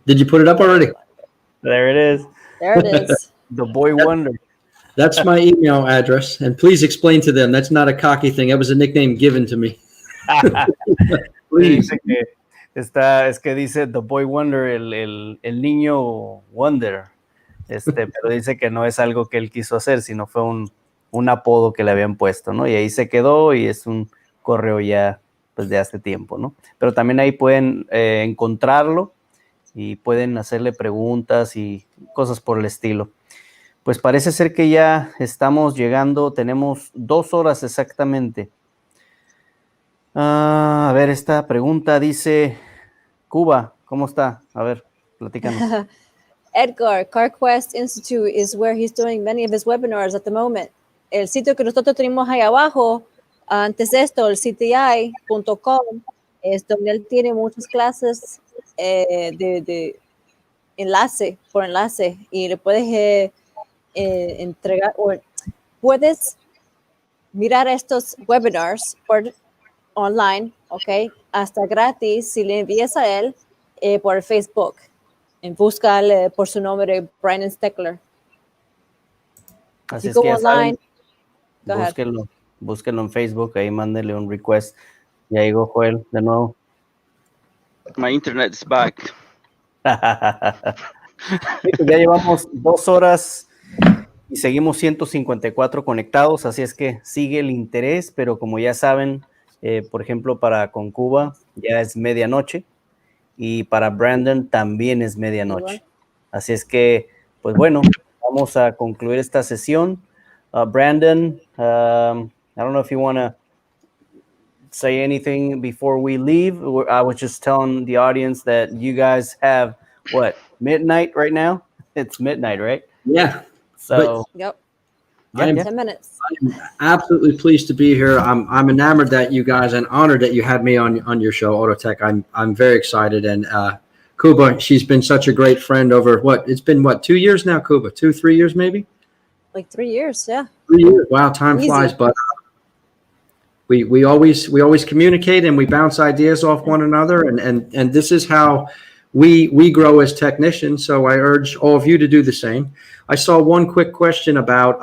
Did you put it up already? There it is. There it is. The Boy Wonder. That's my email address. And please explain to them that's not a cocky thing. That was a nickname given to me. Please. Dice que es que dice The Boy Wonder, el niño Wonder. Pero dice que no es algo que él quiso hacer, sino fue un apodo que le habían puesto, ¿no? Y ahí se quedó y es un correo ya pues de hace tiempo, ¿no? Pero también ahí pueden encontrarlo y pueden hacerle preguntas y cosas por el estilo. Pues parece ser que ya estamos llegando, tenemos 2 horas exactamente. A ver, esta pregunta dice, Cuba, ¿cómo está? A ver, platícanos. Edgar, CarQuest Institute is where he's doing many of his webinars at the moment. El sitio que nosotros tenemos ahí abajo, antes de esto, el cti.com, es donde él tiene muchas clases de enlace por enlace y le puedes entregar o puedes mirar estos webinars por online, ¿ok? Hasta gratis si le envías a él por Facebook. Búscale por su nombre, Brandon Steckler. Así es go que ya online, saben, búsquenlo en Facebook, ahí mándele un request. Y ahí llegó Joel de nuevo. My internet is back. Ya llevamos 2 horas y seguimos 154 conectados, así es que sigue el interés, pero como ya saben, por ejemplo, con Cuba ya es medianoche y para Brandon también es medianoche. Así es que, pues bueno, vamos a concluir esta sesión. Brandon, I don't know if you want to say anything before we leave. I was just telling the audience that you guys have, what, midnight right now? It's midnight, right? Yeah. So, yep. Yeah. 10 minutes. I'm absolutely pleased to be here. I'm enamored that you guys and honored that you had me on your show, Autotech. I'm very excited. And Cuba, she's been such a great friend over it's been 2 years now, Cuba? 2-3 years maybe? Like 3 years, yeah. 3 years. Wow, time flies. But we always communicate and we bounce ideas off one another, and this is how we grow as technicians. So I urge all of you to do the same. I saw one quick question about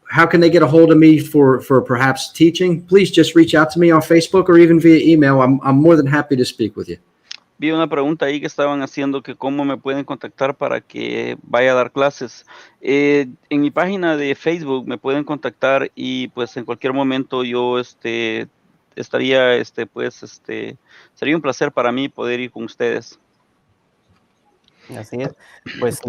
how can they get a hold of me for perhaps teaching? Please just reach out to me on Facebook or even via email. I'm more than happy to speak with you. Vi una pregunta ahí que estaban haciendo que cómo me pueden contactar para que vaya a dar clases. En mi página de Facebook me pueden contactar y pues en cualquier momento yo estaría, sería un placer para mí poder ir con ustedes. Así es. Pues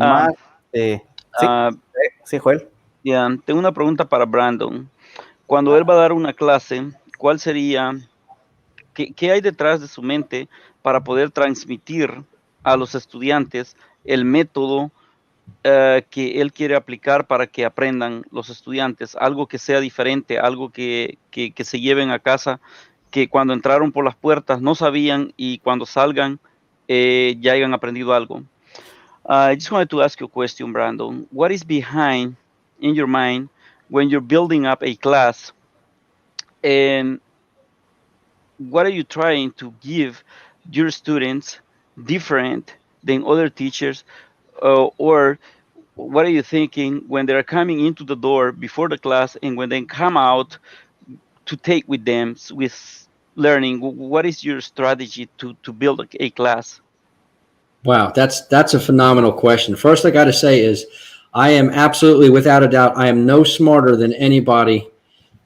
sí, Joel. Tengo una pregunta para Brandon. Cuando él va a dar una clase, ¿cuál sería, qué hay detrás de su mente para poder transmitir a los estudiantes el método que él quiere aplicar para que aprendan los estudiantes? Algo que sea diferente, algo que se lleven a casa, que cuando entraron por las puertas no sabían y cuando salgan ya hayan aprendido algo. I just wanted to ask you a question, Brandon. What is behind in your mind when you're building up a class, and what are you trying to give your students different than other teachers, or what are you thinking when they're coming into the door before the class and when they come out to take with them with learning? What is your strategy to build a class? Wow, that's a phenomenal question. First, I got to say is I am absolutely, without a doubt, I am no smarter than anybody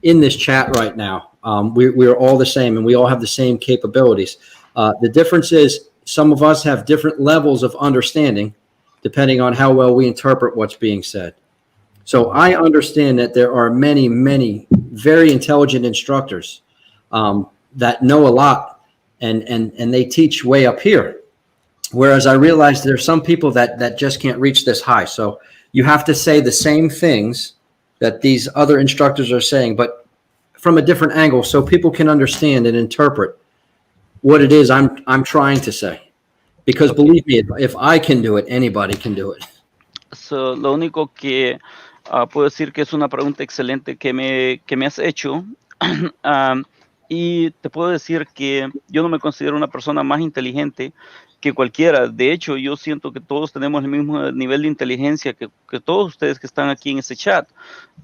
in this chat right now. We're all the same, and we all have the same capabilities. The difference is some of us have different levels of understanding depending on how well we interpret what's being said. So I understand that there are many, many very intelligent instructors that know a lot, and they teach way up here. Whereas I realize there are some people that just can't reach this high. So you have to say the same things that these other instructors are saying, but from a different angle, so people can understand and interpret what it is I'm trying to say. Because believe me, if I can do it, anybody can do it. So, lo único que puedo decir que es una pregunta excelente que me has hecho. Y te puedo decir que yo no me considero una persona más inteligente que cualquiera. De hecho, yo siento que todos tenemos el mismo nivel de inteligencia que todos ustedes que están aquí en este chat.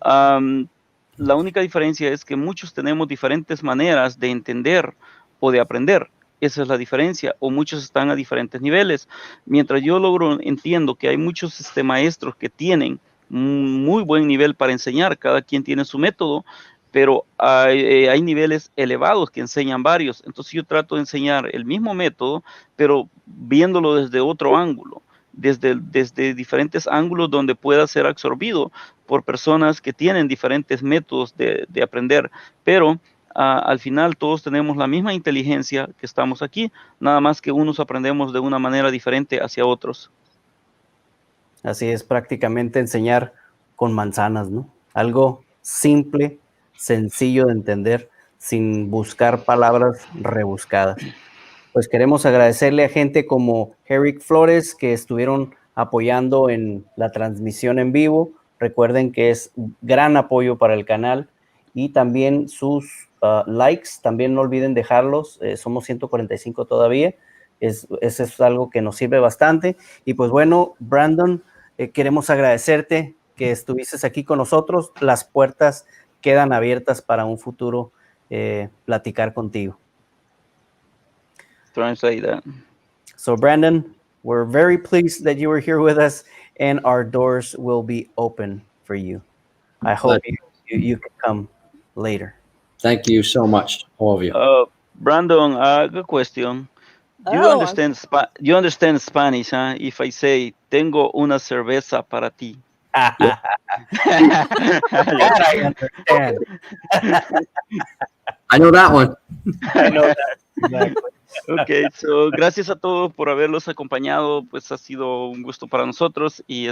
La única diferencia es que muchos tenemos diferentes maneras de entender o de aprender. Esa es la diferencia, o muchos están a diferentes niveles. Mientras yo entiendo que hay muchos maestros que tienen muy buen nivel para enseñar, cada quien tiene su método, pero hay niveles elevados que enseñan varios. Entonces yo trato de enseñar el mismo método, pero viéndolo desde otro ángulo, desde diferentes ángulos donde pueda ser absorbido por personas que tienen diferentes métodos de aprender, pero al final todos tenemos la misma inteligencia que estamos aquí, nada más que unos aprendemos de una manera diferente hacia otros. Así es, prácticamente enseñar con manzanas, ¿no? Algo simple, sencillo de entender, sin buscar palabras rebuscadas. Pues queremos agradecerle a gente como Eric Flores que estuvieron apoyando en la transmisión en vivo. Recuerden que es gran apoyo para el canal y también sus likes, también no olviden dejarlos. Somos 145 todavía. Eso es algo que nos sirve bastante. Y pues bueno, Brandon, queremos agradecerte que estuvieses aquí con nosotros. Las puertas quedan abiertas para un futuro platicar contigo. Translate that. So Brandon, we're very pleased that you were here with us, and our doors will be open for you. I hope you can come later. Thank you so much, all of you. Brandon, good question. You understand Spanish, huh? If I say, tengo una cerveza para ti. That I understand. I know that one. I know that. Exactly. Ok, so, gracias a todos por haberlos acompañado, pues ha sido un gusto para nosotros y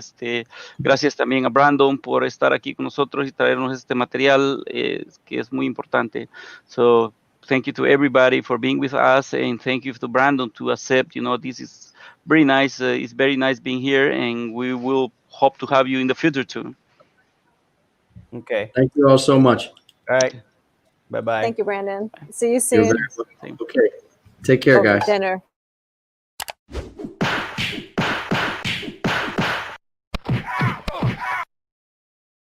gracias también a Brandon por estar aquí con nosotros y traernos este material que es muy importante. So, thank you to everybody for being with us and thank you to Brandon to accept, this is very nice, it's very nice being here and we will hope to have you in the future too. Okay. Thank you all so much. All right. Bye-bye. Thank you, Brandon. See you You're soon. very welcome. Okay. Take care, guys. Dinner.